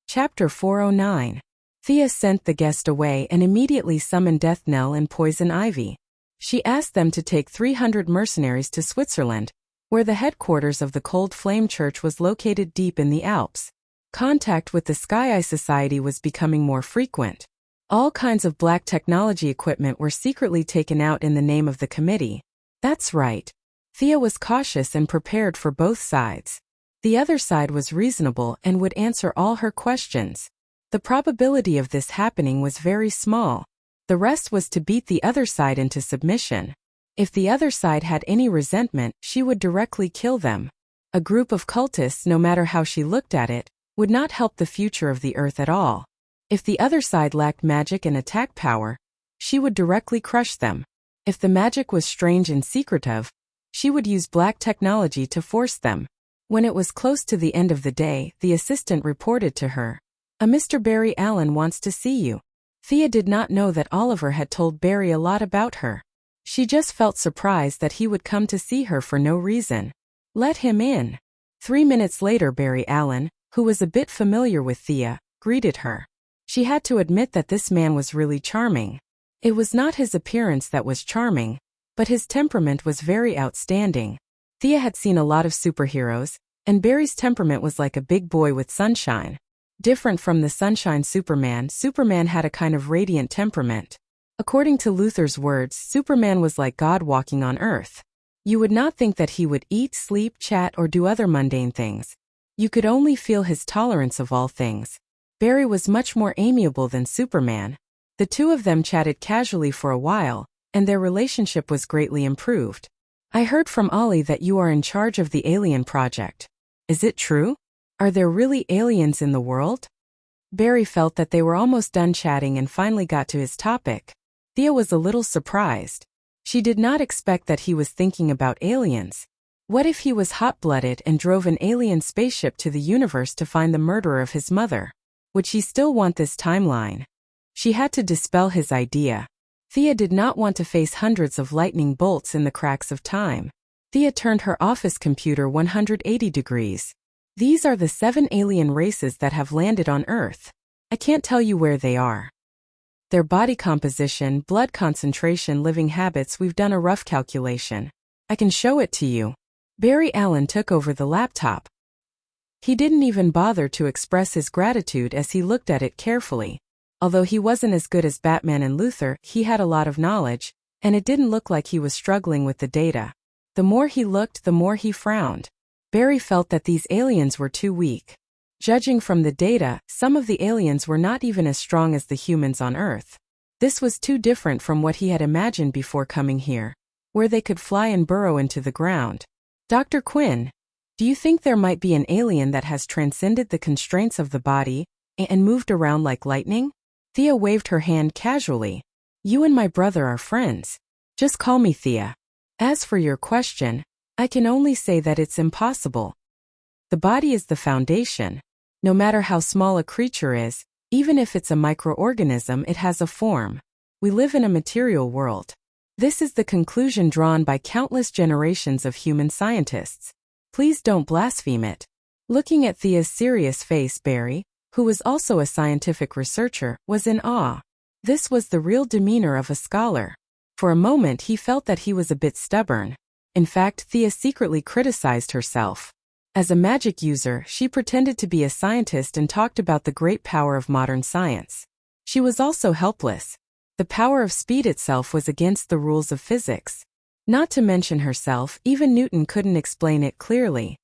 Chapter 409. Thea sent the guest away and immediately summoned Death Knell and Poison Ivy. She asked them to take 300 mercenaries to Switzerland, where the headquarters of the Cold Flame Church was located deep in the Alps. Contact with the Sky Eye Society was becoming more frequent. All kinds of black technology equipment were secretly taken out in the name of the committee. That's right. Thea was cautious and prepared for both sides. The other side was reasonable and would answer all her questions. The probability of this happening was very small. The rest was to beat the other side into submission. If the other side had any resentment, she would directly kill them. A group of cultists, no matter how she looked at it, would not help the future of the Earth at all. If the other side lacked magic and attack power, she would directly crush them. If the magic was strange and secretive, she would use black technology to force them. When it was close to the end of the day, the assistant reported to her. A Mr. Barry Allen wants to see you. Thea did not know that Oliver had told Barry a lot about her. She just felt surprised that he would come to see her for no reason. Let him in. 3 minutes later, Barry Allen, who was a bit familiar with Thea, greeted her. She had to admit that this man was really charming. It was not his appearance that was charming, but his temperament was very outstanding. Thea had seen a lot of superheroes, and Barry's temperament was like a big boy with sunshine. Different from the Sunshine Superman, Superman had a kind of radiant temperament. According to Luther's words, Superman was like God walking on Earth. You would not think that he would eat, sleep, chat, or do other mundane things. You could only feel his tolerance of all things. Barry was much more amiable than Superman. The two of them chatted casually for a while, and their relationship was greatly improved. I heard from Ollie that you are in charge of the alien project. Is it true? Are there really aliens in the world? Barry felt that they were almost done chatting and finally got to his topic. Thea was a little surprised. She did not expect that he was thinking about aliens. What if he was hot-blooded and drove an alien spaceship to the universe to find the murderer of his mother? Would she still want this timeline? She had to dispel his idea. Thea did not want to face hundreds of lightning bolts in the cracks of time. Thea turned her office computer 180 degrees. These are the 7 alien races that have landed on Earth. I can't tell you where they are. Their body composition, blood concentration, living habits, we've done a rough calculation. I can show it to you. Barry Allen took over the laptop. He didn't even bother to express his gratitude as he looked at it carefully. Although he wasn't as good as Batman and Luther, he had a lot of knowledge, and it didn't look like he was struggling with the data. The more he looked, the more he frowned. Barry felt that these aliens were too weak. Judging from the data, some of the aliens were not even as strong as the humans on Earth. This was too different from what he had imagined before coming here. where they could fly and burrow into the ground. Dr. Quinn, do you think there might be an alien that has transcended the constraints of the body and moved around like lightning? Thea waved her hand casually. You and my brother are friends. Just call me Thea. As for your question, I can only say that it's impossible. The body is the foundation. No matter how small a creature is, even if it's a microorganism, it has a form. We live in a material world. This is the conclusion drawn by countless generations of human scientists. Please don't blaspheme it. Looking at Thea's serious face, Barry, who was also a scientific researcher, was in awe. This was the real demeanor of a scholar. For a moment he felt that he was a bit stubborn. In fact, Thea secretly criticized herself. As a magic user, she pretended to be a scientist and talked about the great power of modern science. She was also helpless. The power of speed itself was against the rules of physics. Not to mention herself, even Newton couldn't explain it clearly.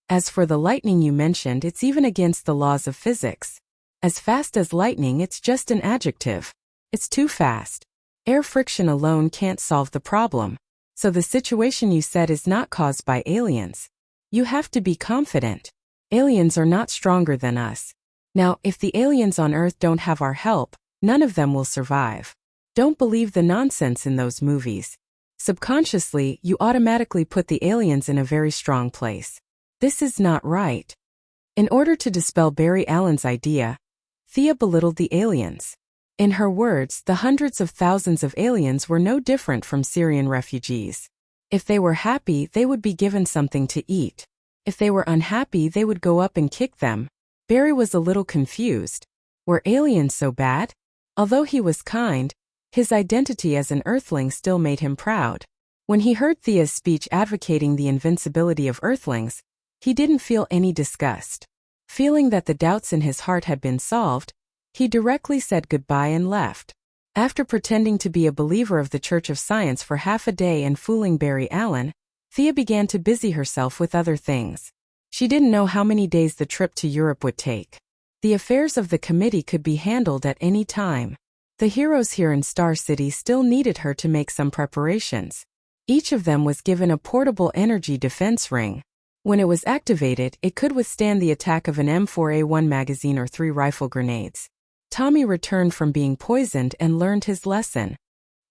As for the lightning you mentioned, it's even against the laws of physics. As fast as lightning, it's just an adjective. It's too fast. Air friction alone can't solve the problem. So the situation you said is not caused by aliens. You have to be confident. Aliens are not stronger than us. Now, if the aliens on Earth don't have our help, none of them will survive. Don't believe the nonsense in those movies. Subconsciously, you automatically put the aliens in a very strong place. This is not right. In order to dispel Barry Allen's idea, Thea belittled the aliens. In her words, the hundreds of thousands of aliens were no different from Syrian refugees. If they were happy, they would be given something to eat. If they were unhappy, they would go up and kick them. Barry was a little confused. Were aliens so bad? Although he was kind, his identity as an Earthling still made him proud. When he heard Thea's speech advocating the invincibility of Earthlings, he didn't feel any disgust. Feeling that the doubts in his heart had been solved, he directly said goodbye and left. After pretending to be a believer of the Church of Science for half a day and fooling Barry Allen, Thea began to busy herself with other things. She didn't know how many days the trip to Europe would take. The affairs of the committee could be handled at any time. The heroes here in Star City still needed her to make some preparations. Each of them was given a portable energy defense ring. When it was activated, it could withstand the attack of an M4A1 magazine or 3 rifle grenades. Tommy returned from being poisoned and learned his lesson.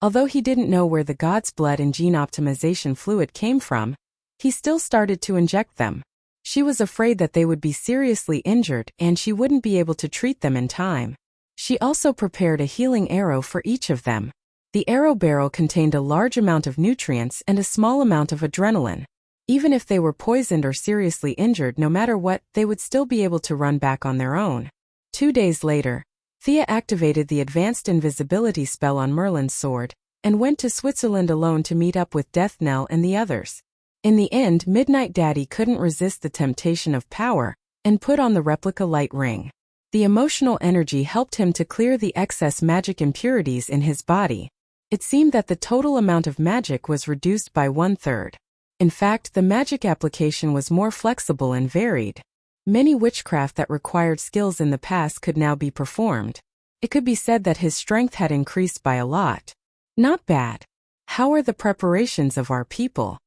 Although he didn't know where the God's blood and gene optimization fluid came from, he still started to inject them. She was afraid that they would be seriously injured and she wouldn't be able to treat them in time. She also prepared a healing arrow for each of them. The arrow barrel contained a large amount of nutrients and a small amount of adrenaline. Even if they were poisoned or seriously injured, no matter what, they would still be able to run back on their own. 2 days later, Thea activated the advanced invisibility spell on Merlin's sword, and went to Switzerland alone to meet up with Death Knell and the others. In the end, Midnight Daddy couldn't resist the temptation of power, and put on the replica light ring. The emotional energy helped him to clear the excess magic impurities in his body. It seemed that the total amount of magic was reduced by 1/3. In fact, the magic application was more flexible and varied. Many witchcraft that required skills in the past could now be performed. It could be said that his strength had increased by a lot. Not bad. How are the preparations of our people?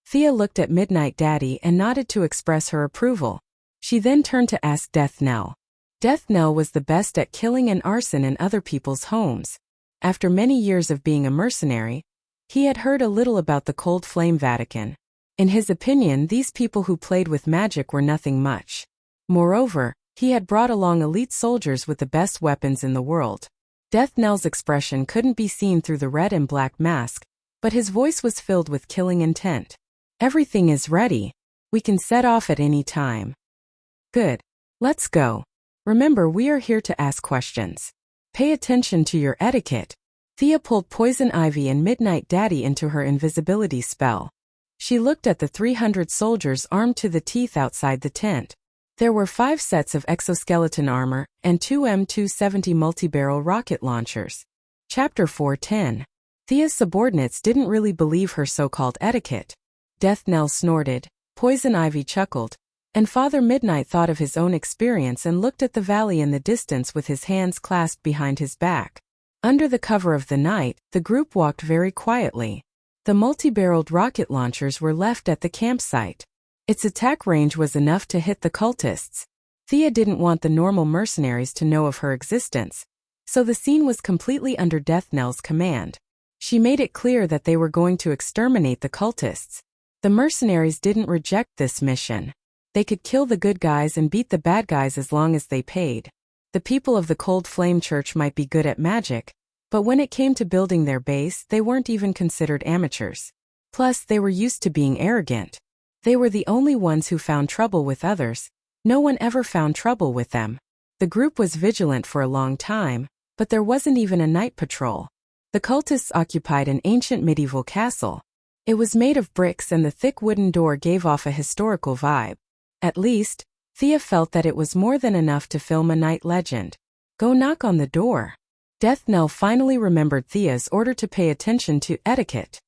Thea looked at Midnight Daddy and nodded to express her approval. She then turned to ask Death Knell. Death Knell was the best at killing and arson in other people's homes. After many years of being a mercenary, he had heard a little about the Cold Flame Vatican. In his opinion, these people who played with magic were nothing much. Moreover, he had brought along elite soldiers with the best weapons in the world. Death Knell's expression couldn't be seen through the red and black mask, but his voice was filled with killing intent. Everything is ready. We can set off at any time. Good. Let's go. Remember, we are here to ask questions. Pay attention to your etiquette. Thea pulled Poison Ivy and Midnight Daddy into her invisibility spell. She looked at the 300 soldiers armed to the teeth outside the tent. There were 5 sets of exoskeleton armor and 2 M270 multi-barrel rocket launchers. Chapter 410. Thea's subordinates didn't really believe her so-called etiquette. Death Knell snorted, Poison Ivy chuckled, and Father Midnight thought of his own experience and looked at the valley in the distance with his hands clasped behind his back. Under the cover of the night, the group walked very quietly. The multi-barreled rocket launchers were left at the campsite. Its attack range was enough to hit the cultists. Thea didn't want the normal mercenaries to know of her existence, so the scene was completely under Death Knell's command. She made it clear that they were going to exterminate the cultists. The mercenaries didn't reject this mission. They could kill the good guys and beat the bad guys as long as they paid. The people of the Cold Flame Church might be good at magic, but when it came to building their base, they weren't even considered amateurs. Plus, they were used to being arrogant. They were the only ones who found trouble with others. No one ever found trouble with them. The group was vigilant for a long time, but there wasn't even a night patrol. The cultists occupied an ancient medieval castle. It was made of bricks and the thick wooden door gave off a historical vibe. At least, Thea felt that it was more than enough to film a night legend. Go knock on the door. Death Knell finally remembered Thea's order to pay attention to etiquette.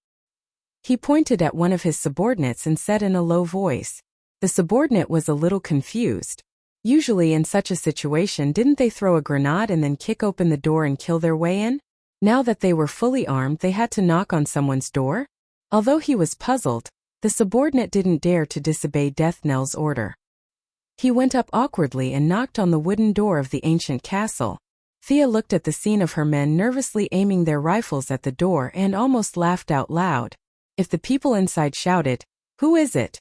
He pointed at one of his subordinates and said in a low voice. The subordinate was a little confused. Usually in such a situation, didn't they throw a grenade and then kick open the door and kill their way in? Now that they were fully armed, they had to knock on someone's door? Although he was puzzled, the subordinate didn't dare to disobey Death Knell's order. He went up awkwardly and knocked on the wooden door of the ancient castle. Thea looked at the scene of her men nervously aiming their rifles at the door and almost laughed out loud. If the people inside shouted, "Who is it?"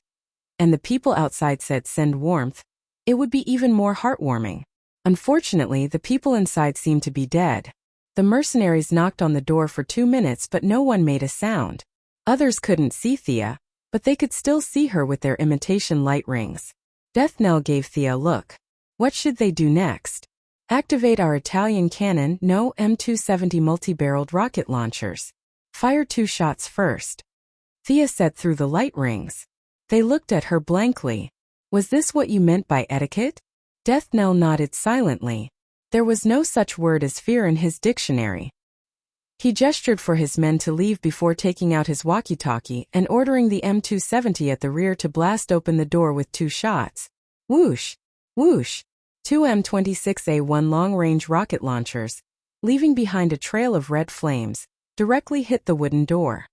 and the people outside said, "Send warmth," it would be even more heartwarming. Unfortunately, the people inside seemed to be dead. The mercenaries knocked on the door for 2 minutes but no one made a sound. Others couldn't see Thea, but they could still see her with their imitation light rings. Death Knell gave Thea a look. What should they do next? Activate our Italian cannon, no M270 multi-barreled rocket launchers. Fire 2 shots first. Thea said through the light rings. They looked at her blankly. Was this what you meant by etiquette? Death Knell nodded silently. There was no such word as fear in his dictionary. He gestured for his men to leave before taking out his walkie-talkie and ordering the M270 at the rear to blast open the door with 2 shots. Whoosh! Whoosh! 2 M26A1 long-range rocket launchers, leaving behind a trail of red flames, directly hit the wooden door.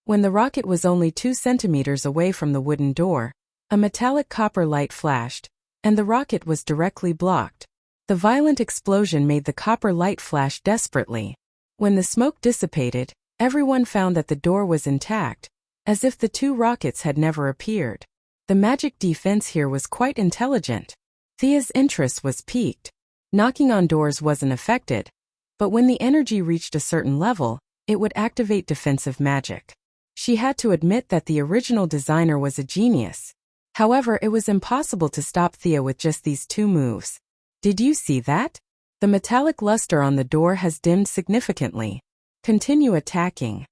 When the rocket was only 2 centimeters away from the wooden door, a metallic copper light flashed, and the rocket was directly blocked. The violent explosion made the copper light flash desperately. When the smoke dissipated, everyone found that the door was intact, as if the 2 rockets had never appeared. The magic defense here was quite intelligent. Thea's interest was piqued. Knocking on doors wasn't affected, but when the energy reached a certain level, it would activate defensive magic. She had to admit that the original designer was a genius. However, it was impossible to stop Thea with just these 2 moves. Did you see that? The metallic luster on the door has dimmed significantly. Continue attacking.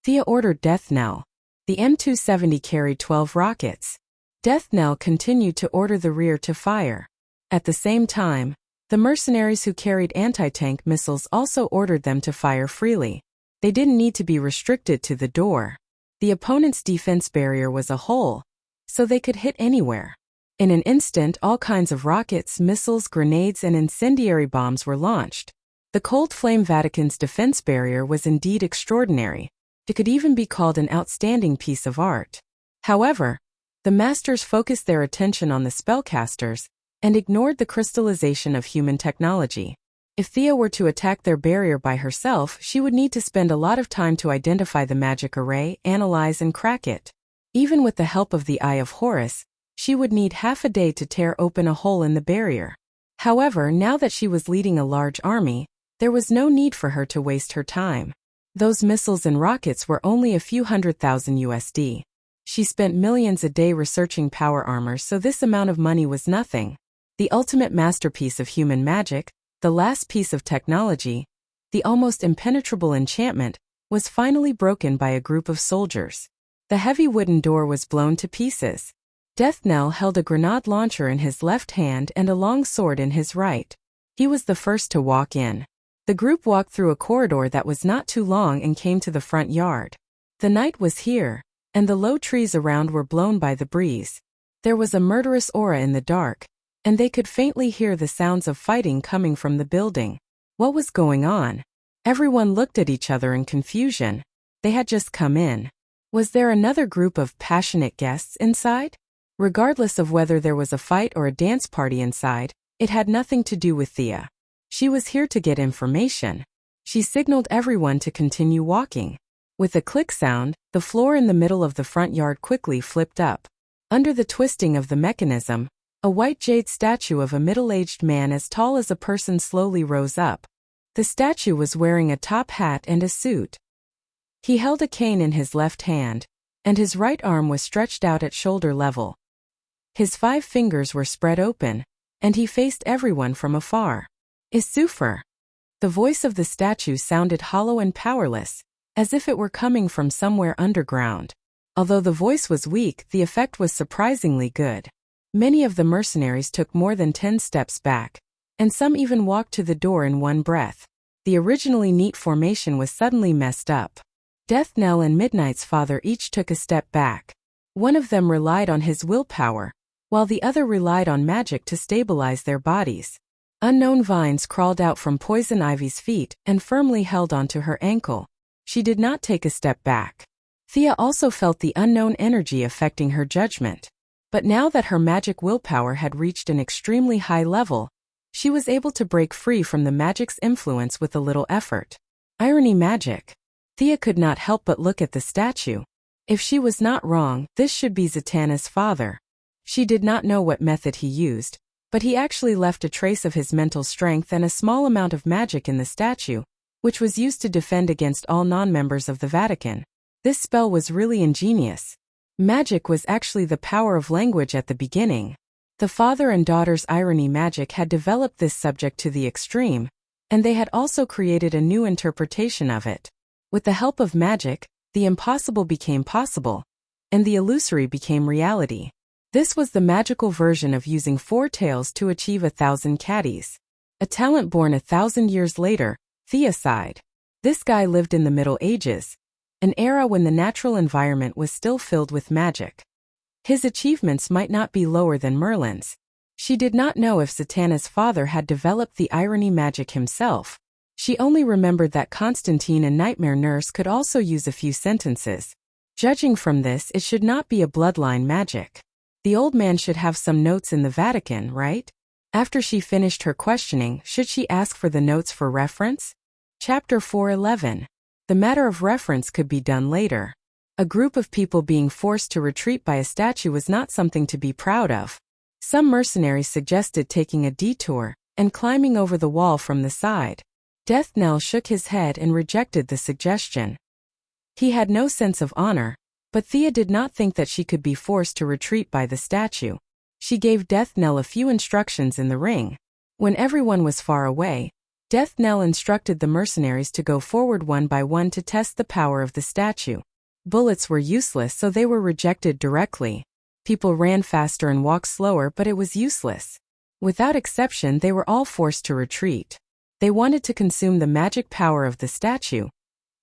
Thea ordered Death Knell. The M270 carried 12 rockets. Death Knell continued to order the rear to fire. At the same time, the mercenaries who carried anti-tank missiles also ordered them to fire freely. They didn't need to be restricted to the door. The opponent's defense barrier was a hole, so they could hit anywhere. In an instant, all kinds of rockets, missiles, grenades, and incendiary bombs were launched. The Cold Flame Vatican's defense barrier was indeed extraordinary. It could even be called an outstanding piece of art. However, the masters focused their attention on the spellcasters and ignored the crystallization of human technology. If Thea were to attack their barrier by herself, she would need to spend a lot of time to identify the magic array, analyze and crack it. Even with the help of the Eye of Horus, she would need half a day to tear open a hole in the barrier. However, now that she was leading a large army, there was no need for her to waste her time. Those missiles and rockets were only a few $100,000 USD. She spent millions a day researching power armor, so this amount of money was nothing. The ultimate masterpiece of human magic, the last piece of technology, the almost impenetrable enchantment, was finally broken by a group of soldiers. The heavy wooden door was blown to pieces. Death Knell held a grenade launcher in his left hand and a long sword in his right. He was the first to walk in. The group walked through a corridor that was not too long and came to the front yard. The night was here, and the low trees around were blown by the breeze. There was a murderous aura in the dark, and they could faintly hear the sounds of fighting coming from the building. What was going on? Everyone looked at each other in confusion. They had just come in. Was there another group of passionate guests inside? Regardless of whether there was a fight or a dance party inside, it had nothing to do with Thea. She was here to get information. She signaled everyone to continue walking. With a click sound, the floor in the middle of the front yard quickly flipped up. Under the twisting of the mechanism, a white jade statue of a middle-aged man as tall as a person slowly rose up. The statue was wearing a top hat and a suit. He held a cane in his left hand, and his right arm was stretched out at shoulder level. His 5 fingers were spread open, and he faced everyone from afar. Isufer. The voice of the statue sounded hollow and powerless, as if it were coming from somewhere underground. Although the voice was weak, the effect was surprisingly good. Many of the mercenaries took more than 10 steps back, and some even walked to the door in one breath. The originally neat formation was suddenly messed up. Death Knell and Midnight's father each took a step back. One of them relied on his willpower, while the other relied on magic to stabilize their bodies. Unknown vines crawled out from Poison Ivy's feet and firmly held onto her ankle. She did not take a step back. Thea also felt the unknown energy affecting her judgment. But now that her magic willpower had reached an extremely high level, she was able to break free from the magic's influence with a little effort. Irony magic. Thea could not help but look at the statue. If she was not wrong, this should be Zatanna's father. She did not know what method he used, but he actually left a trace of his mental strength and a small amount of magic in the statue, which was used to defend against all non-members of the Vatican. This spell was really ingenious. Magic was actually the power of language at the beginning. The father and daughter's irony magic had developed this subject to the extreme, and they had also created a new interpretation of it. With the help of magic, the impossible became possible, and the illusory became reality. This was the magical version of using 4 tails to achieve 1,000 caddies. A talent born 1,000 years later, Thea sighed. This guy lived in the Middle Ages, an era when the natural environment was still filled with magic. His achievements might not be lower than Merlin's. She did not know if Zatanna's father had developed the irony magic himself. She only remembered that Constantine and Nightmare Nurse could also use a few sentences. Judging from this, it should not be a bloodline magic. The old man should have some notes in the Vatican, right? After she finished her questioning, should she ask for the notes for reference? Chapter 4:11. The matter of reference could be done later. A group of people being forced to retreat by a statue was not something to be proud of. Some mercenaries suggested taking a detour and climbing over the wall from the side. Death Knell shook his head and rejected the suggestion. He had no sense of honor, but Thea did not think that she could be forced to retreat by the statue. She gave Death Knell a few instructions in the ring. When everyone was far away, Death Knell instructed the mercenaries to go forward one by one to test the power of the statue. Bullets were useless, so they were rejected directly. People ran faster and walked slower, but it was useless. Without exception, they were all forced to retreat. They wanted to consume the magic power of the statue,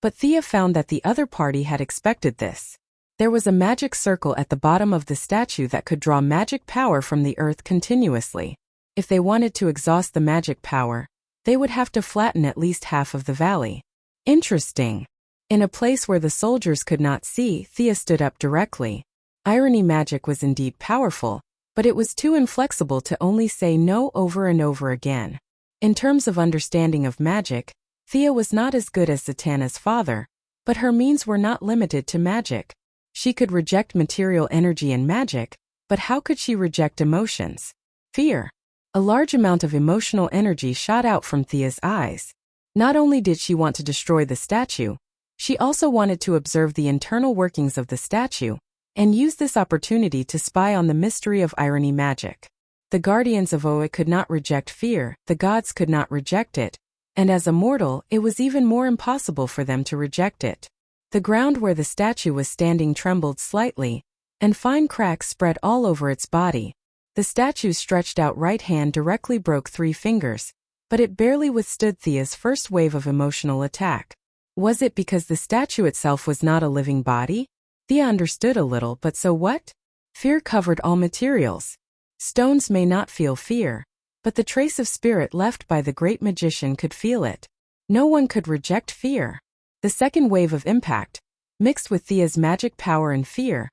but Thea found that the other party had expected this. There was a magic circle at the bottom of the statue that could draw magic power from the earth continuously. If they wanted to exhaust the magic power, they would have to flatten at least half of the valley. Interesting. In a place where the soldiers could not see, Thea stood up directly. Irony magic was indeed powerful, but it was too inflexible to only say no over and over again. In terms of understanding of magic, Thea was not as good as Zatanna's father, but her means were not limited to magic. She could reject material energy and magic, but how could she reject emotions? Fear. A large amount of emotional energy shot out from Thea's eyes. Not only did she want to destroy the statue, she also wanted to observe the internal workings of the statue, and use this opportunity to spy on the mystery of irony magic. The guardians of Oa could not reject fear, the gods could not reject it, and as a mortal, it was even more impossible for them to reject it. The ground where the statue was standing trembled slightly, and fine cracks spread all over its body. The statue's stretched out right hand directly broke 3 fingers, but it barely withstood Thea's first wave of emotional attack. Was it because the statue itself was not a living body? Thea understood a little, but so what? Fear covered all materials. Stones may not feel fear, but the trace of spirit left by the great magician could feel it. No one could reject fear. The second wave of impact, mixed with Thea's magic power and fear,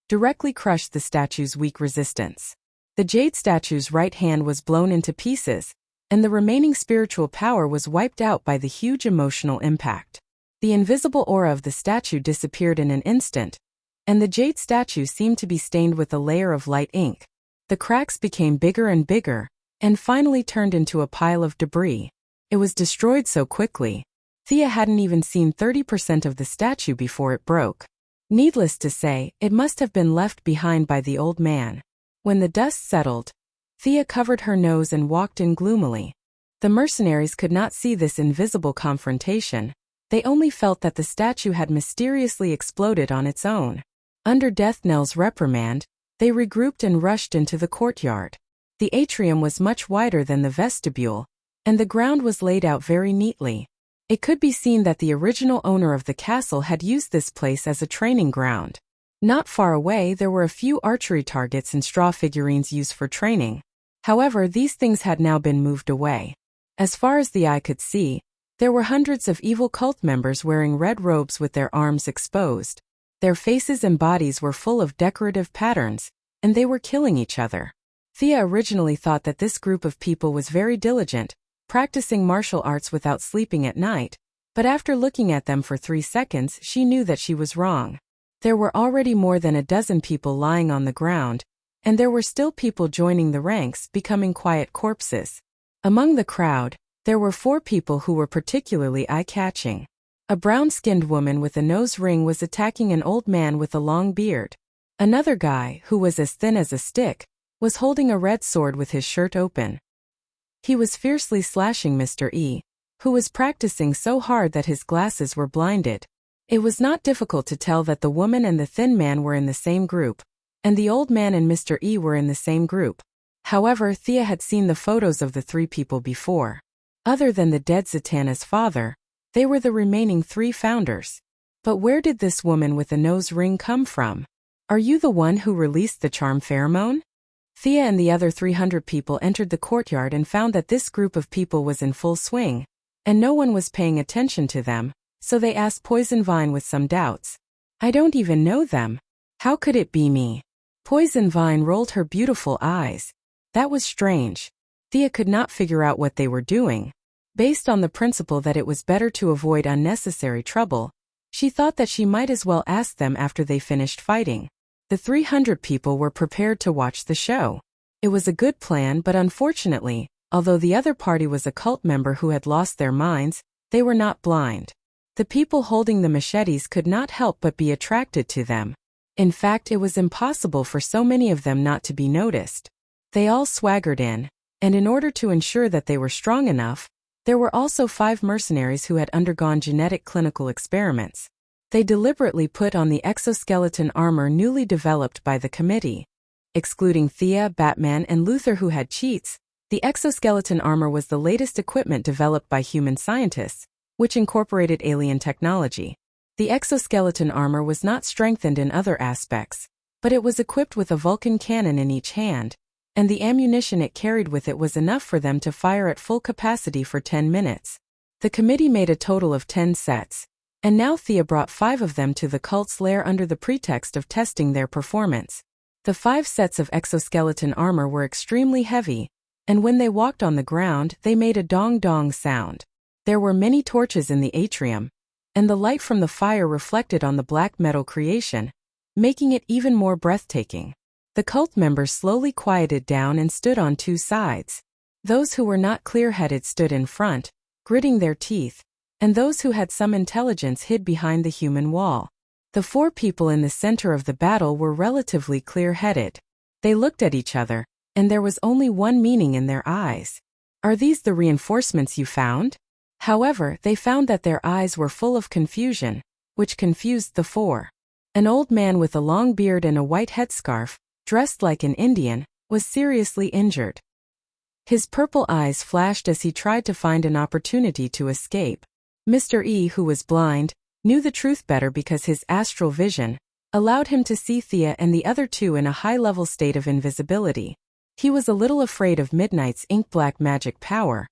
directly crushed the statue's weak resistance. The jade statue's right hand was blown into pieces, and the remaining spiritual power was wiped out by the huge emotional impact. The invisible aura of the statue disappeared in an instant, and the jade statue seemed to be stained with a layer of light ink. The cracks became bigger and bigger, and finally turned into a pile of debris. It was destroyed so quickly. Thea hadn't even seen 30% of the statue before it broke. Needless to say, it must have been left behind by the old man. When the dust settled, Thea covered her nose and walked in gloomily. The mercenaries could not see this invisible confrontation. They only felt that the statue had mysteriously exploded on its own. Under Death Knell's reprimand, they regrouped and rushed into the courtyard. The atrium was much wider than the vestibule, and the ground was laid out very neatly. It could be seen that the original owner of the castle had used this place as a training ground. Not far away there were a few archery targets and straw figurines used for training. However, these things had now been moved away. As far as the eye could see, there were hundreds of evil cult members wearing red robes with their arms exposed. Their faces and bodies were full of decorative patterns, and they were killing each other. Thea originally thought that this group of people was very diligent, practicing martial arts without sleeping at night, but after looking at them for 3 seconds she knew that she was wrong. There were already more than a dozen people lying on the ground, and there were still people joining the ranks, becoming quiet corpses. Among the crowd, there were 4 people who were particularly eye-catching. A brown-skinned woman with a nose ring was attacking an old man with a long beard. Another guy, who was as thin as a stick, was holding a red sword with his shirt open. He was fiercely slashing Mr. E, who was practicing so hard that his glasses were blinded. It was not difficult to tell that the woman and the thin man were in the same group, and the old man and Mr. E were in the same group. However, Thea had seen the photos of the 3 people before. Other than the dead Zatanna's father, they were the remaining 3 founders. But where did this woman with a nose ring come from? Are you the one who released the charm pheromone? Thea and the other 300 people entered the courtyard and found that this group of people was in full swing, and no one was paying attention to them, so they asked Poison Vine with some doubts. I don't even know them. How could it be me? Poison Vine rolled her beautiful eyes. That was strange. Thea could not figure out what they were doing. Based on the principle that it was better to avoid unnecessary trouble, she thought that she might as well ask them after they finished fighting. The 300 people were prepared to watch the show. It was a good plan, but unfortunately, although the other party was a cult member who had lost their minds, they were not blind. The people holding the machetes could not help but be attracted to them. In fact, it was impossible for so many of them not to be noticed. They all swaggered in, and in order to ensure that they were strong enough, there were also 5 mercenaries who had undergone genetic clinical experiments. They deliberately put on the exoskeleton armor newly developed by the committee. Excluding Thea, Batman, and Luther who had cheats, the exoskeleton armor was the latest equipment developed by human scientists, which incorporated alien technology. The exoskeleton armor was not strengthened in other aspects, but it was equipped with a Vulcan cannon in each hand, and the ammunition it carried with it was enough for them to fire at full capacity for 10 minutes. The committee made a total of 10 sets, and now Thea brought 5 of them to the cult's lair under the pretext of testing their performance. The 5 sets of exoskeleton armor were extremely heavy, and when they walked on the ground they made a dong-dong sound. There were many torches in the atrium, and the light from the fire reflected on the black metal creation, making it even more breathtaking. The cult members slowly quieted down and stood on 2 sides. Those who were not clear-headed stood in front, gritting their teeth, and those who had some intelligence hid behind the human wall. The 4 people in the center of the battle were relatively clear-headed. They looked at each other, and there was only one meaning in their eyes. Are these the reinforcements you found? However, they found that their eyes were full of confusion, which confused the 4. An old man with a long beard and a white headscarf, dressed like an Indian, was seriously injured. His purple eyes flashed as he tried to find an opportunity to escape. Mr. E, who was blind, knew the truth better because his astral vision allowed him to see Thea and the other 2 in a high-level state of invisibility. He was a little afraid of Midnight's ink-black magic power,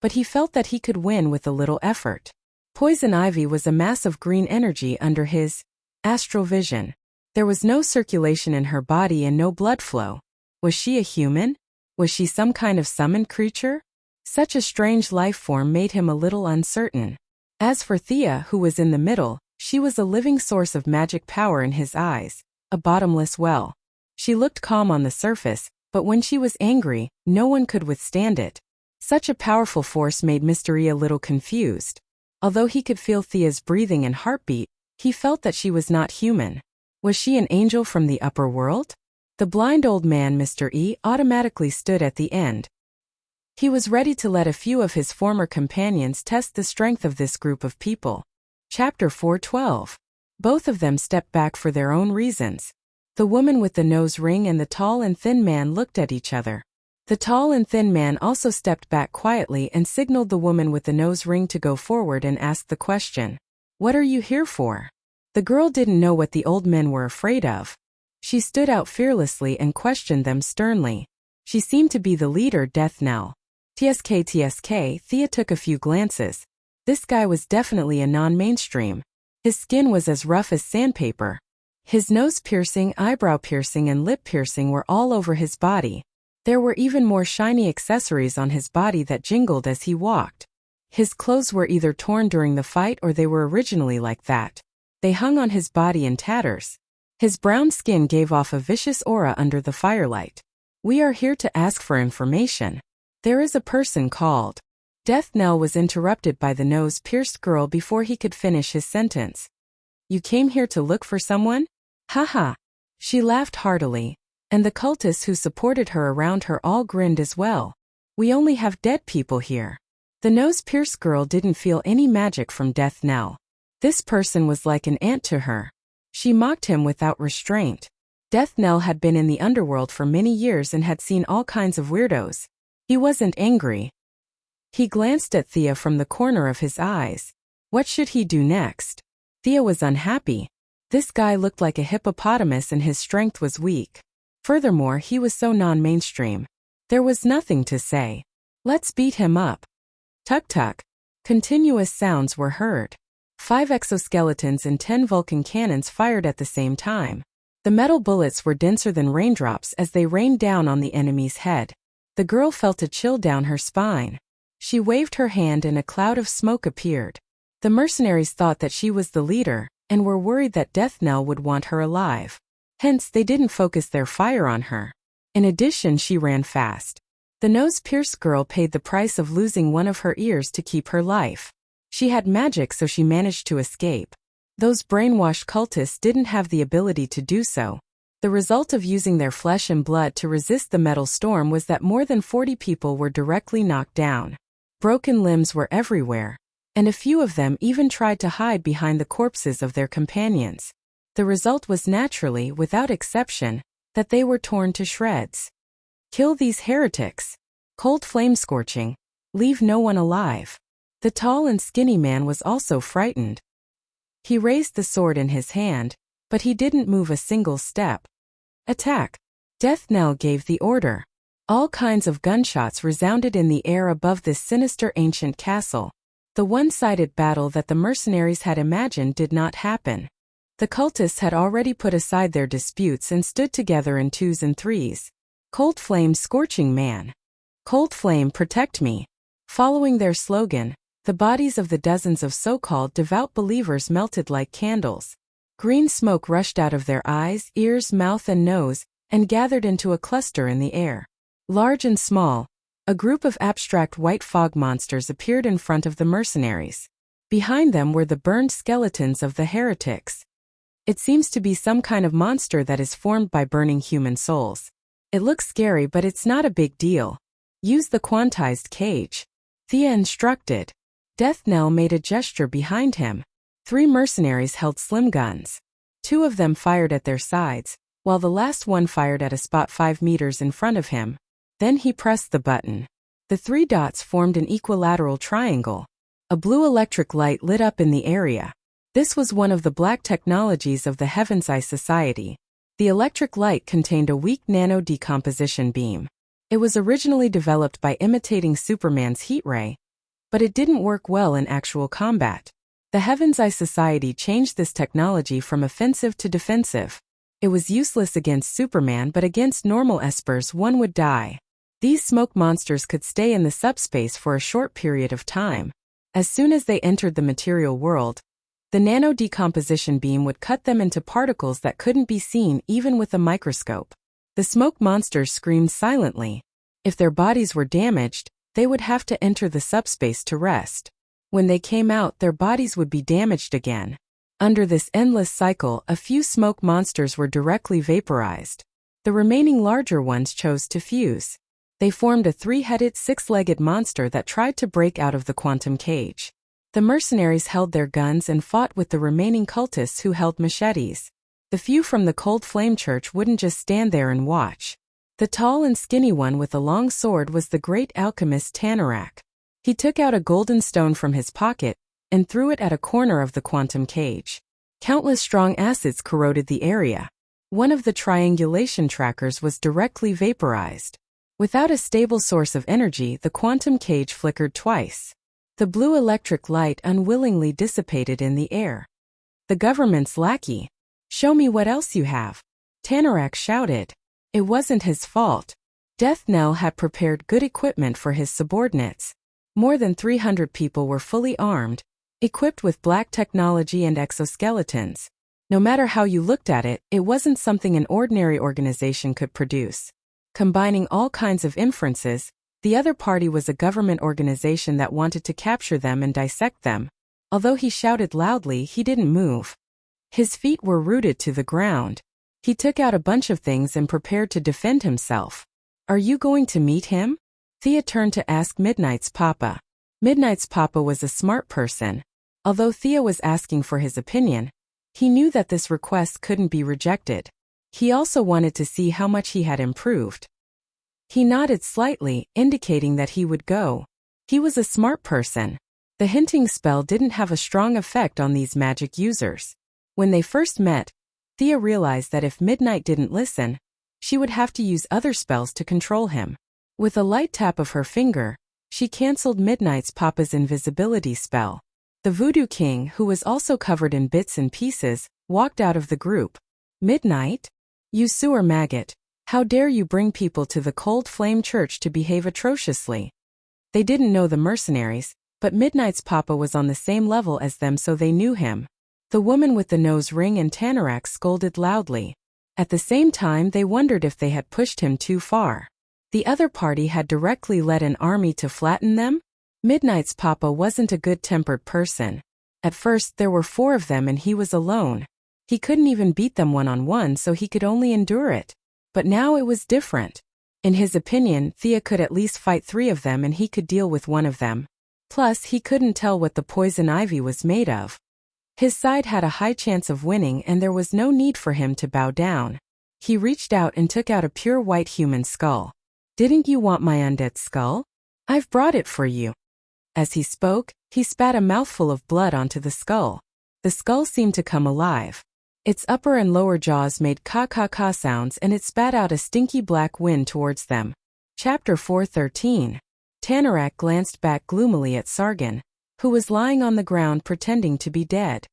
but he felt that he could win with a little effort. Poison Ivy was a mass of green energy under his Astral vision. There was no circulation in her body and no blood flow. Was she a human? Was she some kind of summoned creature? Such a strange life form made him a little uncertain. As for Thea, who was in the middle, she was a living source of magic power in his eyes, a bottomless well. She looked calm on the surface, but when she was angry, no one could withstand it. Such a powerful force made Mr. E a little confused. Although he could feel Thea's breathing and heartbeat, he felt that she was not human. Was she an angel from the upper world? The blind old man, Mr. E, automatically stood at the end. He was ready to let a few of his former companions test the strength of this group of people. Chapter 4:12. Both of them stepped back for their own reasons. The woman with the nose ring and the tall and thin man looked at each other. The tall and thin man also stepped back quietly and signaled the woman with the nose ring to go forward and ask the question. What are you here for? The girl didn't know what the old men were afraid of. She stood out fearlessly and questioned them sternly. She seemed to be the leader, Death Knell. TSK. Thea took a few glances. This guy was definitely a non-mainstream. His skin was as rough as sandpaper. His nose piercing, eyebrow piercing, and lip piercing were all over his body. There were even more shiny accessories on his body that jingled as he walked. His clothes were either torn during the fight or they were originally like that. They hung on his body in tatters. His brown skin gave off a vicious aura under the firelight. We are here to ask for information. There is a person called. Death Knell was interrupted by the nose-pierced girl before he could finish his sentence. You came here to look for someone? Haha. She laughed heartily, and the cultists who supported her around her all grinned as well. We only have dead people here. The nose-pierced girl didn't feel any magic from Death Knell. This person was like an ant to her. She mocked him without restraint. Death Knell had been in the underworld for many years and had seen all kinds of weirdos. He wasn't angry. He glanced at Thea from the corner of his eyes. What should he do next? Thea was unhappy. This guy looked like a hippopotamus and his strength was weak. Furthermore, he was so non-mainstream. There was nothing to say. Let's beat him up. Tuk-tuk. Continuous sounds were heard. 5 exoskeletons and 10 Vulcan cannons fired at the same time. The metal bullets were denser than raindrops as they rained down on the enemy's head. The girl felt a chill down her spine. She waved her hand and a cloud of smoke appeared. The mercenaries thought that she was the leader, and were worried that Death Knell would want her alive. Hence, they didn't focus their fire on her. In addition, she ran fast. The nose-pierced girl paid the price of losing one of her ears to keep her life. She had magic, so she managed to escape. Those brainwashed cultists didn't have the ability to do so. The result of using their flesh and blood to resist the metal storm was that more than 40 people were directly knocked down. Broken limbs were everywhere, and a few of them even tried to hide behind the corpses of their companions. The result was naturally, without exception, that they were torn to shreds. Kill these heretics. Cold flame scorching. Leave no one alive. The tall and skinny man was also frightened. He raised the sword in his hand, but he didn't move a single step. Attack. Death Knell gave the order. All kinds of gunshots resounded in the air above this sinister ancient castle. The one-sided battle that the mercenaries had imagined did not happen. The cultists had already put aside their disputes and stood together in 2s and 3s. Cold flame scorching man. Cold flame protect me. Following their slogan, the bodies of the dozens of so-called devout believers melted like candles. Green smoke rushed out of their eyes, ears, mouth, and nose, and gathered into a cluster in the air. Large and small, a group of abstract white fog monsters appeared in front of the mercenaries. Behind them were the burned skeletons of the heretics. It seems to be some kind of monster that is formed by burning human souls. It looks scary, but it's not a big deal. Use the quantized cage. Thea instructed. Death Knell made a gesture behind him. 3 mercenaries held slim guns. 2 of them fired at their sides, while the last one fired at a spot 5 meters in front of him. Then he pressed the button. The 3 dots formed an equilateral triangle. A blue electric light lit up in the area. This was one of the black technologies of the Heaven's Eye Society. The electric light contained a weak nano-decomposition beam. It was originally developed by imitating Superman's heat ray, but it didn't work well in actual combat. The Heaven's Eye Society changed this technology from offensive to defensive. It was useless against Superman, but against normal espers one would die. These smoke monsters could stay in the subspace for a short period of time. As soon as they entered the material world, the nano-decomposition beam would cut them into particles that couldn't be seen even with a microscope. The smoke monsters screamed silently. If their bodies were damaged, they would have to enter the subspace to rest. When they came out, their bodies would be damaged again. Under this endless cycle, a few smoke monsters were directly vaporized. The remaining larger ones chose to fuse. They formed a three-headed, six-legged monster that tried to break out of the quantum cage. The mercenaries held their guns and fought with the remaining cultists who held machetes. The few from the Cold Flame Church wouldn't just stand there and watch. The tall and skinny one with a long sword was the great alchemist Tanarak. He took out a golden stone from his pocket and threw it at a corner of the quantum cage. Countless strong acids corroded the area. One of the triangulation trackers was directly vaporized. Without a stable source of energy, the quantum cage flickered twice. The blue electric light unwillingly dissipated in the air. The government's lackey. "Show me what else you have," Tanarak shouted. It wasn't his fault. Death Knell had prepared good equipment for his subordinates. More than 300 people were fully armed, equipped with black technology and exoskeletons. No matter how you looked at it, it wasn't something an ordinary organization could produce. Combining all kinds of inferences, the other party was a government organization that wanted to capture them and dissect them. Although he shouted loudly, he didn't move. His feet were rooted to the ground. He took out a bunch of things and prepared to defend himself. "Are you going to meet him?" Thea turned to ask Midnight's papa. Midnight's papa was a smart person. Although Thea was asking for his opinion, he knew that this request couldn't be rejected. He also wanted to see how much he had improved. He nodded slightly, indicating that he would go. He was a smart person. The hinting spell didn't have a strong effect on these magic users. When they first met, Thea realized that if Midnight didn't listen, she would have to use other spells to control him. With a light tap of her finger, she canceled Midnight's papa's invisibility spell. The Voodoo King, who was also covered in bits and pieces, walked out of the group. "Midnight? You sewer maggot. How dare you bring people to the Cold Flame Church to behave atrociously?" They didn't know the mercenaries, but Midnight's papa was on the same level as them, so they knew him. The woman with the nose ring and Tanarak scolded loudly. At the same time, they wondered if they had pushed him too far. The other party had directly led an army to flatten them? Midnight's papa wasn't a good-tempered person. At first, there were 4 of them and he was alone. He couldn't even beat them one-on-one, so he could only endure it. But now it was different. In his opinion, Thea could at least fight 3 of them and he could deal with one of them. Plus, he couldn't tell what the poison ivy was made of. His side had a high chance of winning and there was no need for him to bow down. He reached out and took out a pure white human skull. "Didn't you want my undead skull? I've brought it for you." As he spoke, he spat a mouthful of blood onto the skull. The skull seemed to come alive. Its upper and lower jaws made ka-ka-ka sounds and it spat out a stinky black wind towards them. Chapter 413. Tanarak glanced back gloomily at Sargon, who was lying on the ground pretending to be dead.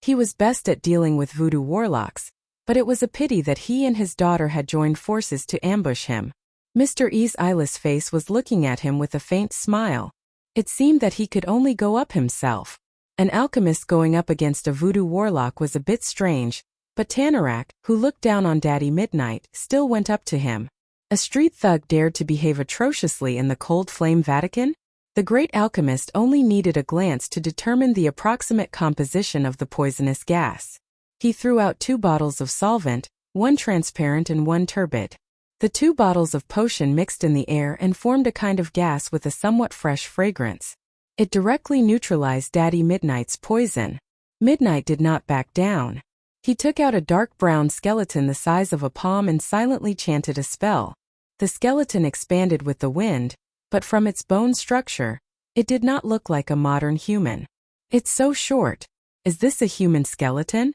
He was best at dealing with voodoo warlocks, but it was a pity that he and his daughter had joined forces to ambush him. Mr. E's eyeless face was looking at him with a faint smile. It seemed that he could only go up himself. An alchemist going up against a voodoo warlock was a bit strange, but Tanarak, who looked down on Daddy Midnight, still went up to him. A street thug dared to behave atrociously in the Cold Flame Vatican? The great alchemist only needed a glance to determine the approximate composition of the poisonous gas. He threw out 2 bottles of solvent, one transparent and one turbid. The 2 bottles of potion mixed in the air and formed a kind of gas with a somewhat fresh fragrance. It directly neutralized Daddy Midnight's poison. Midnight did not back down. He took out a dark brown skeleton the size of a palm and silently chanted a spell. The skeleton expanded with the wind, but from its bone structure, it did not look like a modern human. "It's so short. Is this a human skeleton?"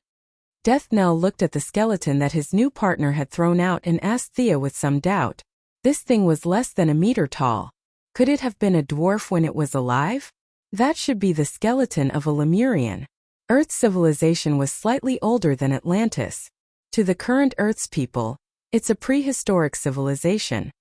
Death Knell looked at the skeleton that his new partner had thrown out and asked Thea with some doubt. This thing was less than a meter tall. Could it have been a dwarf when it was alive? That should be the skeleton of a Lemurian. Earth's civilization was slightly older than Atlantis. To the current Earth's people, it's a prehistoric civilization.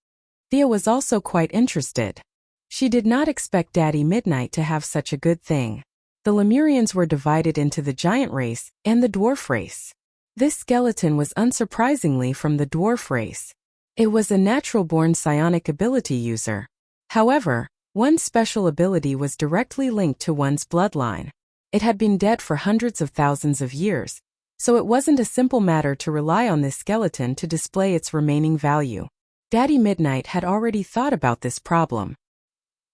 Thea was also quite interested. She did not expect Daddy Midnight to have such a good thing. The Lemurians were divided into the giant race and the dwarf race. This skeleton was unsurprisingly from the dwarf race. It was a natural-born psionic ability user. However, one special ability was directly linked to one's bloodline. It had been dead for hundreds of thousands of years, so it wasn't a simple matter to rely on this skeleton to display its remaining value. Daddy Midnight had already thought about this problem.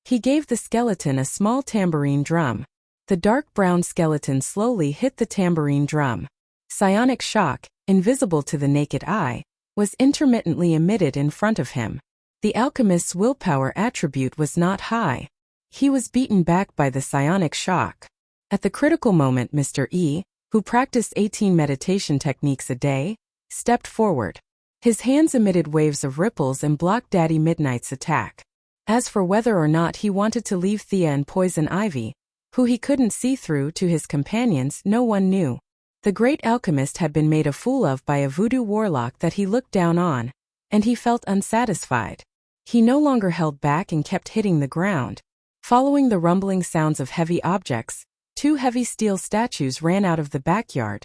He gave the skeleton a small tambourine drum. The dark brown skeleton slowly hit the tambourine drum. Psionic shock, invisible to the naked eye, was intermittently emitted in front of him. The alchemist's willpower attribute was not high. He was beaten back by the psionic shock. At the critical moment, Mr. E, who practiced 18 meditation techniques a day, stepped forward. His hands emitted waves of ripples and blocked Daddy Midnight's attack. As for whether or not he wanted to leave Thea and Poison Ivy, who he couldn't see through, to his companions, no one knew. The great alchemist had been made a fool of by a voodoo warlock that he looked down on, and he felt unsatisfied. He no longer held back and kept hitting the ground. Following the rumbling sounds of heavy objects, 2 heavy steel statues ran out of the backyard,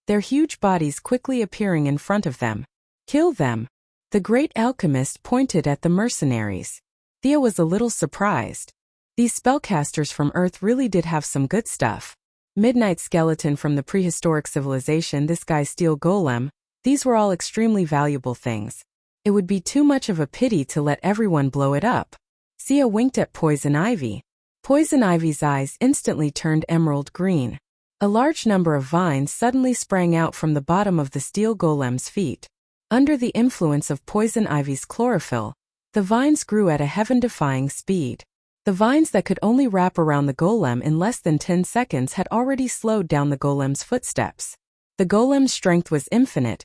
their huge bodies quickly appearing in front of them. Kill them. The great alchemist pointed at the mercenaries. Thea was a little surprised. These spellcasters from Earth really did have some good stuff. Midnight skeleton from the prehistoric civilization, this guy's steel golem, these were all extremely valuable things. It would be too much of a pity to let everyone blow it up. Thea winked at Poison Ivy. Poison Ivy's eyes instantly turned emerald green. A large number of vines suddenly sprang out from the bottom of the steel golem's feet. Under the influence of Poison Ivy's chlorophyll, the vines grew at a heaven-defying speed. The vines that could only wrap around the golem in less than 10 seconds had already slowed down the golem's footsteps. The golem's strength was infinite,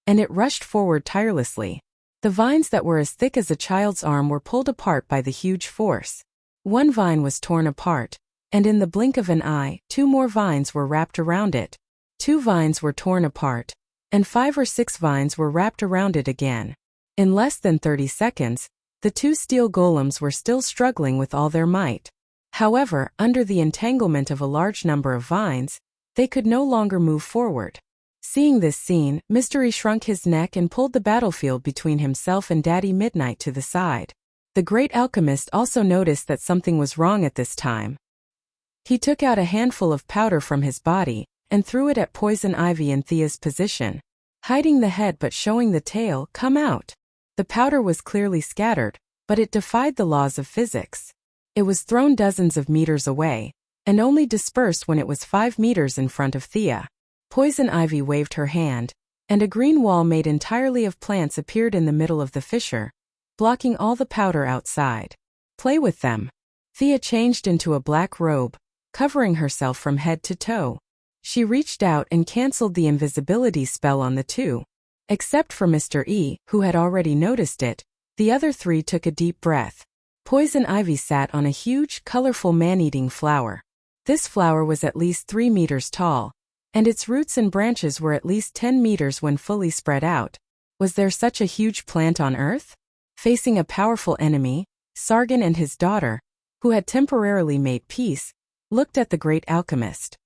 and it rushed forward tirelessly. The vines that were as thick as a child's arm were pulled apart by the huge force. One vine was torn apart, and in the blink of an eye, 2 more vines were wrapped around it. 2 vines were torn apart, and 5 or 6 vines were wrapped around it again. In less than 30 seconds, the 2 steel golems were still struggling with all their might. However, under the entanglement of a large number of vines, they could no longer move forward. Seeing this scene, Mystery shrunk his neck and pulled the battlefield between himself and Daddy Midnight to the side. The great alchemist also noticed that something was wrong at this time. He took out a handful of powder from his body and threw it at Poison Ivy in Thea's position. Hiding the head but showing the tail, come out. The powder was clearly scattered, but it defied the laws of physics. It was thrown dozens of meters away, and only dispersed when it was 5 meters in front of Thea. Poison Ivy waved her hand, and a green wall made entirely of plants appeared in the middle of the fissure, blocking all the powder outside. Play with them. Thea changed into a black robe, covering herself from head to toe. She reached out and cancelled the invisibility spell on the 2. Except for Mr. E, who had already noticed it, the other 3 took a deep breath. Poison Ivy sat on a huge, colorful man-eating flower. This flower was at least 3 meters tall, and its roots and branches were at least 10 meters when fully spread out. Was there such a huge plant on Earth? Facing a powerful enemy, Sargon and his daughter, who had temporarily made peace, looked at the great alchemist.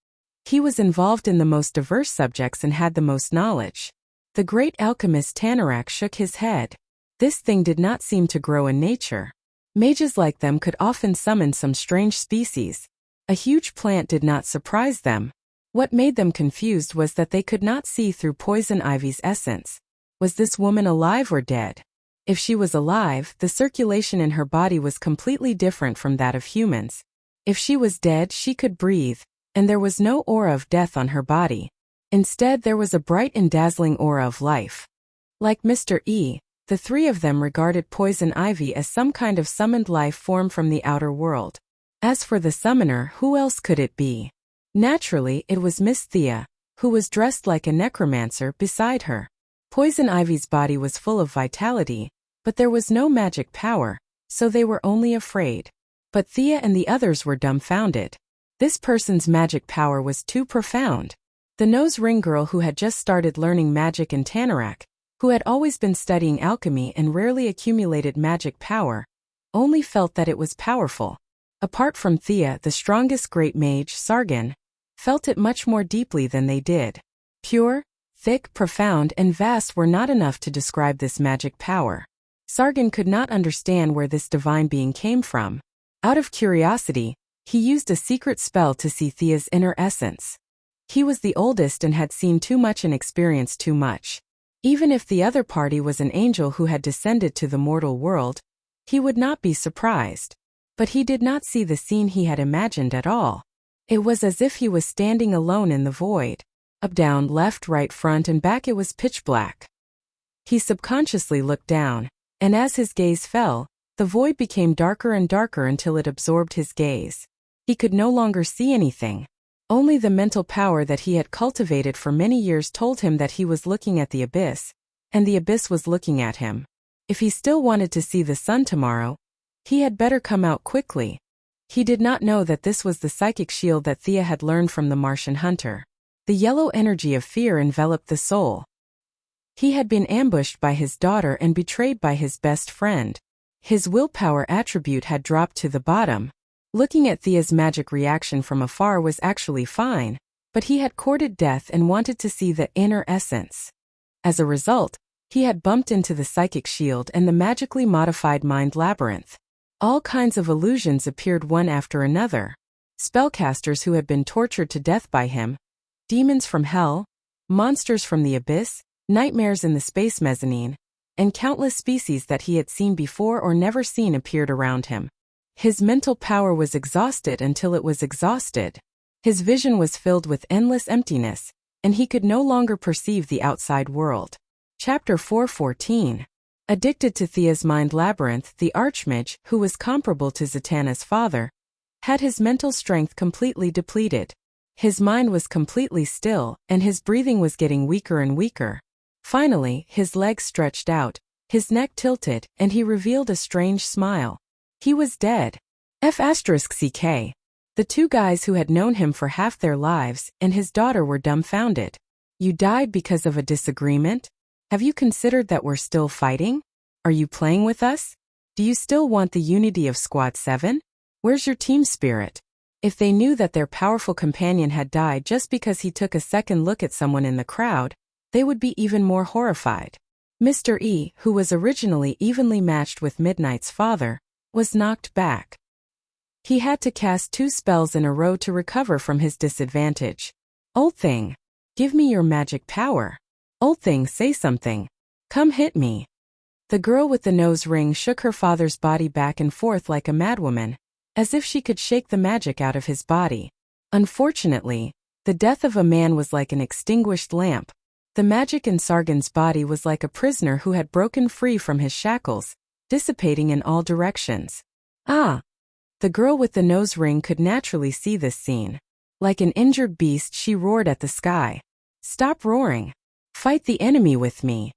He was involved in the most diverse subjects and had the most knowledge. The great alchemist Tanarak shook his head. This thing did not seem to grow in nature. Mages like them could often summon some strange species. A huge plant did not surprise them. What made them confused was that they could not see through Poison Ivy's essence. Was this woman alive or dead? If she was alive, the circulation in her body was completely different from that of humans. If she was dead, she could breathe, and there was no aura of death on her body. Instead, there was a bright and dazzling aura of life. Like Mr. E, the 3 of them regarded Poison Ivy as some kind of summoned life form from the outer world. As for the summoner, who else could it be? Naturally, it was Miss Thea, who was dressed like a necromancer beside her. Poison Ivy's body was full of vitality, but there was no magic power, so they were only afraid. But Thea and the others were dumbfounded. This person's magic power was too profound. The nose ring girl who had just started learning magic in Tanarak, who had always been studying alchemy and rarely accumulated magic power, only felt that it was powerful. Apart from Thea, the strongest great mage, Sargon, felt it much more deeply than they did. Pure, thick, profound, and vast were not enough to describe this magic power. Sargon could not understand where this divine being came from. Out of curiosity, he used a secret spell to see Thea's inner essence. He was the oldest and had seen too much and experienced too much. Even if the other party was an angel who had descended to the mortal world, he would not be surprised. But he did not see the scene he had imagined at all. It was as if he was standing alone in the void. Up, down, left, right, front, and back, it was pitch black. He subconsciously looked down, and as his gaze fell, the void became darker and darker until it absorbed his gaze. He could no longer see anything. Only the mental power that he had cultivated for many years told him that he was looking at the abyss, and the abyss was looking at him. If he still wanted to see the sun tomorrow, he had better come out quickly. He did not know that this was the psychic shield that Thea had learned from the Martian hunter. The yellow energy of fear enveloped the soul. He had been ambushed by his daughter and betrayed by his best friend. His willpower attribute had dropped to the bottom. Looking at Thea's magic reaction from afar was actually fine, but he had courted death and wanted to see the inner essence. As a result, he had bumped into the psychic shield and the magically modified mind labyrinth. All kinds of illusions appeared one after another. Spellcasters who had been tortured to death by him, demons from hell, monsters from the abyss, nightmares in the space mezzanine, and countless species that he had seen before or never seen appeared around him. His mental power was exhausted until it was exhausted. His vision was filled with endless emptiness, and he could no longer perceive the outside world. Chapter 4:14. Addicted to Thea's mind labyrinth, the Archmage, who was comparable to Zatanna's father, had his mental strength completely depleted. His mind was completely still, and his breathing was getting weaker and weaker. Finally, his legs stretched out, his neck tilted, and he revealed a strange smile. He was dead. F***ck. The two guys who had known him for half their lives and his daughter were dumbfounded. You died because of a disagreement? Have you considered that we're still fighting? Are you playing with us? Do you still want the unity of Squad 7? Where's your team spirit? If they knew that their powerful companion had died just because he took a second look at someone in the crowd, they would be even more horrified. Mr. E, who was originally evenly matched with Midnight's father, was knocked back. He had to cast 2 spells in a row to recover from his disadvantage. Old thing, give me your magic power. Old thing, say something. Come hit me. The girl with the nose ring shook her father's body back and forth like a madwoman, as if she could shake the magic out of his body. Unfortunately, the death of a man was like an extinguished lamp. The magic in Sargon's body was like a prisoner who had broken free from his shackles, dissipating in all directions. Ah! The girl with the nose ring could naturally see this scene. Like an injured beast, she roared at the sky. Stop roaring. Fight the enemy with me.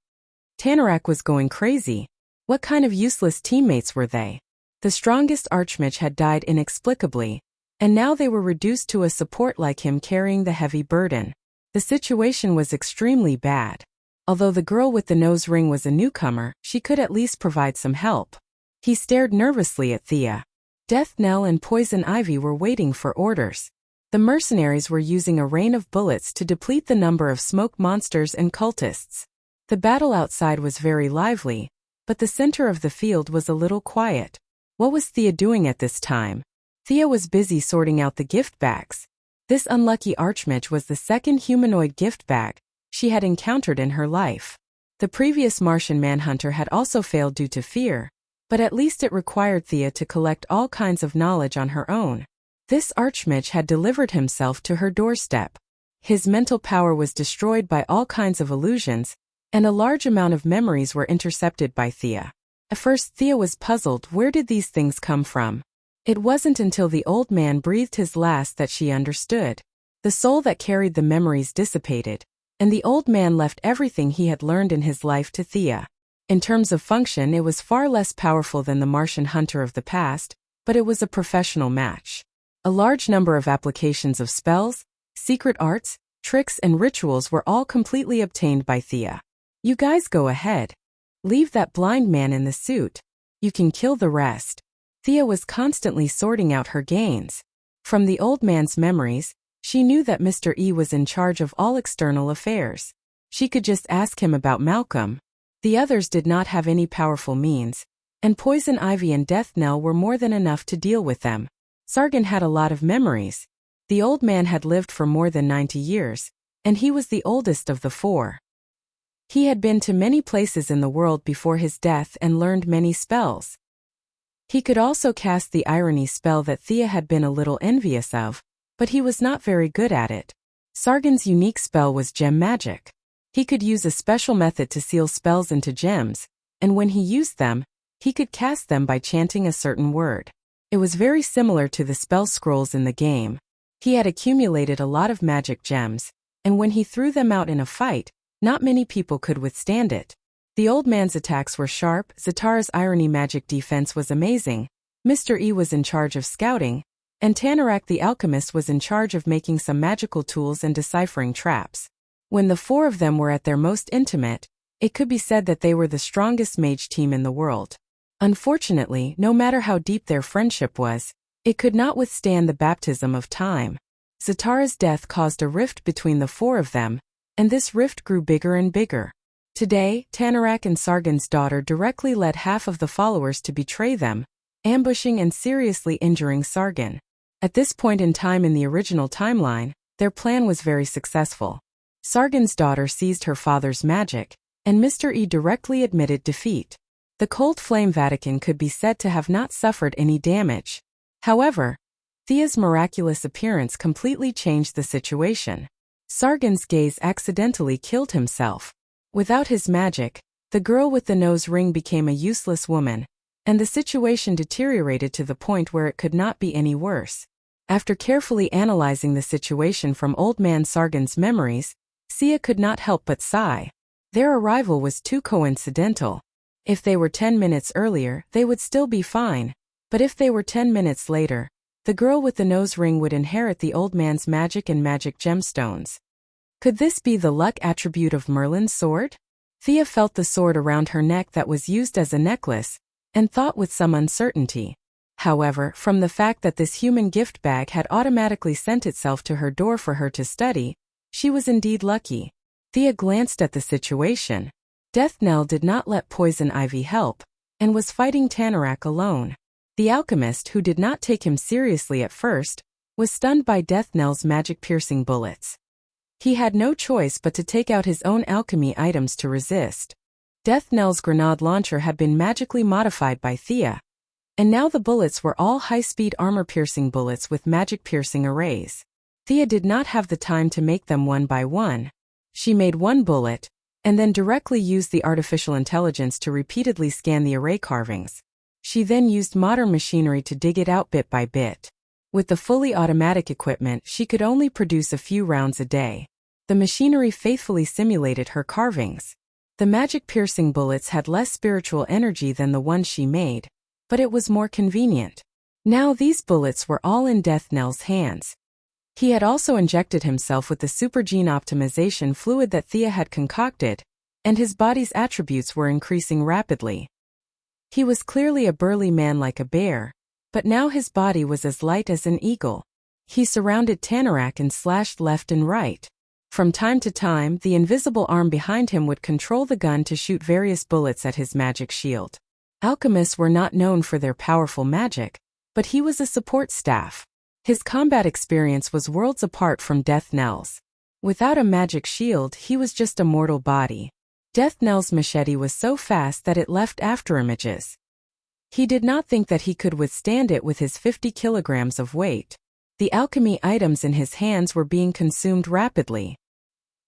Tanarak was going crazy. What kind of useless teammates were they? The strongest Archmage had died inexplicably, and now they were reduced to a support like him carrying the heavy burden. The situation was extremely bad. Although the girl with the nose ring was a newcomer, she could at least provide some help. He stared nervously at Thea. Death Knell and Poison Ivy were waiting for orders. The mercenaries were using a rain of bullets to deplete the number of smoke monsters and cultists. The battle outside was very lively, but the center of the field was a little quiet. What was Thea doing at this time? Thea was busy sorting out the gift bags. This unlucky Archmage was the second humanoid gift bag she had encountered in her life. The previous Martian manhunter had also failed due to fear, but at least it required Thea to collect all kinds of knowledge on her own. This Archmage had delivered himself to her doorstep. His mental power was destroyed by all kinds of illusions, and a large amount of memories were intercepted by Thea. At first Thea was puzzled, where did these things come from? It wasn't until the old man breathed his last that she understood. The soul that carried the memories dissipated, and the old man left everything he had learned in his life to Thea. In terms of function, it was far less powerful than the Martian hunter of the past, but it was a professional match. A large number of applications of spells, secret arts, tricks and rituals were all completely obtained by Thea. "You guys go ahead. Leave that blind man in the suit. You can kill the rest." Thea was constantly sorting out her gains. From the old man's memories, she knew that Mr. E was in charge of all external affairs. She could just ask him about Malcolm. The others did not have any powerful means, and Poison Ivy and Death Knell were more than enough to deal with them. Sargon had a lot of memories. The old man had lived for more than 90 years, and he was the oldest of the four. He had been to many places in the world before his death and learned many spells. He could also cast the irony spell that Thea had been a little envious of, but he was not very good at it. Sargon's unique spell was gem magic. He could use a special method to seal spells into gems, and when he used them, he could cast them by chanting a certain word. It was very similar to the spell scrolls in the game. He had accumulated a lot of magic gems, and when he threw them out in a fight, not many people could withstand it. The old man's attacks were sharp, Zatara's irony magic defense was amazing, Mr. E was in charge of scouting, and Tanarak the alchemist was in charge of making some magical tools and deciphering traps. When the four of them were at their most intimate, it could be said that they were the strongest mage team in the world. Unfortunately, no matter how deep their friendship was, it could not withstand the baptism of time. Zatara's death caused a rift between the four of them, and this rift grew bigger and bigger. Today, Tanarak and Sargon's daughter directly led half of the followers to betray them, ambushing and seriously injuring Sargon. At this point in time in the original timeline, their plan was very successful. Sargon's daughter seized her father's magic, and Mr. E directly admitted defeat. The Cold Flame Vatican could be said to have not suffered any damage. However, Thea's miraculous appearance completely changed the situation. Sargon's gaze accidentally killed himself. Without his magic, the girl with the nose ring became a useless woman, and the situation deteriorated to the point where it could not be any worse. After carefully analyzing the situation from Old Man Sargon's memories, Sia could not help but sigh. Their arrival was too coincidental. If they were 10 minutes earlier, they would still be fine, but if they were 10 minutes later, the girl with the nose ring would inherit the old man's magic and magic gemstones. Could this be the luck attribute of Merlin's sword? Thea felt the sword around her neck that was used as a necklace, and thought with some uncertainty. However, from the fact that this human gift bag had automatically sent itself to her door for her to study, she was indeed lucky. Thea glanced at the situation. Death Knell did not let Poison Ivy help, and was fighting Tanarak alone. The alchemist, who did not take him seriously at first, was stunned by Death Knell's magic-piercing bullets. He had no choice but to take out his own alchemy items to resist. Death Knell's grenade launcher had been magically modified by Thea, and now the bullets were all high-speed armor-piercing bullets with magic-piercing arrays. Thea did not have the time to make them one by one. She made one bullet, and then directly used the artificial intelligence to repeatedly scan the array carvings. She then used modern machinery to dig it out bit by bit. With the fully automatic equipment, she could only produce a few rounds a day. The machinery faithfully simulated her carvings. The magic-piercing bullets had less spiritual energy than the ones she made, but it was more convenient. Now these bullets were all in Death Knell's hands. He had also injected himself with the super gene optimization fluid that Thea had concocted, and his body's attributes were increasing rapidly. He was clearly a burly man like a bear, but now his body was as light as an eagle. He surrounded Tanarak and slashed left and right. From time to time, the invisible arm behind him would control the gun to shoot various bullets at his magic shield. Alchemists were not known for their powerful magic, but he was a support staff. His combat experience was worlds apart from Death Knell's. Without a magic shield, he was just a mortal body. Death Knell's machete was so fast that it left afterimages. He did not think that he could withstand it with his 50 kilograms of weight. The alchemy items in his hands were being consumed rapidly.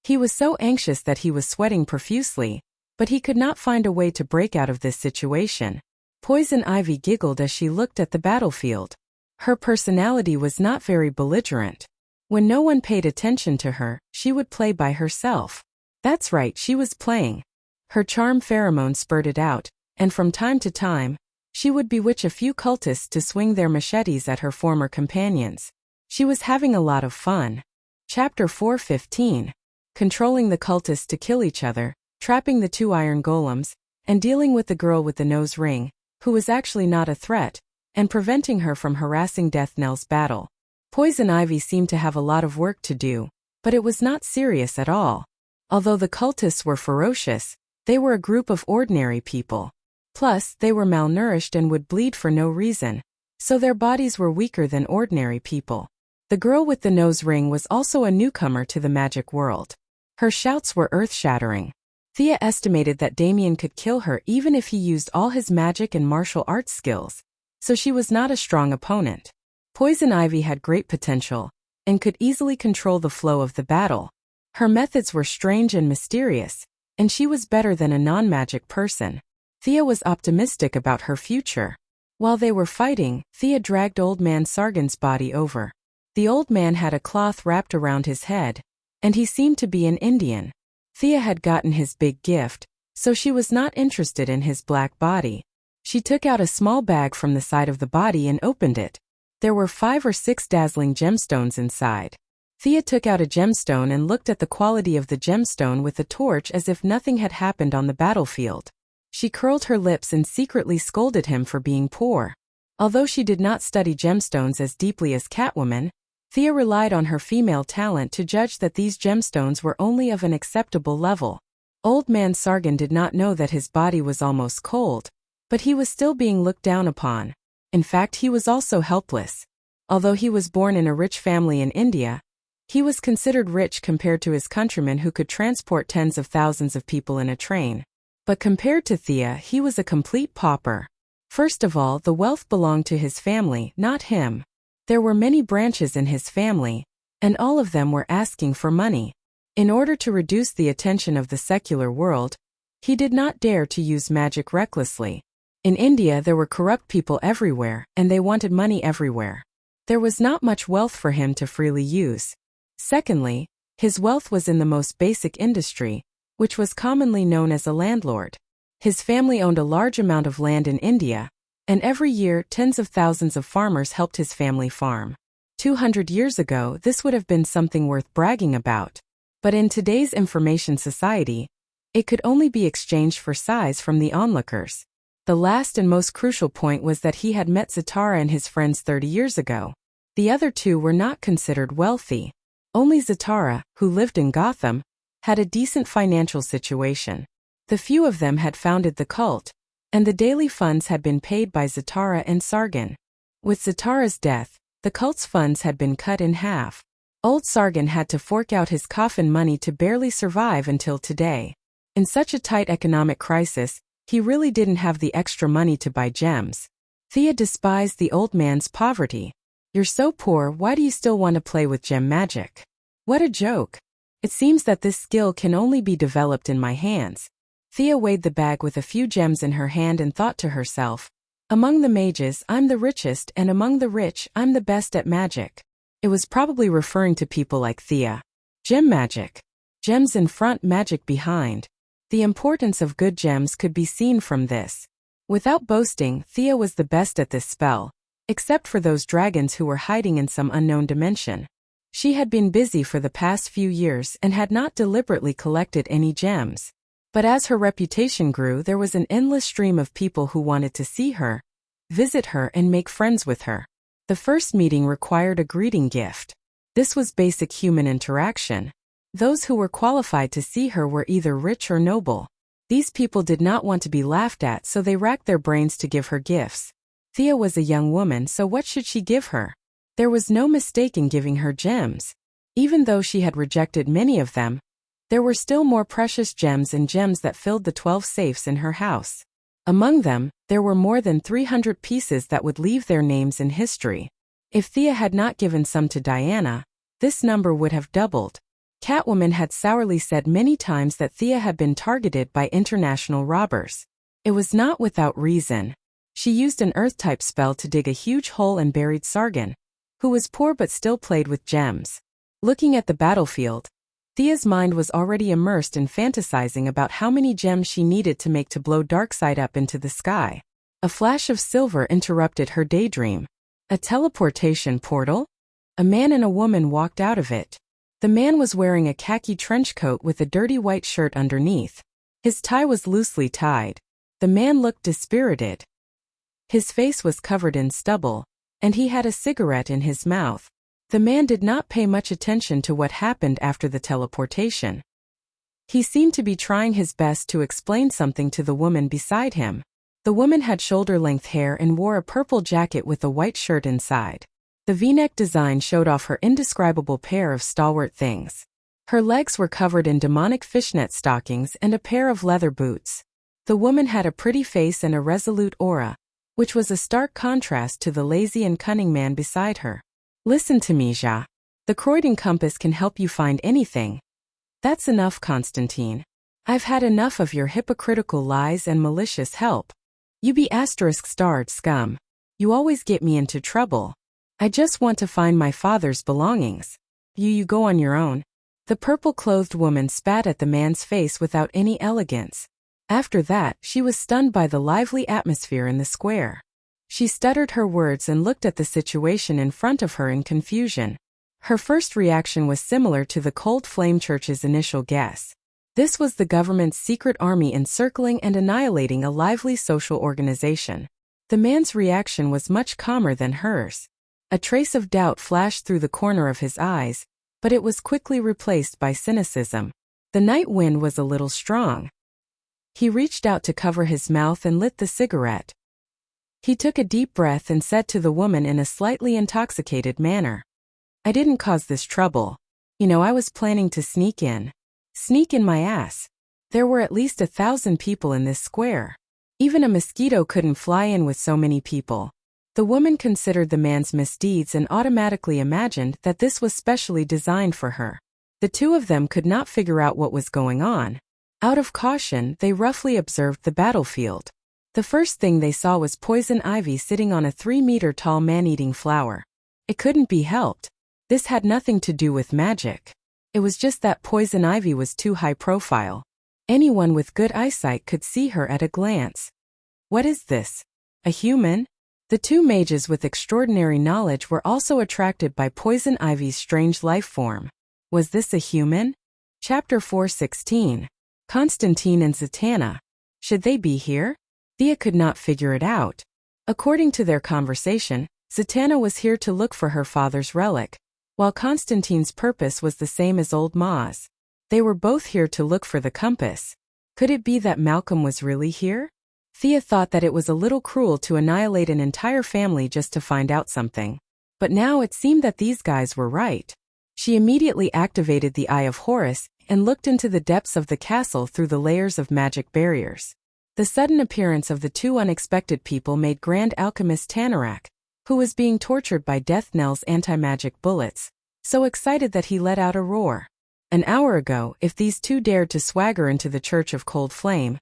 He was so anxious that he was sweating profusely, but he could not find a way to break out of this situation. Poison Ivy giggled as she looked at the battlefield. Her personality was not very belligerent. When no one paid attention to her, she would play by herself. That's right, she was playing. Her charm pheromone spurted out, and from time to time, She would bewitch a few cultists to swing their machetes at her former companions. She was having a lot of fun. Chapter 4:15. Controlling the cultists to kill each other, trapping the 2 iron golems, and dealing with the girl with the nose ring, who was actually not a threat, and preventing her from harassing Death Knell's battle. Poison Ivy seemed to have a lot of work to do, but it was not serious at all. Although the cultists were ferocious, they were a group of ordinary people. Plus, they were malnourished and would bleed for no reason, so their bodies were weaker than ordinary people. The girl with the nose ring was also a newcomer to the magic world. Her shouts were earth-shattering. Thea estimated that Damien could kill her even if he used all his magic and martial arts skills, so she was not a strong opponent. Poison Ivy had great potential, and could easily control the flow of the battle. Her methods were strange and mysterious, and she was better than a non-magic person. Thea was optimistic about her future. While they were fighting, Thea dragged Old Man Sargon's body over. The old man had a cloth wrapped around his head, and he seemed to be an Indian. Thea had gotten his big gift, so she was not interested in his black body. She took out a small bag from the side of the body and opened it. There were 5 or 6 dazzling gemstones inside. Thea took out a gemstone and looked at the quality of the gemstone with a torch as if nothing had happened on the battlefield. She curled her lips and secretly scolded him for being poor. Although she did not study gemstones as deeply as Catwoman, Thea relied on her female talent to judge that these gemstones were only of an acceptable level. Old Man Sargon did not know that his body was almost cold, but he was still being looked down upon. In fact, he was also helpless. Although he was born in a rich family in India, he was considered rich compared to his countrymen who could transport tens of thousands of people in a train. But compared to Thea, he was a complete pauper. First of all, the wealth belonged to his family, not him. There were many branches in his family, and all of them were asking for money. In order to reduce the attention of the secular world, he did not dare to use magic recklessly. In India there were corrupt people everywhere, and they wanted money everywhere. There was not much wealth for him to freely use. Secondly, his wealth was in the most basic industry, which was commonly known as a landlord. His family owned a large amount of land in India, and every year tens of thousands of farmers helped his family farm. 200 years ago, this would have been something worth bragging about. But in today's information society, it could only be exchanged for size from the onlookers. The last and most crucial point was that he had met Zatara and his friends 30 years ago. The other 2 were not considered wealthy. Only Zatara, who lived in Gotham, had a decent financial situation. The few of them had founded the cult, and the daily funds had been paid by Zatara and Sargon. With Zatara's death, the cult's funds had been cut in half. Old Sargon had to fork out his coffin money to barely survive until today. In such a tight economic crisis, he really didn't have the extra money to buy gems. Thea despised the old man's poverty. "You're so poor, why do you still want to play with gem magic? What a joke. It seems that this skill can only be developed in my hands." Thea weighed the bag with a few gems in her hand and thought to herself, "Among the mages, I'm the richest, and among the rich, I'm the best at magic." It was probably referring to people like Thea. Gem magic. Gems in front, magic behind. The importance of good gems could be seen from this. Without boasting, Thea was the best at this spell, except for those dragons who were hiding in some unknown dimension. She had been busy for the past few years and had not deliberately collected any gems. But as her reputation grew, there was an endless stream of people who wanted to see her, visit her, and make friends with her. The first meeting required a greeting gift. This was basic human interaction. Those who were qualified to see her were either rich or noble. These people did not want to be laughed at, so they racked their brains to give her gifts. Thea was a young woman, so what should she give her? There was no mistake in giving her gems. Even though she had rejected many of them, there were still more precious gems and gems that filled the 12 safes in her house. Among them, there were more than 300 pieces that would leave their names in history. If Thea had not given some to Diana, this number would have doubled. Catwoman had sourly said many times that Thea had been targeted by international robbers. It was not without reason. She used an earth-type spell to dig a huge hole and buried Sargon, who was poor but still played with gems. Looking at the battlefield, Thea's mind was already immersed in fantasizing about how many gems she needed to make to blow Darkseid up into the sky. A flash of silver interrupted her daydream. A teleportation portal? A man and a woman walked out of it. The man was wearing a khaki trench coat with a dirty white shirt underneath. His tie was loosely tied. The man looked dispirited. His face was covered in stubble, and he had a cigarette in his mouth. The man did not pay much attention to what happened after the teleportation. He seemed to be trying his best to explain something to the woman beside him. The woman had shoulder-length hair and wore a purple jacket with a white shirt inside. The V-neck design showed off her indescribable pair of stalwart things. Her legs were covered in demonic fishnet stockings and a pair of leather boots. The woman had a pretty face and a resolute aura, which was a stark contrast to the lazy and cunning man beside her. Listen to me, Ja. The Croydon compass can help you find anything. That's enough, Constantine. I've had enough of your hypocritical lies and malicious help. You be *starred scum. You always get me into trouble. I just want to find my father's belongings. You go on your own. The purple-clothed woman spat at the man's face without any elegance. After that, she was stunned by the lively atmosphere in the square. She stuttered her words and looked at the situation in front of her in confusion. Her first reaction was similar to the Cold Flame Church's initial guess. This was the government's secret army encircling and annihilating a lively social organization. The man's reaction was much calmer than hers. A trace of doubt flashed through the corner of his eyes, but it was quickly replaced by cynicism. The night wind was a little strong. He reached out to cover his mouth and lit the cigarette. He took a deep breath and said to the woman in a slightly intoxicated manner, I didn't cause this trouble. I was planning to sneak in. Sneak in my ass. There were at least 1,000 people in this square. Even a mosquito couldn't fly in with so many people. The woman considered the man's misdeeds and automatically imagined that this was specially designed for her. The two of them could not figure out what was going on. Out of caution, they roughly observed the battlefield. The first thing they saw was poison ivy sitting on a 3-meter-tall man-eating flower. It couldn't be helped. This had nothing to do with magic. It was just that poison ivy was too high profile. Anyone with good eyesight could see her at a glance. What is this? A human? The two mages with extraordinary knowledge were also attracted by poison ivy's strange life form. Was this a human? Chapter 4:16. Constantine and Zatanna. Should they be here? Thea could not figure it out. According to their conversation, Zatanna was here to look for her father's relic, while Constantine's purpose was the same as old Ma's. They were both here to look for the compass. Could it be that Malcolm was really here? Thea thought that it was a little cruel to annihilate an entire family just to find out something. But now it seemed that these guys were right. She immediately activated the Eye of Horus and looked into the depths of the castle through the layers of magic barriers. The sudden appearance of the two unexpected people made Grand Alchemist Tanarak, who was being tortured by Death Knell's anti-magic bullets, so excited that he let out a roar. An hour ago, if these two dared to swagger into the Church of Cold Flame,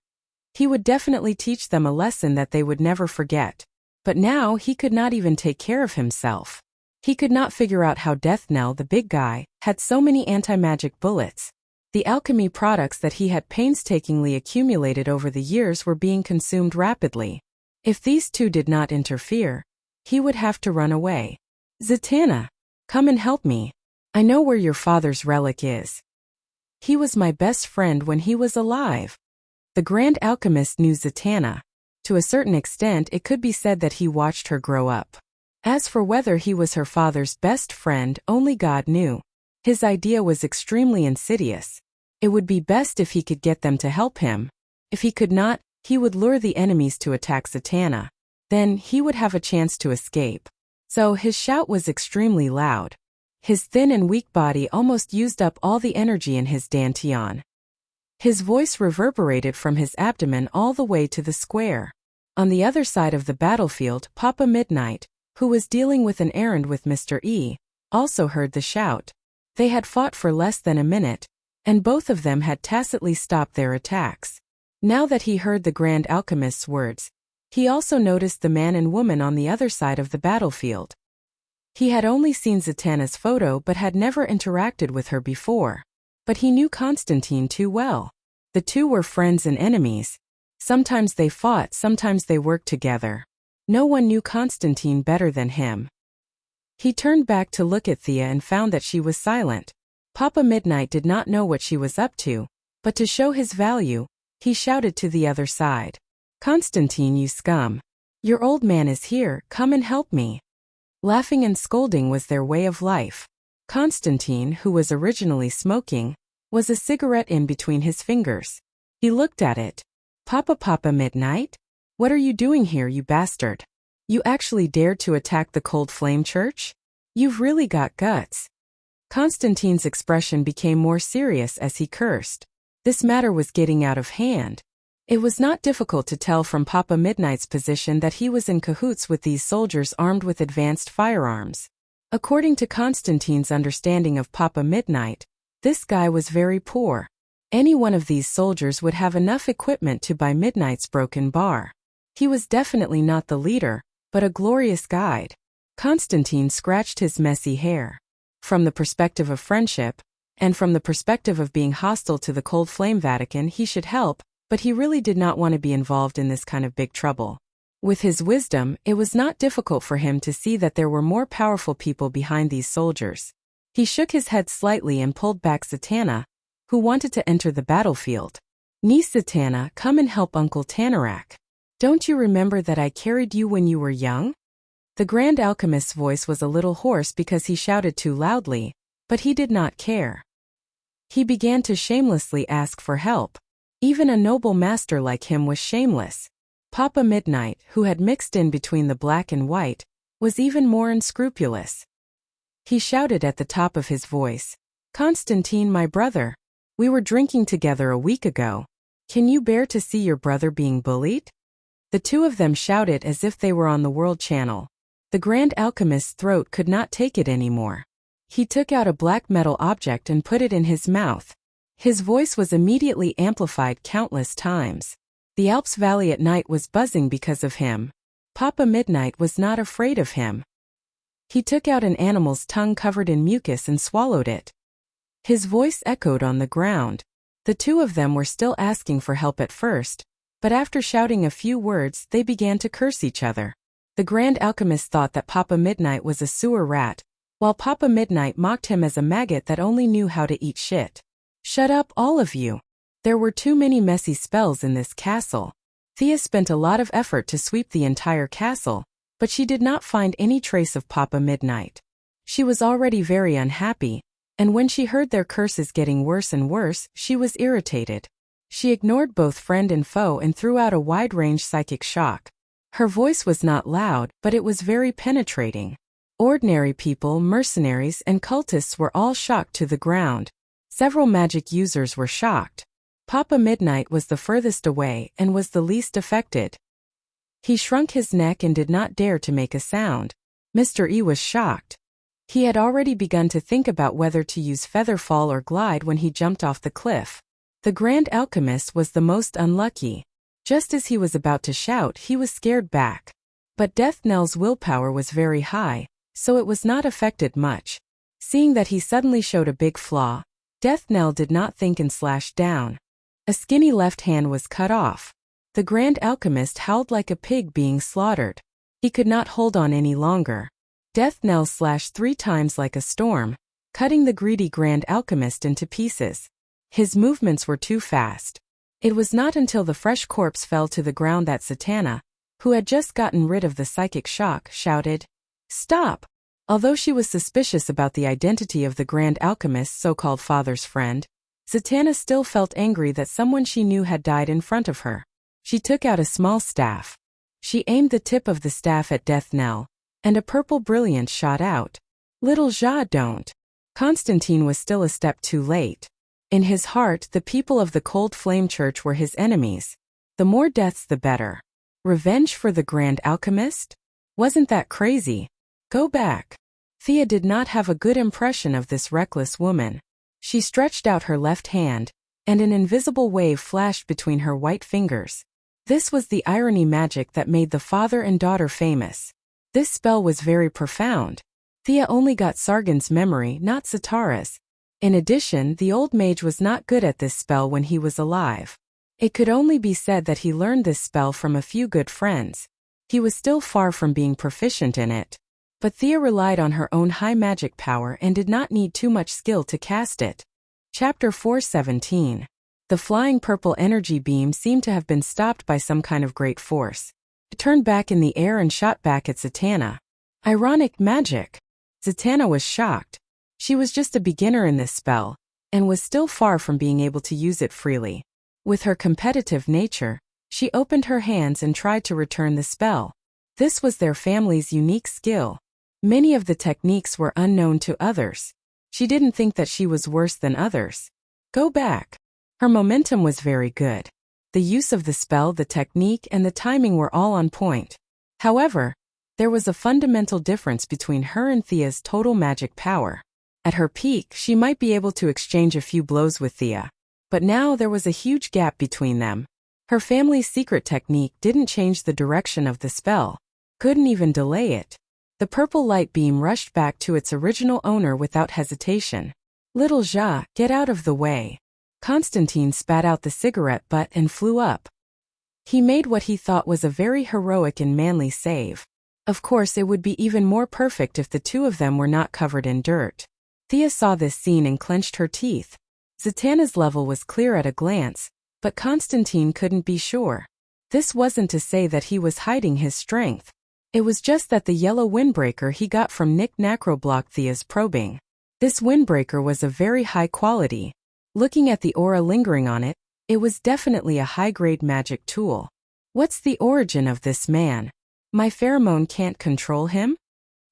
he would definitely teach them a lesson that they would never forget. But now he could not even take care of himself. He could not figure out how Death Knell, the big guy, had so many anti-magic bullets. The alchemy products that he had painstakingly accumulated over the years were being consumed rapidly. If these two did not interfere, he would have to run away. Zatanna, come and help me. I know where your father's relic is. He was my best friend when he was alive. The Grand Alchemist knew Zatanna. To a certain extent, it could be said that he watched her grow up. As for whether he was her father's best friend, only God knew. His idea was extremely insidious. It would be best if he could get them to help him. If he could not, he would lure the enemies to attack Zatanna. Then he would have a chance to escape. So his shout was extremely loud. His thin and weak body almost used up all the energy in his dantian. His voice reverberated from his abdomen all the way to the square. On the other side of the battlefield, Papa Midnight, who was dealing with an errand with Mr. E, also heard the shout. They had fought for less than a minute, and both of them had tacitly stopped their attacks. Now that he heard the Grand Alchemist's words, he also noticed the man and woman on the other side of the battlefield. He had only seen Zatanna's photo but had never interacted with her before. But he knew Constantine too well. The two were friends and enemies. Sometimes they fought, sometimes they worked together. No one knew Constantine better than him. He turned back to look at Thea and found that she was silent. Papa Midnight did not know what she was up to, but to show his value, he shouted to the other side. "Constantine, you scum. Your old man is here, come and help me." Laughing and scolding was their way of life. Constantine, who was originally smoking, was a cigarette in between his fingers. He looked at it. Papa Midnight? What are you doing here, you bastard? You actually dared to attack the Cold Flame Church? You've really got guts." Constantine's expression became more serious as he cursed. This matter was getting out of hand. It was not difficult to tell from Papa Midnight's position that he was in cahoots with these soldiers armed with advanced firearms. According to Constantine's understanding of Papa Midnight, this guy was very poor. Any one of these soldiers would have enough equipment to buy Midnight's broken bar. He was definitely not the leader, but a glorious guide. Constantine scratched his messy hair. From the perspective of friendship, and from the perspective of being hostile to the Cold Flame Vatican, he should help, but he really did not want to be involved in this kind of big trouble. With his wisdom, it was not difficult for him to see that there were more powerful people behind these soldiers. He shook his head slightly and pulled back Zatanna, who wanted to enter the battlefield. "Niece Zatanna, come and help Uncle Tanarak. Don't you remember that I carried you when you were young?" The Grand Alchemist's voice was a little hoarse because he shouted too loudly, but he did not care. He began to shamelessly ask for help. Even a noble master like him was shameless. Papa Midnight, who had mixed in between the black and white, was even more unscrupulous. He shouted at the top of his voice, "Constantine, my brother. We were drinking together a week ago. Can you bear to see your brother being bullied?" The two of them shouted as if they were on the World Channel. The Grand Alchemist's throat could not take it anymore. He took out a black metal object and put it in his mouth. His voice was immediately amplified countless times. The Alps Valley at night was buzzing because of him. Papa Midnight was not afraid of him. He took out an animal's tongue covered in mucus and swallowed it. His voice echoed on the ground. The two of them were still asking for help at first, but after shouting a few words they began to curse each other. The Grand Alchemist thought that Papa Midnight was a sewer rat, while Papa Midnight mocked him as a maggot that only knew how to eat shit. "Shut up, all of you. There were too many messy spells in this castle." Thea spent a lot of effort to sweep the entire castle, but she did not find any trace of Papa Midnight. She was already very unhappy, and when she heard their curses getting worse and worse, she was irritated. She ignored both friend and foe and threw out a wide-range psychic shock. Her voice was not loud, but it was very penetrating. Ordinary people, mercenaries, and cultists were all shocked to the ground. Several magic users were shocked. Papa Midnight was the furthest away and was the least affected. He shrunk his neck and did not dare to make a sound. Mr. E was shocked. He had already begun to think about whether to use feather fall or glide when he jumped off the cliff. The Grand Alchemist was the most unlucky. Just as he was about to shout, he was scared back. But Death Knell's willpower was very high, so it was not affected much. Seeing that he suddenly showed a big flaw, Death Knell did not think and slashed down. A skinny left hand was cut off. The Grand Alchemist howled like a pig being slaughtered. He could not hold on any longer. Death Knell slashed 3 times like a storm, cutting the greedy Grand Alchemist into pieces. His movements were too fast. It was not until the fresh corpse fell to the ground that Zatanna, who had just gotten rid of the psychic shock, shouted, "Stop!" Although she was suspicious about the identity of the Grand Alchemist's so-called father's friend, Zatanna still felt angry that someone she knew had died in front of her. She took out a small staff. She aimed the tip of the staff at Death Knell, and a purple brilliance shot out. Little Ja, don't. Constantine was still a step too late. In his heart, the people of the Cold Flame Church were his enemies. The more deaths the better. Revenge for the Grand Alchemist? Wasn't that crazy? Go back. Thea did not have a good impression of this reckless woman. She stretched out her left hand, and an invisible wave flashed between her white fingers. This was the irony magic that made the father and daughter famous. This spell was very profound. Thea only got Sargon's memory, not Zatara's. In addition, the old mage was not good at this spell when he was alive. It could only be said that he learned this spell from a few good friends. He was still far from being proficient in it. But Thea relied on her own high magic power and did not need too much skill to cast it. Chapter 4:17. The flying purple energy beam seemed to have been stopped by some kind of great force. It turned back in the air and shot back at Zatanna. Ironic magic. Zatanna was shocked. She was just a beginner in this spell, and was still far from being able to use it freely. With her competitive nature, she opened her hands and tried to return the spell. This was their family's unique skill. Many of the techniques were unknown to others. She didn't think that she was worse than others. Go back. Her momentum was very good. The use of the spell, the technique, and the timing were all on point. However, there was a fundamental difference between her and Thea's total magic power. At her peak, she might be able to exchange a few blows with Thea. But now there was a huge gap between them. Her family's secret technique didn't change the direction of the spell. Couldn't even delay it. The purple light beam rushed back to its original owner without hesitation. Little Ja, get out of the way. Constantine spat out the cigarette butt and flew up. He made what he thought was a very heroic and manly save. Of course, it would be even more perfect if the two of them were not covered in dirt. Thea saw this scene and clenched her teeth. Zatanna's level was clear at a glance, but Constantine couldn't be sure. This wasn't to say that he was hiding his strength. It was just that the yellow windbreaker he got from Nick Nacro blocked Thea's probing. This windbreaker was of very high quality. Looking at the aura lingering on it, it was definitely a high-grade magic tool. What's the origin of this man? My pheromone can't control him?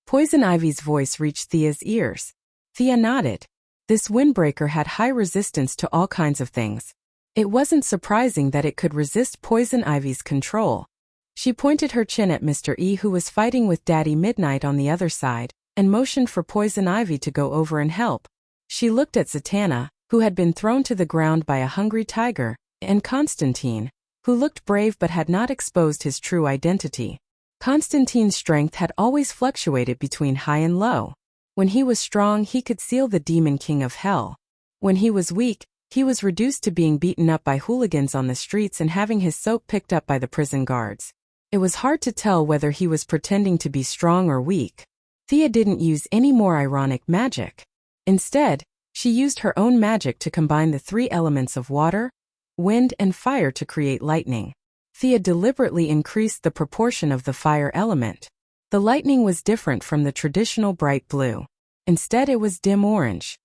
Poison Ivy's voice reached Thea's ears. Thea nodded. This windbreaker had high resistance to all kinds of things. It wasn't surprising that it could resist Poison Ivy's control. She pointed her chin at Mr. E, who was fighting with Daddy Midnight on the other side, and motioned for Poison Ivy to go over and help. She looked at Zatanna, who had been thrown to the ground by a hungry tiger, and Constantine, who looked brave but had not exposed his true identity. Constantine's strength had always fluctuated between high and low. When he was strong, he could seal the Demon King of Hell. When he was weak, he was reduced to being beaten up by hooligans on the streets and having his soap picked up by the prison guards. It was hard to tell whether he was pretending to be strong or weak. Thea didn't use any more ironic magic. Instead, she used her own magic to combine the three elements of water, wind, and fire to create lightning. Thea deliberately increased the proportion of the fire element. The lightning was different from the traditional bright blue. Instead, it was dim orange.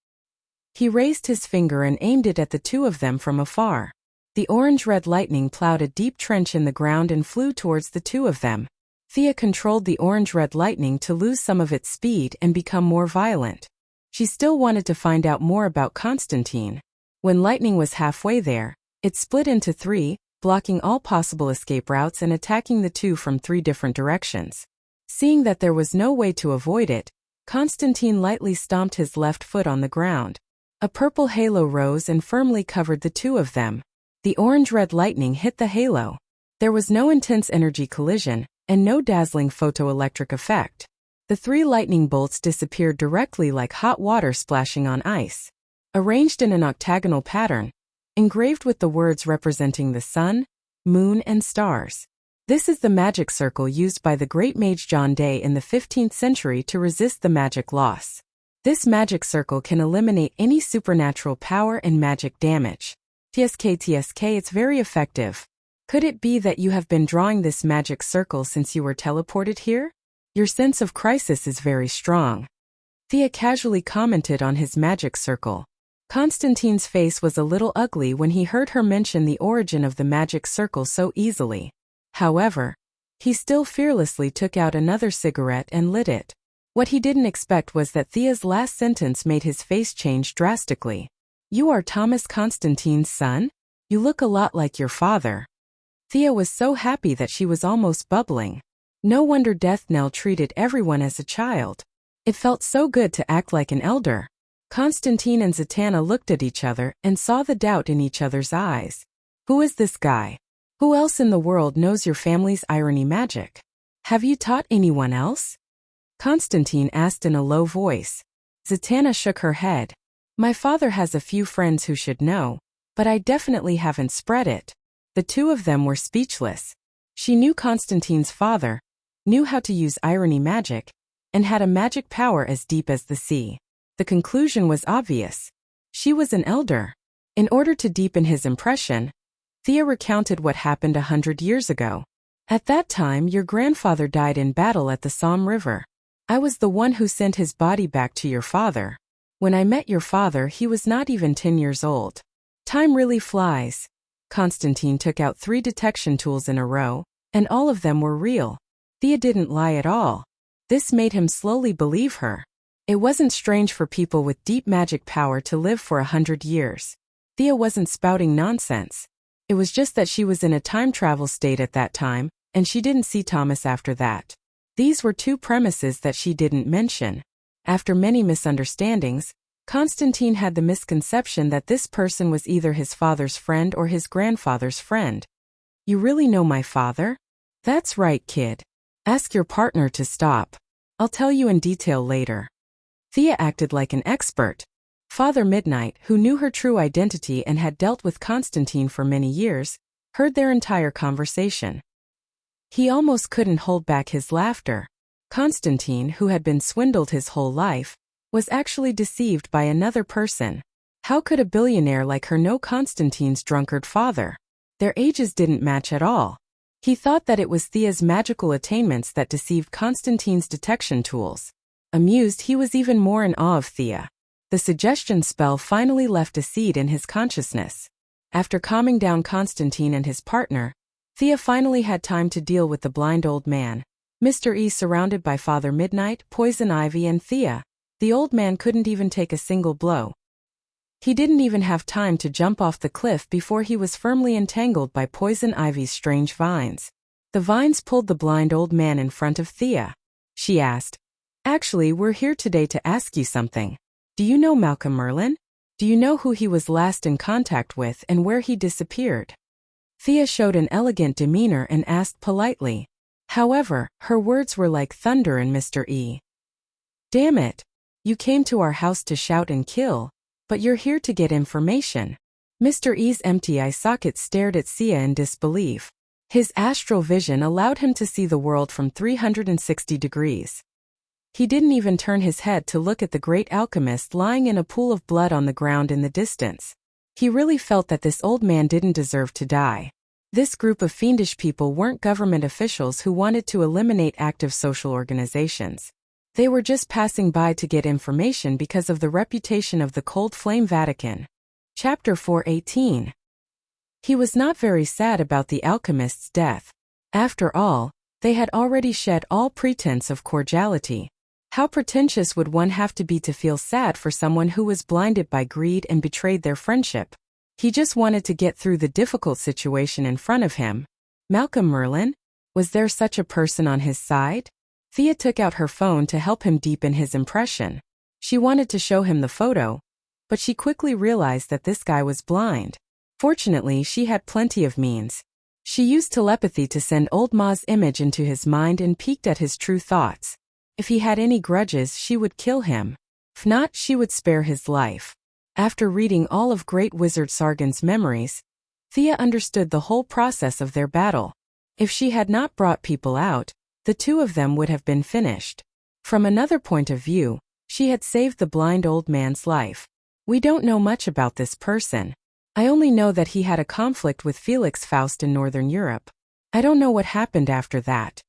He raised his finger and aimed it at the two of them from afar. The orange-red lightning plowed a deep trench in the ground and flew towards the two of them. Thea controlled the orange-red lightning to lose some of its speed and become more violent. She still wanted to find out more about Constantine. When lightning was halfway there, it split into three, blocking all possible escape routes and attacking the two from three different directions. Seeing that there was no way to avoid it, Constantine lightly stomped his left foot on the ground. A purple halo rose and firmly covered the two of them. The orange-red lightning hit the halo. There was no intense energy collision, and no dazzling photoelectric effect. The three lightning bolts disappeared directly like hot water splashing on ice. Arranged in an octagonal pattern, engraved with the words representing the sun, moon, and stars. This is the magic circle used by the great mage John Day in the 15th century to resist the magic loss. This magic circle can eliminate any supernatural power and magic damage. TSK, it's very effective. Could it be that you have been drawing this magic circle since you were teleported here? Your sense of crisis is very strong. Thea casually commented on his magic circle. Constantine's face was a little ugly when he heard her mention the origin of the magic circle so easily. However, he still fearlessly took out another cigarette and lit it. What he didn't expect was that Thea's last sentence made his face change drastically. You are Thomas Constantine's son? You look a lot like your father. Thea was so happy that she was almost bubbling. No wonder Death Knell treated everyone as a child. It felt so good to act like an elder. Constantine and Zatanna looked at each other and saw the doubt in each other's eyes. Who is this guy? Who else in the world knows your family's irony magic? Have you taught anyone else? Constantine asked in a low voice. Zatanna shook her head. My father has a few friends who should know, but I definitely haven't spread it. The two of them were speechless. She knew Constantine's father, knew how to use irony magic, and had a magic power as deep as the sea. The conclusion was obvious. She was an elder. In order to deepen his impression, Thea recounted what happened 100 years ago. At that time, your grandfather died in battle at the Somme River. I was the one who sent his body back to your father. When I met your father, he was not even 10 years old. Time really flies. Constantine took out 3 detection tools in a row, and all of them were real. Thea didn't lie at all. This made him slowly believe her. It wasn't strange for people with deep magic power to live for 100 years. Thea wasn't spouting nonsense. It was just that she was in a time travel state at that time, and she didn't see Thomas after that. These were 2 premises that she didn't mention. After many misunderstandings, Constantine had the misconception that this person was either his father's friend or his grandfather's friend. You really know my father? That's right, kid. Ask your partner to stop. I'll tell you in detail later. Thea acted like an expert. Father Midnight, who knew her true identity and had dealt with Constantine for many years, heard their entire conversation. He almost couldn't hold back his laughter. Constantine, who had been swindled his whole life, was actually deceived by another person. How could a billionaire like her know Constantine's drunkard father? Their ages didn't match at all. He thought that it was Thea's magical attainments that deceived Constantine's detection tools. Amused, he was even more in awe of Thea. The suggestion spell finally left a seed in his consciousness. After calming down Constantine and his partner, Thea finally had time to deal with the blind old man. Mr. E surrounded by Father Midnight, Poison Ivy and Thea. The old man couldn't even take a single blow. He didn't even have time to jump off the cliff before he was firmly entangled by Poison Ivy's strange vines. The vines pulled the blind old man in front of Thea. She asked, "Actually, we're here today to ask you something. Do you know Malcolm Merlin? Do you know who he was last in contact with and where he disappeared?" Thea showed an elegant demeanor and asked politely. However, her words were like thunder in Mr. E. "Damn it. You came to our house to shout and kill, but you're here to get information." Mr. E's empty eye socket stared at Thea in disbelief. His astral vision allowed him to see the world from 360 degrees. He didn't even turn his head to look at the great alchemist lying in a pool of blood on the ground in the distance. He really felt that this old man didn't deserve to die. This group of fiendish people weren't government officials who wanted to eliminate active social organizations. They were just passing by to get information because of the reputation of the Cold Flame Vatican. Chapter 418. He was not very sad about the alchemist's death. After all, they had already shed all pretense of cordiality. How pretentious would one have to be to feel sad for someone who was blinded by greed and betrayed their friendship? He just wanted to get through the difficult situation in front of him. Malcolm Merlin? Was there such a person on his side? Thea took out her phone to help him deepen his impression. She wanted to show him the photo, but she quickly realized that this guy was blind. Fortunately, she had plenty of means. She used telepathy to send old Ma's image into his mind and peeked at his true thoughts. If he had any grudges, she would kill him. If not, she would spare his life. After reading all of Great Wizard Sargon's memories, Thea understood the whole process of their battle. If she had not brought people out, the two of them would have been finished. From another point of view, she had saved the blind old man's life. We don't know much about this person. I only know that he had a conflict with Felix Faust in Northern Europe. I don't know what happened after that.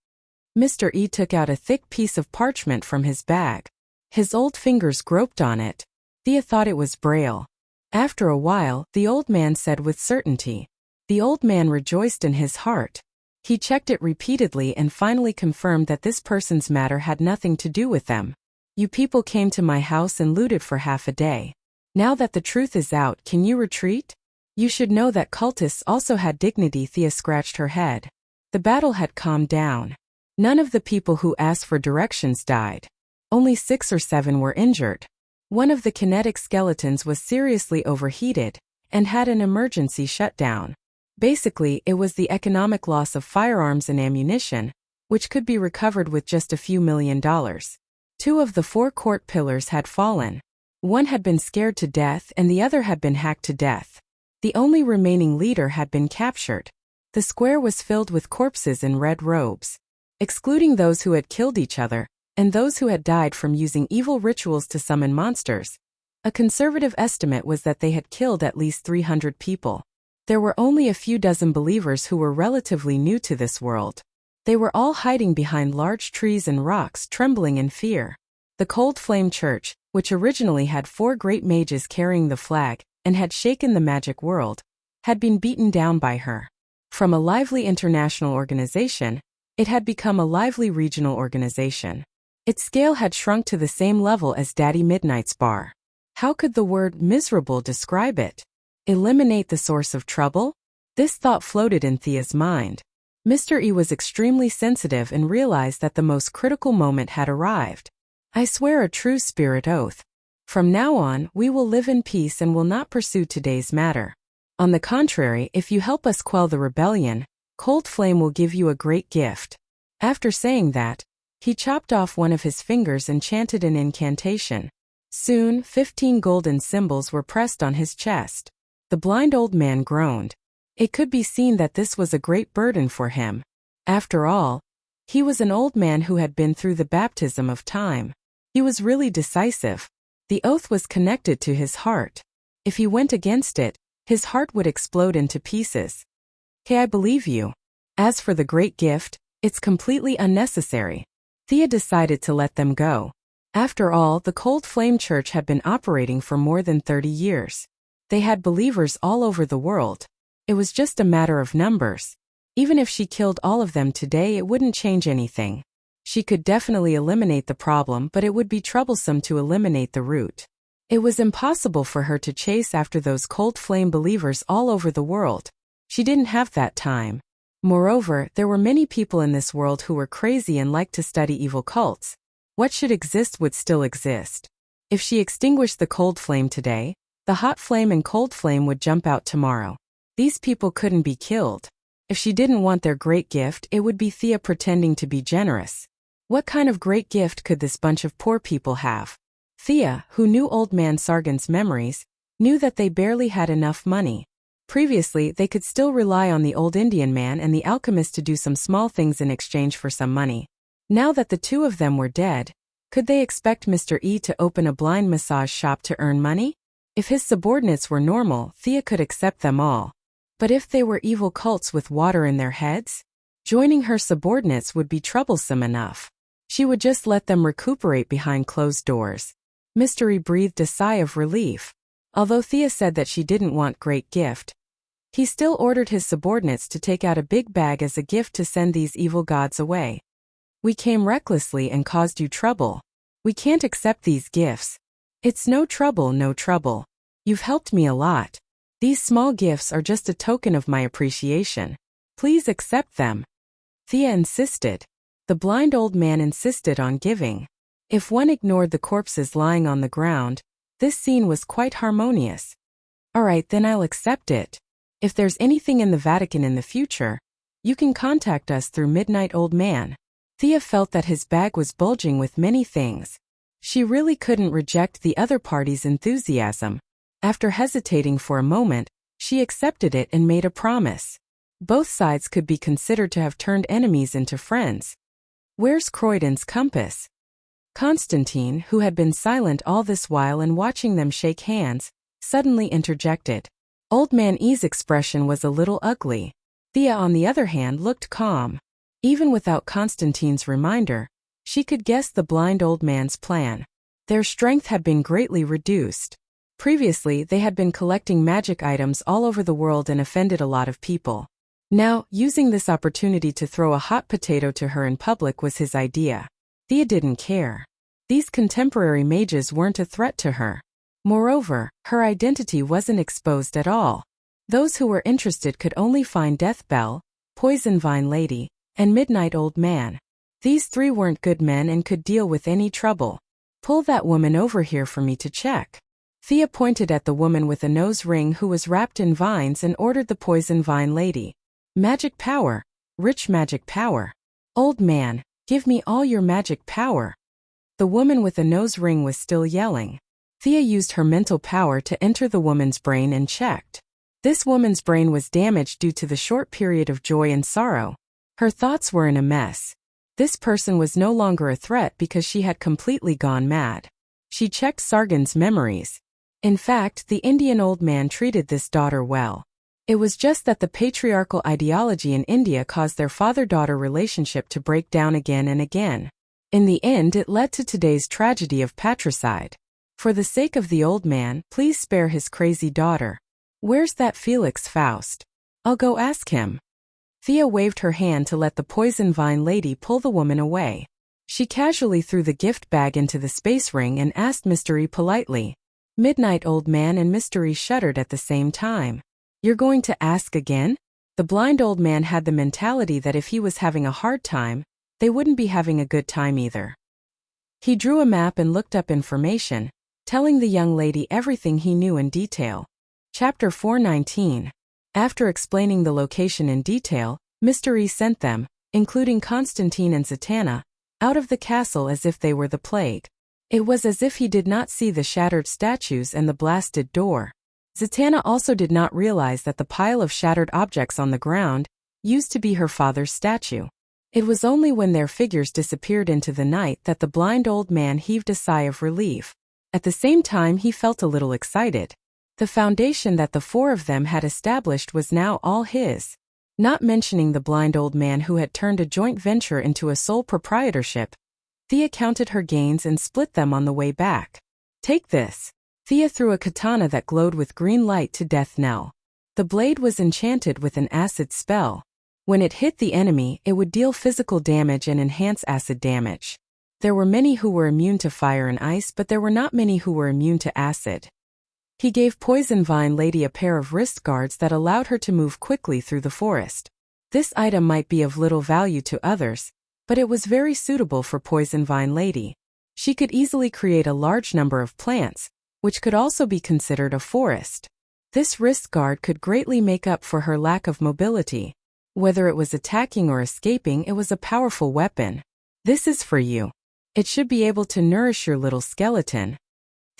Mr. E took out a thick piece of parchment from his bag. His old fingers groped on it. Thea thought it was Braille. After a while, the old man said with certainty. The old man rejoiced in his heart. He checked it repeatedly and finally confirmed that this person's matter had nothing to do with them. You people came to my house and looted for half a day. Now that the truth is out, can you retreat? You should know that cultists also had dignity. Thea scratched her head. The battle had calmed down. None of the people who asked for directions died. Only 6 or 7 were injured. One of the kinetic skeletons was seriously overheated and had an emergency shutdown. Basically, it was the economic loss of firearms and ammunition, which could be recovered with just a few $1 million. 2 of the 4 court pillars had fallen. One had been scared to death and the other had been hacked to death. The only remaining leader had been captured. The square was filled with corpses in red robes. Excluding those who had killed each other, and those who had died from using evil rituals to summon monsters. A conservative estimate was that they had killed at least 300 people. There were only a few dozen believers who were relatively new to this world. They were all hiding behind large trees and rocks, trembling in fear. The Cold Flame Church, which originally had 4 great mages carrying the flag, and had shaken the magic world, had been beaten down by her. From a lively international organization, it had become a lively regional organization. Its scale had shrunk to the same level as Daddy Midnight's bar. How could the word miserable describe it? Eliminate the source of trouble? This thought floated in Thea's mind. Mr. E was extremely sensitive and realized that the most critical moment had arrived. I swear a true spirit oath. From now on, we will live in peace and will not pursue today's matter. On the contrary, if you help us quell the rebellion, Cold Flame will give you a great gift. After saying that, he chopped off one of his fingers and chanted an incantation. Soon, 15 golden symbols were pressed on his chest. The blind old man groaned. It could be seen that this was a great burden for him. After all, he was an old man who had been through the baptism of time. He was really decisive. The oath was connected to his heart. If he went against it, his heart would explode into pieces. "Hey, I believe you. As for the great gift, it's completely unnecessary." Thea decided to let them go. After all, the Cold Flame Church had been operating for more than 30 years. They had believers all over the world. It was just a matter of numbers. Even if she killed all of them today, it wouldn't change anything. She could definitely eliminate the problem, but it would be troublesome to eliminate the root. It was impossible for her to chase after those Cold Flame believers all over the world. She didn't have that time. Moreover, there were many people in this world who were crazy and liked to study evil cults. What should exist would still exist. If she extinguished the Cold Flame today, the Hot Flame and Cold Flame would jump out tomorrow. These people couldn't be killed. If she didn't want their great gift, it would be Thea pretending to be generous. What kind of great gift could this bunch of poor people have? Thea, who knew Old Man Sargon's memories, knew that they barely had enough money. Previously, they could still rely on the old Indian man and the alchemist to do some small things in exchange for some money. Now that the two of them were dead, could they expect Mr. E to open a blind massage shop to earn money? If his subordinates were normal, Thea could accept them all. But if they were evil cults with water in their heads, joining her subordinates would be troublesome enough. She would just let them recuperate behind closed doors. Mr. E breathed a sigh of relief. Although Thea said that she didn't want great gift, he still ordered his subordinates to take out a big bag as a gift to send these evil gods away. "We came recklessly and caused you trouble. We can't accept these gifts." "It's no trouble, no trouble. You've helped me a lot. These small gifts are just a token of my appreciation. Please accept them." Thea insisted. The blind old man insisted on giving. If one ignored the corpses lying on the ground, this scene was quite harmonious. "All right, then I'll accept it. If there's anything in the Vatican in the future, you can contact us through Midnight Old Man." Thea felt that his bag was bulging with many things. She really couldn't reject the other party's enthusiasm. After hesitating for a moment, she accepted it and made a promise. Both sides could be considered to have turned enemies into friends. "Where's Croydon's compass?" Constantine, who had been silent all this while and watching them shake hands, suddenly interjected. Old Man E's expression was a little ugly. Thea, on the other hand, looked calm. Even without Constantine's reminder, she could guess the blind old man's plan. Their strength had been greatly reduced. Previously, they had been collecting magic items all over the world and offended a lot of people. Now, using this opportunity to throw a hot potato to her in public was his idea. Thea didn't care. These contemporary mages weren't a threat to her. Moreover, her identity wasn't exposed at all. Those who were interested could only find Death Bell, Poison Vine Lady, and Midnight Old Man. These 3 weren't good men and could deal with any trouble. "Pull that woman over here for me to check." Thea pointed at the woman with a nose ring who was wrapped in vines and ordered the Poison Vine Lady. "Magic power. Rich magic power. Old man, give me all your magic power." The woman with a nose ring was still yelling. Thea used her mental power to enter the woman's brain and checked. This woman's brain was damaged due to the short period of joy and sorrow. Her thoughts were in a mess. This person was no longer a threat because she had completely gone mad. She checked Sargon's memories. In fact, the Indian old man treated this daughter well. It was just that the patriarchal ideology in India caused their father-daughter relationship to break down again and again. In the end, it led to today's tragedy of patricide. For the sake of the old man, please spare his crazy daughter. Where's that Felix Faust? I'll go ask him. Thea waved her hand to let the poison vine lady pull the woman away. She casually threw the gift bag into the space ring and asked Mystery politely. Midnight Old Man and Mystery shuddered at the same time. You're going to ask again? The blind old man had the mentality that if he was having a hard time, they wouldn't be having a good time either. He drew a map and looked up information, telling the young lady everything he knew in detail. Chapter 419. After explaining the location in detail, Mystery sent them, including Constantine and Zatanna, out of the castle as if they were the plague. It was as if he did not see the shattered statues and the blasted door. Zatanna also did not realize that the pile of shattered objects on the ground used to be her father's statue. It was only when their figures disappeared into the night that the blind old man heaved a sigh of relief. At the same time, he felt a little excited. The foundation that the four of them had established was now all his. Not mentioning the blind old man who had turned a joint venture into a sole proprietorship, Thea counted her gains and split them on the way back. Take this. Thea threw a katana that glowed with green light to Death Knell. The blade was enchanted with an acid spell. When it hit the enemy, it would deal physical damage and enhance acid damage. There were many who were immune to fire and ice, but there were not many who were immune to acid. He gave Poison Vine Lady a pair of wrist guards that allowed her to move quickly through the forest. This item might be of little value to others, but it was very suitable for Poison Vine Lady. She could easily create a large number of plants, which could also be considered a forest. This wrist guard could greatly make up for her lack of mobility. Whether it was attacking or escaping, it was a powerful weapon. This is for you. It should be able to nourish your little skeleton.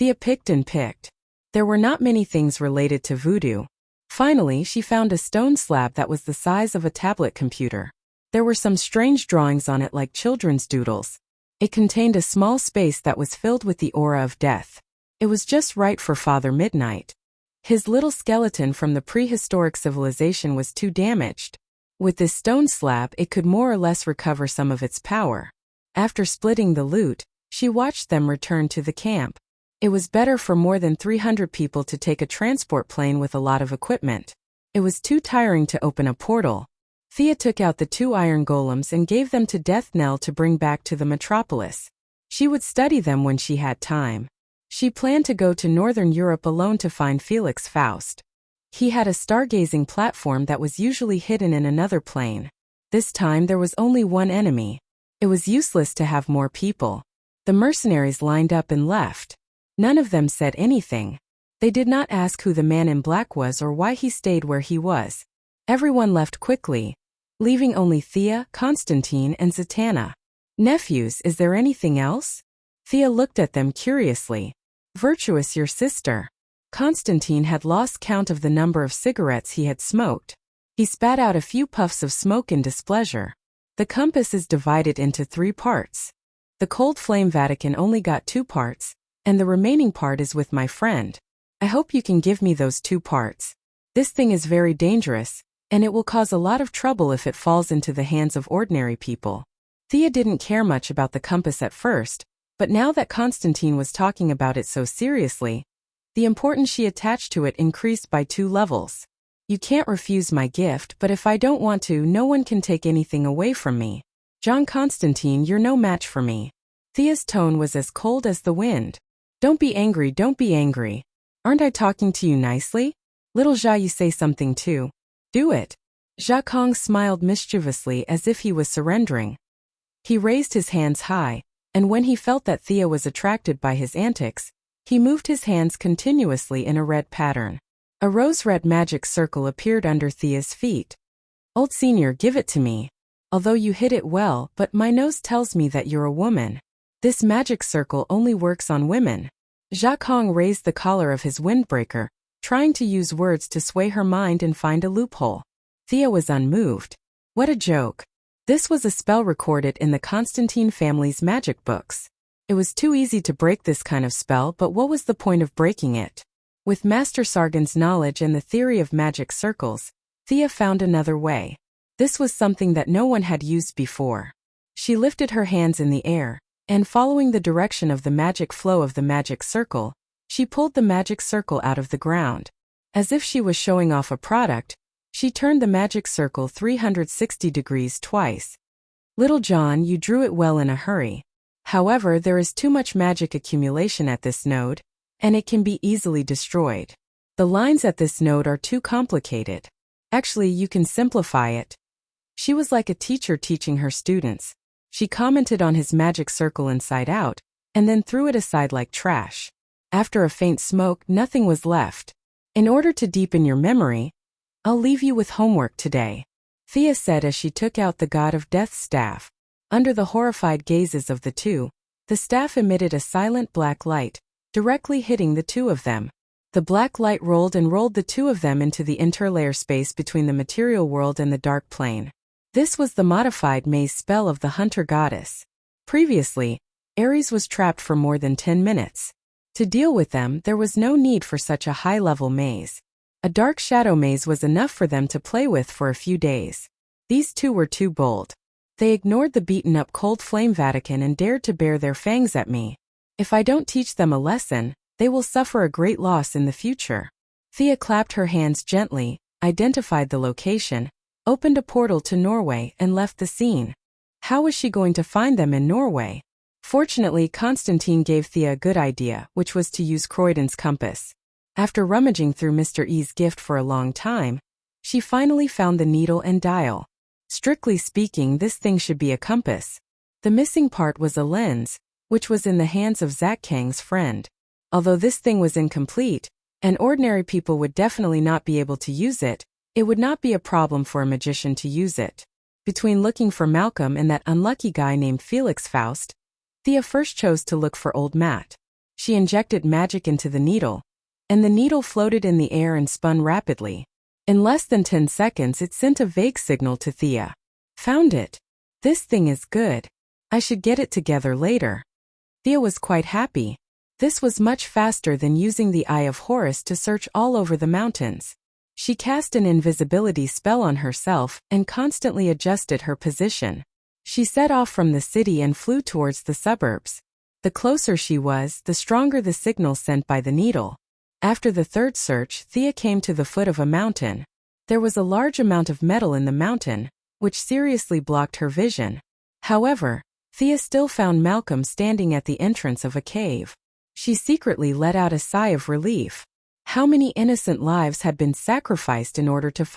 Thea picked and picked. There were not many things related to voodoo. Finally, she found a stone slab that was the size of a tablet computer. There were some strange drawings on it like children's doodles. It contained a small space that was filled with the aura of death. It was just right for Father Midnight. His little skeleton from the prehistoric civilization was too damaged. With this stone slab, it could more or less recover some of its power. After splitting the loot, she watched them return to the camp. It was better for more than 300 people to take a transport plane with a lot of equipment. It was too tiring to open a portal. Thea took out the 2 iron golems and gave them to Death Knell to bring back to the metropolis. She would study them when she had time. She planned to go to Northern Europe alone to find Felix Faust. He had a stargazing platform that was usually hidden in another plane. This time there was only one enemy. It was useless to have more people. The mercenaries lined up and left. None of them said anything. They did not ask who the man in black was or why he stayed where he was. Everyone left quickly, leaving only Thea, Constantine, and Zatanna. Nephews, is there anything else? Thea looked at them curiously. Virtuous, your sister. Constantine had lost count of the number of cigarettes he had smoked. He spat out a few puffs of smoke in displeasure. The compass is divided into 3 parts. The Cold Flame Vatican only got 2 parts, and the remaining part is with my friend. I hope you can give me those 2 parts. This thing is very dangerous, and it will cause a lot of trouble if it falls into the hands of ordinary people. Thea didn't care much about the compass at first, but now that Constantine was talking about it so seriously, the importance she attached to it increased by 2 levels. You can't refuse my gift, but if I don't want to, no one can take anything away from me. John Constantine, you're no match for me. Thea's tone was as cold as the wind. Don't be angry, don't be angry. Aren't I talking to you nicely? Little Jia, you say something too. Do it. Jia Kong smiled mischievously as if he was surrendering. He raised his hands high, and when he felt that Thea was attracted by his antics, he moved his hands continuously in a red pattern. A rose-red magic circle appeared under Thea's feet. Old senior, give it to me. Although you hit it well, but my nose tells me that you're a woman. This magic circle only works on women. Jia Kong raised the collar of his windbreaker, trying to use words to sway her mind and find a loophole. Thea was unmoved. What a joke. This was a spell recorded in the Constantine family's magic books. It was too easy to break this kind of spell, but what was the point of breaking it? With Master Sargon's knowledge and the theory of magic circles, Thea found another way. This was something that no one had used before. She lifted her hands in the air, and following the direction of the magic flow of the magic circle, she pulled the magic circle out of the ground. As if she was showing off a product, she turned the magic circle 360 degrees twice. Little John, you drew it well in a hurry. However, there is too much magic accumulation at this node, and it can be easily destroyed. The lines at this node are too complicated. Actually, you can simplify it. She was like a teacher teaching her students. She commented on his magic circle inside out, and then threw it aside like trash. After a faint smoke, nothing was left. In order to deepen your memory, I'll leave you with homework today, Thea said as she took out the God of Death's staff. Under the horrified gazes of the two, the staff emitted a silent black light, directly hitting the two of them. The black light rolled and rolled the two of them into the interlayer space between the material world and the dark plane. This was the modified maze spell of the hunter goddess. Previously, Ares was trapped for more than 10 minutes. To deal with them, there was no need for such a high-level maze. A dark shadow maze was enough for them to play with for a few days. These two were too bold. They ignored the beaten-up cold flame Vatican and dared to bare their fangs at me. If I don't teach them a lesson, they will suffer a great loss in the future. Thea clapped her hands gently, identified the location, opened a portal to Norway and left the scene. How was she going to find them in Norway? Fortunately, Constantine gave Thea a good idea, which was to use Croydon's compass. After rummaging through Mr. E's gift for a long time, she finally found the needle and dial. Strictly speaking, this thing should be a compass. The missing part was a lens, which was in the hands of Zach Kang's friend. Although this thing was incomplete, and ordinary people would definitely not be able to use it, it would not be a problem for a magician to use it. Between looking for Malcolm and that unlucky guy named Felix Faust, Thea first chose to look for old Matt. She injected magic into the needle, and the needle floated in the air and spun rapidly. In less than 10 seconds, it sent a vague signal to Thea. Found it. This thing is good. I should get it together later. Thea was quite happy. This was much faster than using the Eye of Horus to search all over the mountains. She cast an invisibility spell on herself and constantly adjusted her position. She set off from the city and flew towards the suburbs. The closer she was, the stronger the signal sent by the needle. After the third search, Thea came to the foot of a mountain. There was a large amount of metal in the mountain, which seriously blocked her vision. However, Thea still found Malcolm standing at the entrance of a cave. She secretly let out a sigh of relief. How many innocent lives had been sacrificed in order to find